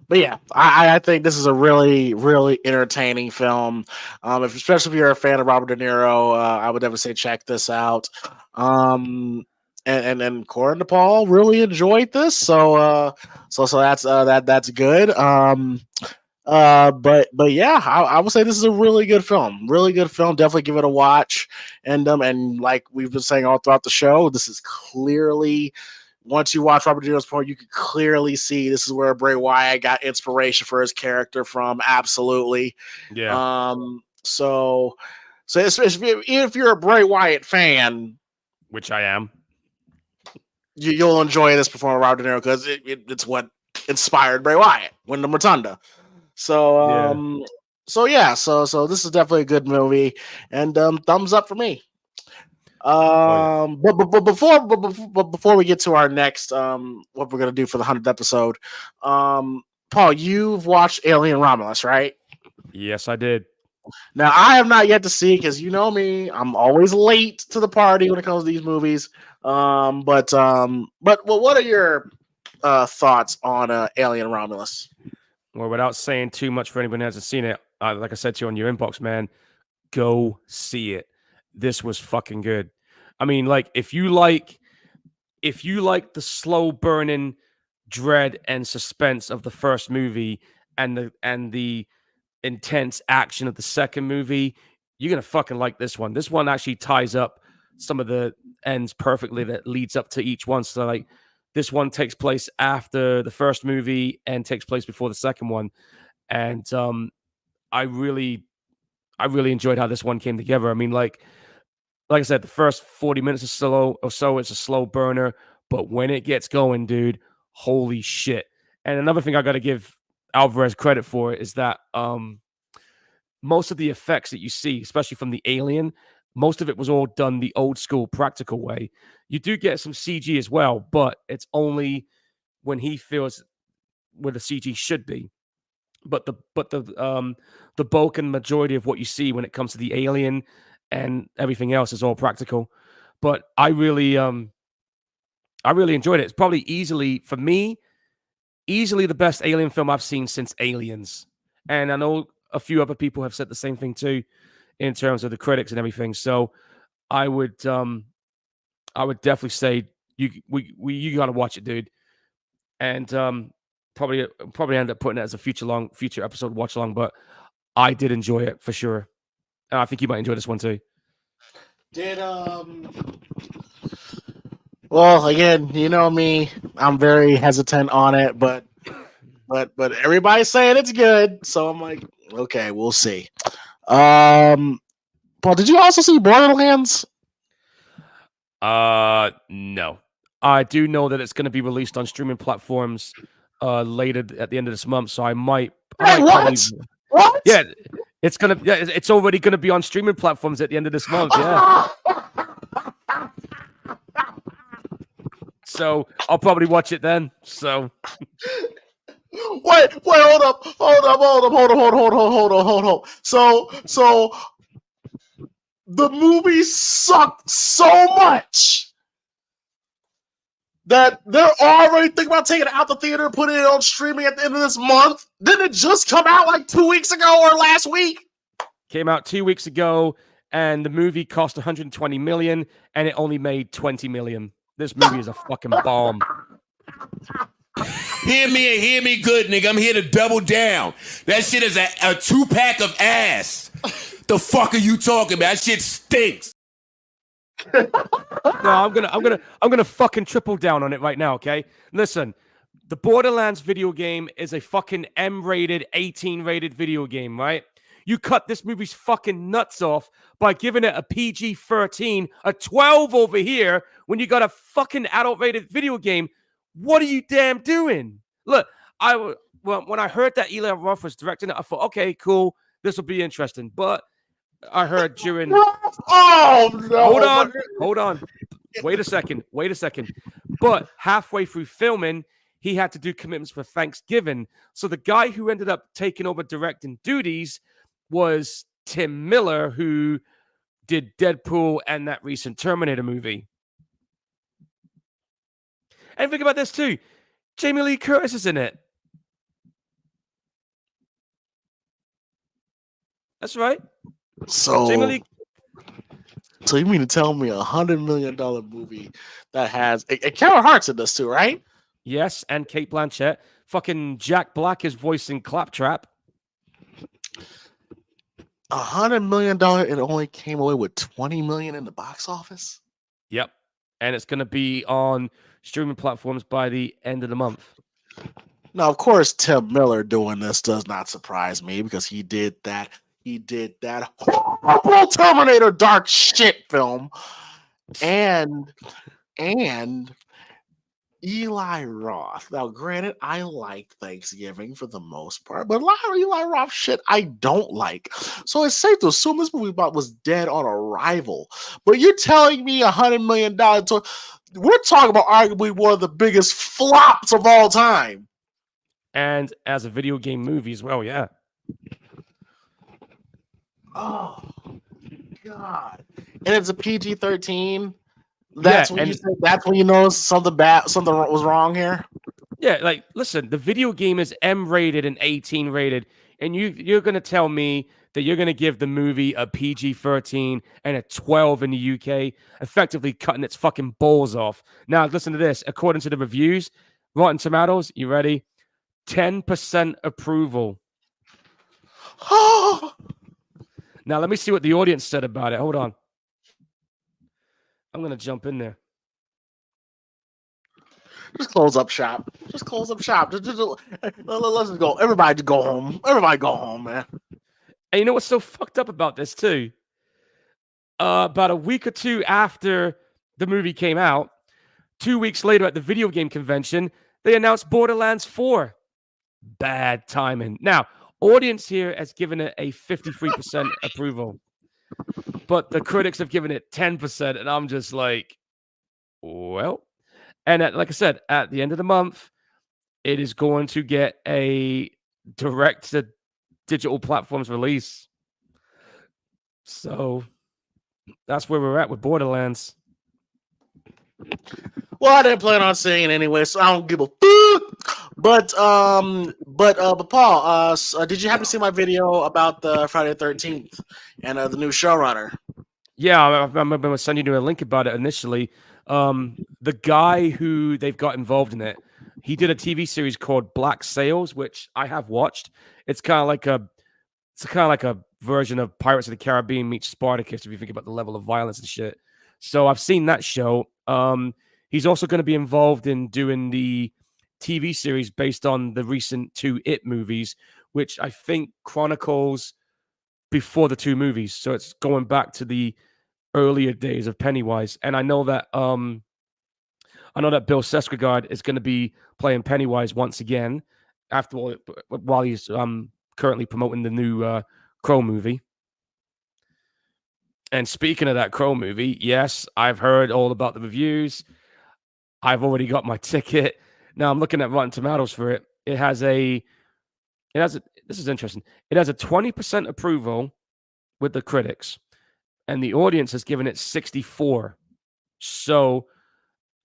But yeah, I think this is a really, really entertaining film. Especially if you're a fan of Robert De Niro, I would definitely say check this out. And Corin DePaul really enjoyed this, so that's good. But yeah, I would say this is a really good film. Really good film. Definitely give it a watch. And like we've been saying all throughout the show, this is clearly, once you watch Robert De Niro's part, you can clearly see this is where Bray Wyatt got inspiration for his character from. Absolutely. Yeah. So if you're a Bray Wyatt fan, Which I am. you'll enjoy this performance of Robert De Niro because it's what inspired Bray Wyatt, Wyndham Rotunda. So Yeah. so this is definitely a good movie, and thumbs up for me. Oh, But before we get to our next what we're gonna do for the 100th episode, Paul, you've watched Alien Romulus, right? yes, I did. Now I have not yet to see, because you know me, I'm always late to the party when it comes to these movies. But what are your thoughts on Alien Romulus? Well, without saying too much for anyone who hasn't seen it, like I said to you on your inbox, man, go see it. This was fucking good. I mean, like if you like the slow burning dread and suspense of the first movie and the intense action of the second movie, you're gonna fucking like this one. This one actually ties up some of the ends perfectly that leads up to each one. So like this one takes place after the first movie and takes place before the second one. And I really I really enjoyed how this one came together. I mean, like I said, the first 40 minutes or so, it's a slow burner, but when it gets going, dude, holy shit. And another thing I got to give Alvarez credit for is that most of the effects that you see, especially from the Alien, most of it was all done the old school practical way. You do get some CG as well, but it's only when he feels where the CG should be. But the bulk and majority of what you see when it comes to the Alien and everything else is all practical. But I really enjoyed it. It's probably easily for me easily the best Alien film I've seen since Aliens. And I know a few other people have said the same thing too in terms of the critics and everything. So I would I would definitely say you got to watch it, dude. And probably end up putting it as a future episode watch along, but I did enjoy it for sure. And I think you might enjoy this one too. Did Well, again, you know me, I'm very hesitant on it, but everybody's saying it's good, so I'm like, okay, we'll see. Um, Paul, did you also see Borderlands? No. I do know that it's going to be released on streaming platforms later at the end of this month, so I might Hey, probably what? What? yeah, it's already going to be on streaming platforms at the end of this month, yeah. So, I'll probably watch it then. So, Wait, hold up. So the movie sucked so much that they're already thinking about taking it out the theater and putting it on streaming at the end of this month. Didn't it just come out like 2 weeks ago or last week? came out 2 weeks ago and the movie cost 120 million and it only made 20 million. This movie is a fucking bomb. Hear me and hear me good, nigga. I'm here to double down. That shit is a 2-pack of ass. The fuck are you talking about? That shit stinks. No, I'm gonna fucking triple down on it right now, okay? Listen, the Borderlands video game is a fucking M-rated, 18-rated video game, right? You cut this movie's fucking nuts off by giving it a PG-13, a 12 over here, when you got a fucking adult-rated video game. What are you damn doing? Look, when I heard that Eli Roth was directing it, I thought, okay, cool, this will be interesting. But I heard during Oh no! hold on. Wait a second. But halfway through filming, he had to do commitments for Thanksgiving. So the guy who ended up taking over directing duties was Tim Miller, who did Deadpool and that recent Terminator movie. And think about this too. Jamie Lee Curtis is in it. That's right. So, Jamie Lee. so you mean to tell me $100 million movie that has and Kevin Hart's in this too, right? Yes, and Kate Blanchett. Fucking Jack Black is voicing Claptrap. $100 million and it only came away with 20 million in the box office. Yep. And it's going to be on streaming platforms by the end of the month. Now, of course, Tim Miller doing this does not surprise me because he did that. He did that horrible Terminator Dark shit film, and Eli Roth. Now, granted, I like Thanksgiving for the most part, but a lot of Eli Roth shit I don't like. So it's safe to assume this movie was dead on arrival. But you're telling me $100 million? We're talking about arguably one of the biggest flops of all time. And as a video game movie as well, yeah. Oh God! And it's a PG-13. That's when you say. That's when you know something was wrong here. Yeah, like listen, the video game is M-rated and 18 rated, and you're gonna tell me that you're gonna give the movie a PG-13 and a 12 in the UK, effectively cutting its fucking balls off. Now, listen to this. According to the reviews, Rotten Tomatoes, you ready? 10% approval. Now, let me see what the audience said about it. Hold on. I'm going to jump in there. Just close up shop. Just close up shop. Let's just go. Everybody just go home. Everybody go home, man. And you know what's so fucked up about this, too? About a week or two after the movie came out, 2 weeks later at the video game convention, they announced Borderlands 4. Bad timing. Now, audience here has given it a 53% approval, but the critics have given it 10%, and I'm just like, well. And like I said, at the end of the month, it is going to get a direct-to-digital platforms release. So that's where we're at with Borderlands. Well, I didn't plan on seeing it anyway, so I don't give a fuck. But Paul, did you happen to see my video about the Friday the 13th and the new showrunner? Yeah, I remember sending you a link about it initially. The guy who they've got involved in it, he did a TV series called Black Sails, which I have watched. It's kind of like a version of Pirates of the Caribbean meets Spartacus, if you think about the level of violence and shit. So I've seen that show. He's also going to be involved in doing the TV series based on the recent 2 It movies, which I think chronicles before the 2 movies. So it's going back to the earlier days of Pennywise. And I know that Bill Skarsgård is going to be playing Pennywise once again while he's currently promoting the new Crow movie. And speaking of that Crow movie, yes, I've heard all about the reviews. I've already got my ticket. Now I'm looking at Rotten Tomatoes for it. This is interesting. It has a 20% approval with the critics, and the audience has given it 64. So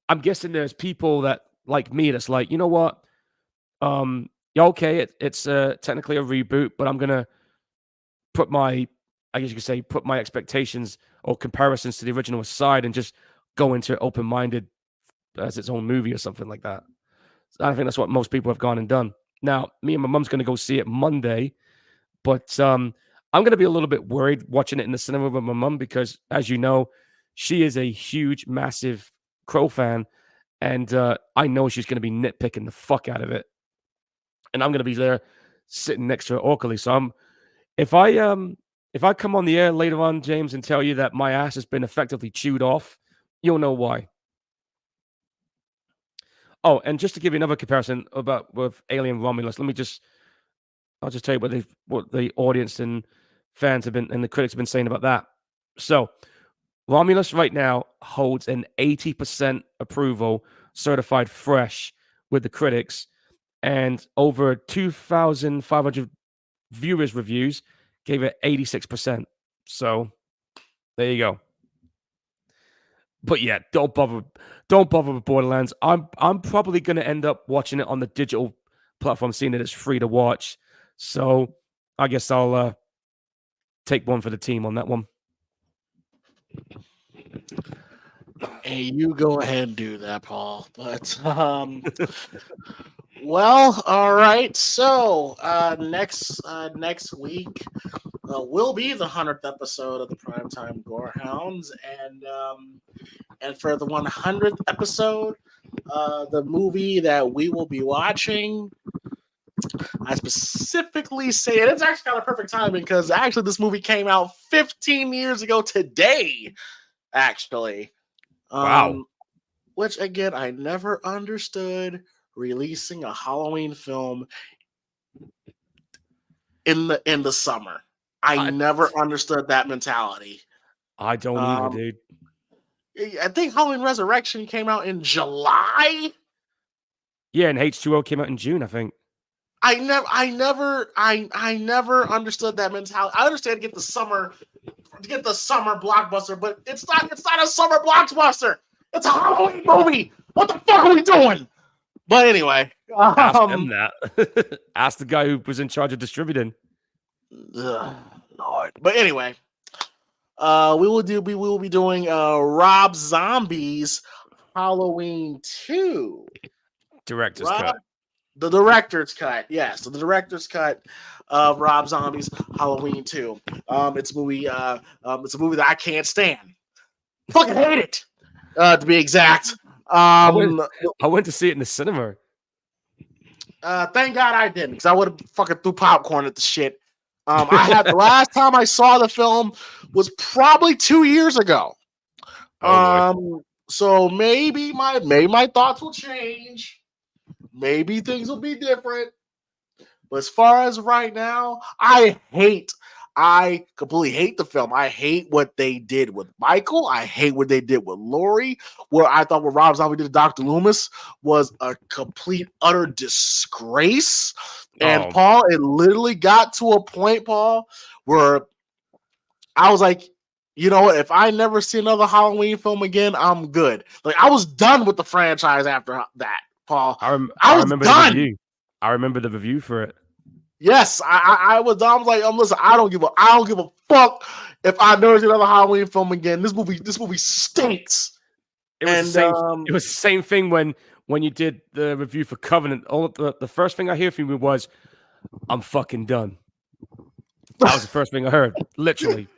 I'm guessing there's people that like me that's like, you know what? Yeah, okay, it's technically a reboot, but I'm gonna put my expectations or comparisons to the original aside and just go into it open-minded as its own movie or something like that. So I think that's what most people have gone and done. Now, me and my mom's going to go see it Monday, but I'm going to be a little bit worried watching it in the cinema with my mom because, as you know, she is a huge, massive Crow fan, and I know she's going to be nitpicking the fuck out of it, and I'm going to be there sitting next to her awkwardly. So if I come on the air later on, James, and tell you that my ass has been effectively chewed off, you'll know why. Oh, and just to give you another comparison with Alien Romulus, I'll just tell you what the audience and fans have been and the critics have been saying about that. So Romulus right now holds an 80% approval, certified fresh with the critics, and over 2,500 viewers reviews gave it 86%. So there you go. But yeah, don't bother with Borderlands. I'm probably going to end up watching it on the digital platform, seeing that it's free to watch. So I guess I'll take one for the team on that one. Hey, you go ahead and do that, Paul. But well, all right. So next week will be the 100th episode of the Primetime Gorehounds, and for the 100th episode, the movie that we will be watching, I specifically say it's actually kind of perfect timing because actually this movie came out 15 years ago today. Actually, Wow. Which again I never understood releasing a Halloween film in the summer. I never understood that mentality. I don't either, dude. I think Halloween Resurrection came out in July. Yeah, and H2O came out in June, I think. I never understood that mentality. I understand to get the summer blockbuster, but it's not a summer blockbuster. It's a Halloween movie. What the fuck are we doing? But anyway, ask them that. Ask the guy who was in charge of distributing. Lord. But anyway, we will be doing Rob Zombie's Halloween 2. Director's cut. The director's cut, yes. So the director's cut of Rob Zombie's Halloween 2. It's a movie that I can't stand. Fucking hate it. To be exact. I went to see it in the cinema. Thank God I didn't, because I would have fucking threw popcorn at the shit. I had the last time I saw the film was probably 2 years ago. So maybe my thoughts will change. Maybe things will be different. But as far as right now, I completely hate the film. I hate what they did with Michael. I hate what they did with Laurie. What I thought what Rob Zombie did to Dr. Loomis was a complete, utter disgrace. And Paul, it literally got to a point, Paul, where I was like, you know what? If I never see another Halloween film again, I'm good. Like, I was done with the franchise after that, Paul. I remember done. The review. I remember the review for it. Yes, I was like, listen, I don't give a fuck if I never see another Halloween film again. This movie stinks. It was the same thing when you did the review for Covenant. The first thing I hear from you was, "I'm fucking done." That was the first thing I heard, literally.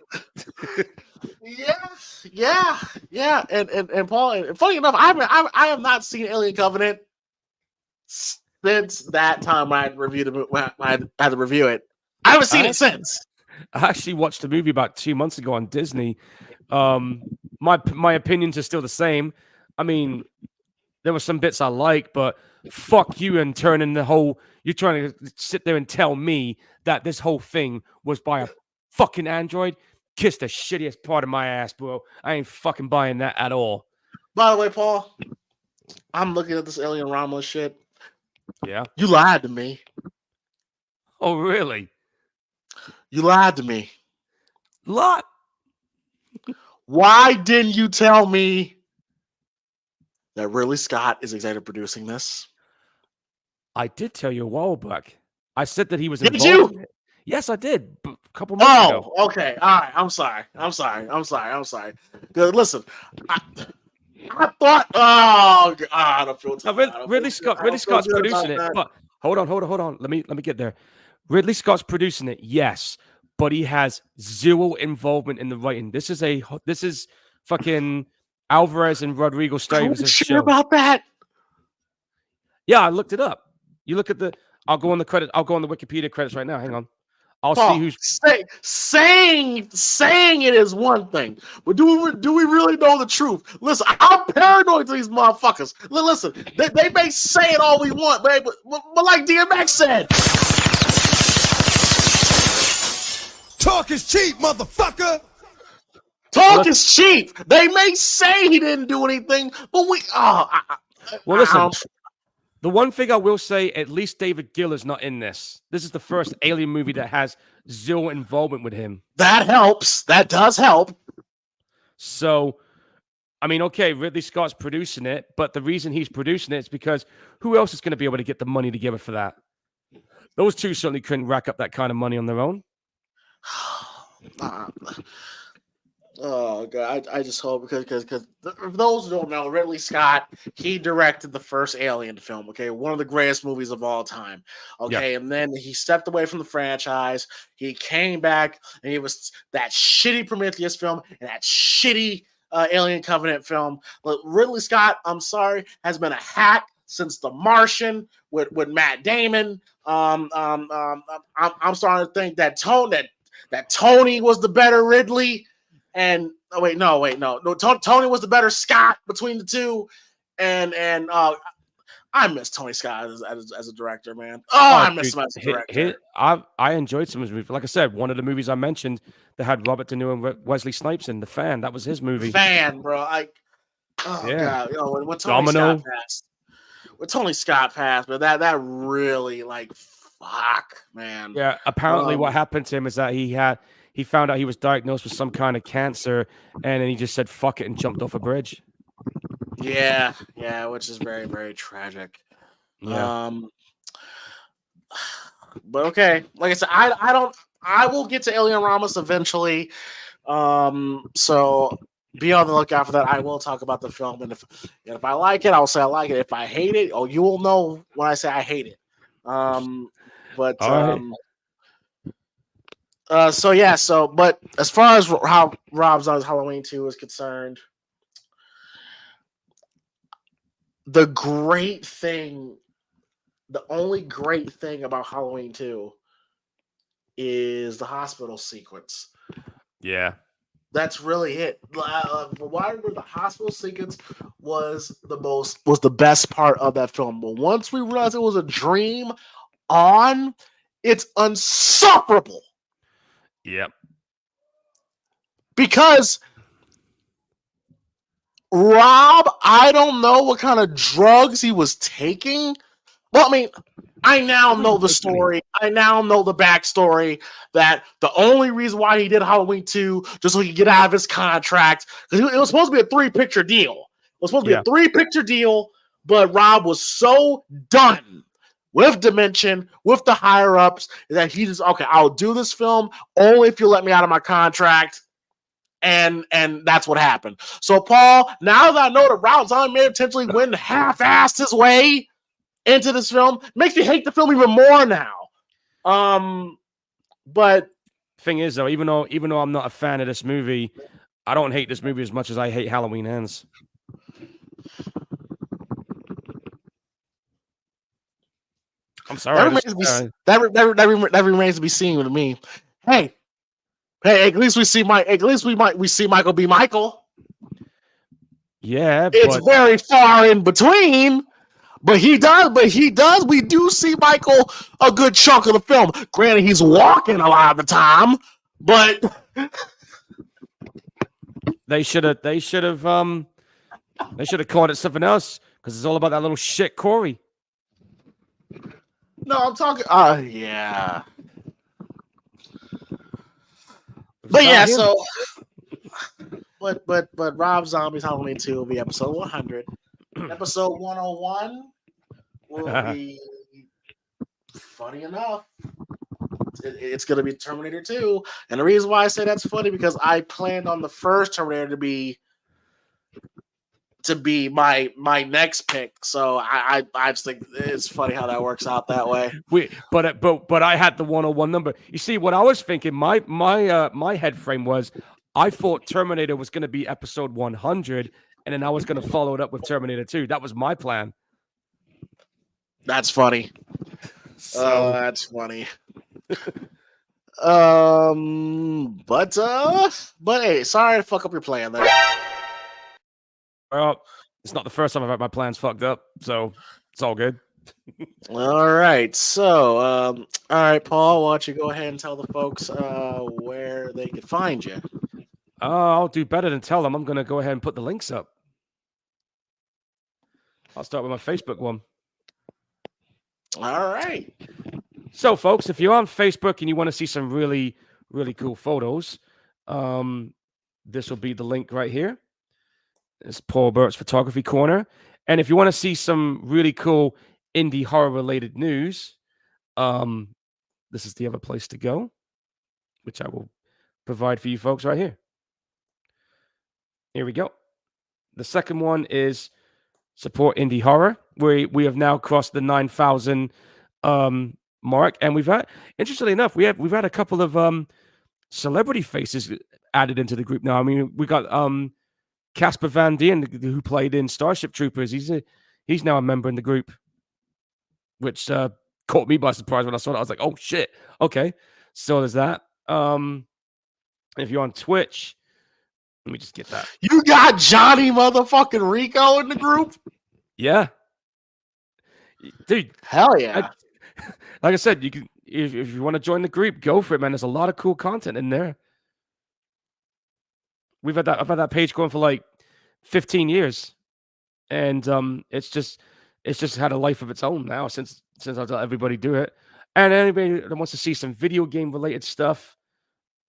Yeah. And Paul, and funny enough, I have not seen Alien Covenant since that time I had to review it. I haven't seen it since. I actually watched the movie about 2 months ago on Disney. My opinions are still the same. I mean, there were some bits I like, but fuck you and turning the whole. You're trying to sit there and tell me that this whole thing was by a fucking android. Kiss the shittiest part of my ass, bro. I ain't fucking buying that at all. By the way, Paul, I'm looking at this Alien Romulus shit. Yeah. You lied to me. Oh, really? You lied to me. Lot. Why didn't you tell me that Ridley Scott is executive producing this? I did tell you a while back. I said that he was involved. Did you? In it. Yes, I did. A couple months ago. Oh, okay. All right. I'm sorry. Good. Listen, I thought. Oh God, I don't feel bad. Ridley Scott's producing it. But hold on. Let me get there. Ridley Scott's producing it. Yes, but he has zero involvement in the writing. This is fucking Alvarez and Rodrigo Stuyvesant's show. About that? Yeah, I looked it up. You look at the. I'll go on the credit. I'll go on the Wikipedia credits right now. Hang on. I'll see who's saying it is one thing, but do we really know the truth? Listen, I'm paranoid to these motherfuckers. Listen, they may say it all we want, babe, but like DMX said, talk is cheap, motherfucker. Talk is cheap. They may say he didn't do anything, but listen. The one thing I will say, at least David Gill is not in this. This is the first Alien movie that has zero involvement with him. That helps. That does help. So, I mean, okay, Ridley Scott's producing it, but the reason he's producing it is because who else is going to be able to get the money together for that? Those two certainly couldn't rack up that kind of money on their own. uh, oh god, I just hope because for those who don't know, Ridley Scott, he directed the first Alien film. Okay, one of the greatest movies of all time. Yeah. Okay, and then he stepped away from the franchise. He came back, and he was that shitty Prometheus film and that shitty Alien Covenant film. But Ridley Scott, I'm sorry, has been a hack since The Martian with Matt Damon. I'm starting to think that Tony was the better Ridley. And no. Tony was the better Scott between the two, and I miss Tony Scott as a director, man. Oh, I miss Dude, him as a director. I enjoyed some of his movies. Like I said, one of the movies I mentioned that had Robert De Niro and Wesley Snipes in, The Fan. That was his movie. Fan, bro. Yeah. God, when Domino. Tony Scott passed, but that really fuck, man. Yeah. Apparently, what happened to him is that he found out he was diagnosed with some kind of cancer, and then he just said "fuck it" and jumped off a bridge. Yeah, which is very, very tragic. Yeah. But okay, like I said, I will get to Alien Ramos eventually. So be on the lookout for that. I will talk about the film, and if I like it, I'll say I like it. If I hate it, you will know when I say I hate it. But All right. but as far as how Rob Zombie's Halloween 2 is concerned, the only great thing about Halloween 2 is the hospital sequence. Yeah. That's really it. Why the hospital sequence was the best part of that film. But once we realized it was a dream it's insufferable. Yep. Because Rob, I don't know what kind of drugs he was taking. Well, I mean, I now know the story. I now know the backstory that the only reason why he did Halloween 2 just so he could get out of his contract, because it was supposed to be a 3-picture deal. It was supposed to be a 3-picture deal, but Rob was so done with Dimension, with the higher ups, that he just, okay, I'll do this film only if you let me out of my contract. And that's what happened. So, Paul, now that I know that Rob Zombie may potentially win half-assed his way into this film, makes me hate the film even more now. But thing is, though, even though I'm not a fan of this movie, I don't hate this movie as much as I hate Halloween Ends. I'm sorry. That remains to be seen with me. Hey, at least we see Michael be Michael. Yeah, it's very far in between. But he does. We do see Michael a good chunk of the film. Granted, he's walking a lot of the time, but they should have called it something else, because it's all about that little shit Corey. No, I'm talking. Yeah. But yeah, so. But Rob Zombie's Halloween 2 will be episode 100. Episode 101 will be, funny enough, it's going to be Terminator 2. And the reason why I say that's funny, because I planned on the first Terminator to be my next pick. So I just think it's funny how that works out that way. But I had the 101 number. You see, what I was thinking, my head frame was, I thought Terminator was going to be episode 100, and then I was going to follow it up with Terminator 2. That was my plan. That's funny. That's funny. But hey, sorry to fuck up your plan there. Well, it's not the first time I've had my plans fucked up, so it's all good. All right. So, all right, Paul, why don't you go ahead and tell the folks where they can find you? I'll do better than tell them. I'm going to go ahead and put the links up. I'll start with my Facebook one. All right. So, folks, if you're on Facebook and you want to see some really, really cool photos, this will be the link right here. It's Paul Burt's Photography Corner. And if you want to see some really cool indie horror-related news, this is the other place to go, which I will provide for you folks right here. Here we go. The second one is support indie horror. We have now crossed the 9,000 mark, and we've had, interestingly enough, we've had a couple of celebrity faces added into the group now. I mean, we got Casper Van Dien, who played in Starship Troopers. He's now a member in the group, which caught me by surprise when I saw it. I was like, oh shit, okay. So there's that. If you're on Twitch, let me just get that. You got Johnny motherfucking Rico in the group? Yeah, dude. Hell yeah. Like I said, you can if you want to join the group, go for it, man. There's a lot of cool content in there. I've had that page going for like 15 years, and it's just had a life of its own now since I've let everybody do it. And anybody that wants to see some video game related stuff,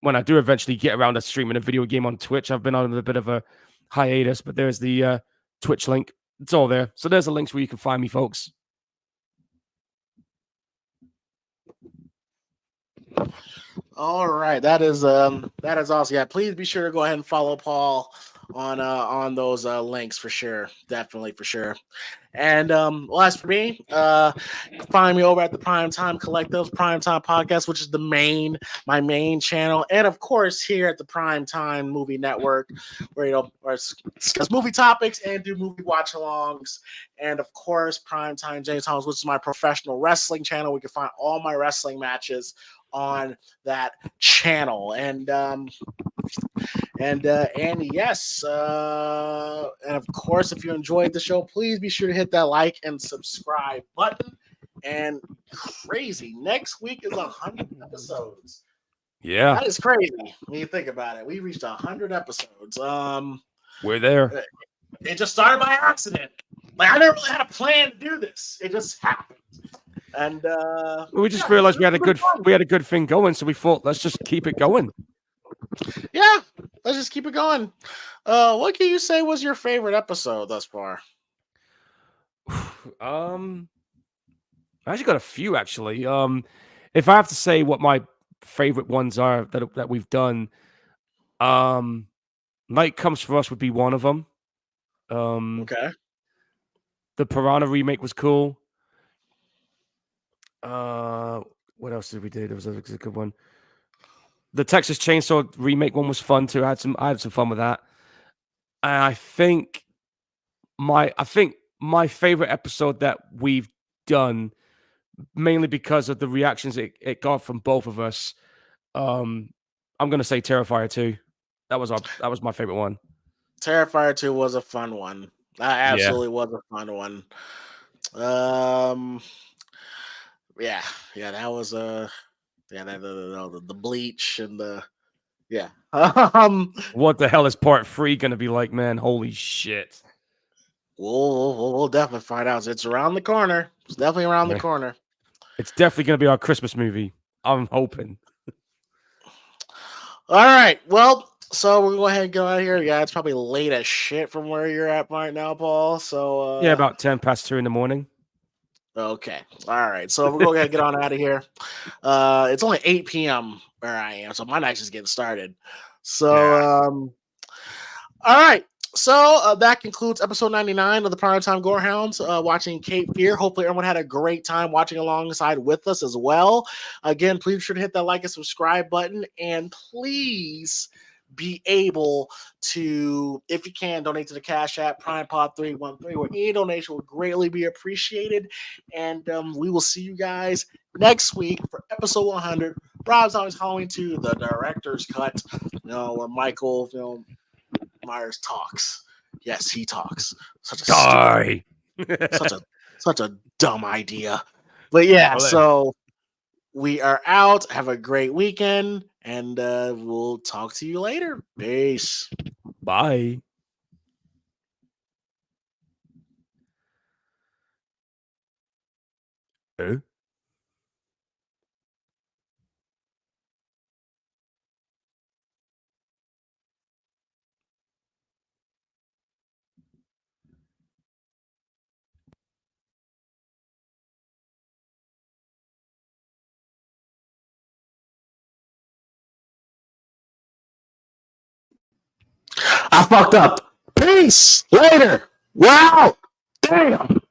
when I do eventually get around to streaming a video game on Twitch, I've been on a bit of a hiatus, but there's the Twitch link. It's all there. So there's the links where you can find me, folks. All right, that is awesome. Yeah, please be sure to go ahead and follow Paul on those links for sure. Definitely for sure. And well, as for me, find me over at the Primetime Collective, Primetime Podcast, which is my main channel, and of course here at the Primetime Movie Network, where where I discuss movie topics and do movie watch-alongs, and of course Primetime James Thomas, which is my professional wrestling channel. We can find all my wrestling matches on that channel, and yes, and of course, if you enjoyed the show, please be sure to hit that like and subscribe button. And crazy, next week is 100 episodes. Yeah, that is crazy when you think about it. We reached 100 episodes. We're there. It just started by accident. Like, I never really had a plan to do this. It just happened. And we just realized we had a good thing going, so we thought let's just keep it going. Yeah, let's just keep it going. What can you say was your favorite episode thus far? I actually got a few actually. If I have to say what my favorite ones are that we've done, Night Comes for Us would be one of them. Okay. The Piranha remake was cool. What else did we do? There was a good one. The Texas Chainsaw remake one was fun too. I had some fun with that. And I think my favorite episode that we've done, mainly because of the reactions it got from both of us. I'm gonna say Terrifier 2. That was my favorite one. Terrifier 2 was a fun one. That absolutely was a fun one. Yeah, that was the bleach and the What the hell is part 3 gonna be like, man? Holy shit. we'll definitely find out. It's around the corner. It's definitely around the corner. It's definitely gonna be our Christmas movie. I'm hoping. All right. Well, so we'll go ahead and go out here. Yeah, it's probably late as shit from where you're at right now, Paul. So Yeah, about 10 past 2 in the morning. Okay. All right. So we'll go ahead and get on out of here. It's only 8 p.m. where I am, so my night's just getting started. So all right. So that concludes episode 99 of the Primetime Gorehounds, watching Cape Fear. Hopefully everyone had a great time watching alongside with us as well. Again, please be sure to hit that like and subscribe button, and please be able to, if you can, donate to the Cash App, PrimePod313, where any donation would greatly be appreciated. And we will see you guys next week for episode 100. Rob's always calling to the director's cut, where Michael, Myers talks. Yes, he talks. Such a Die. such a dumb idea. But yeah, so we are out. Have a great weekend, and we'll talk to you later. Peace. Bye. I fucked up. Peace. Later. We're out. Damn.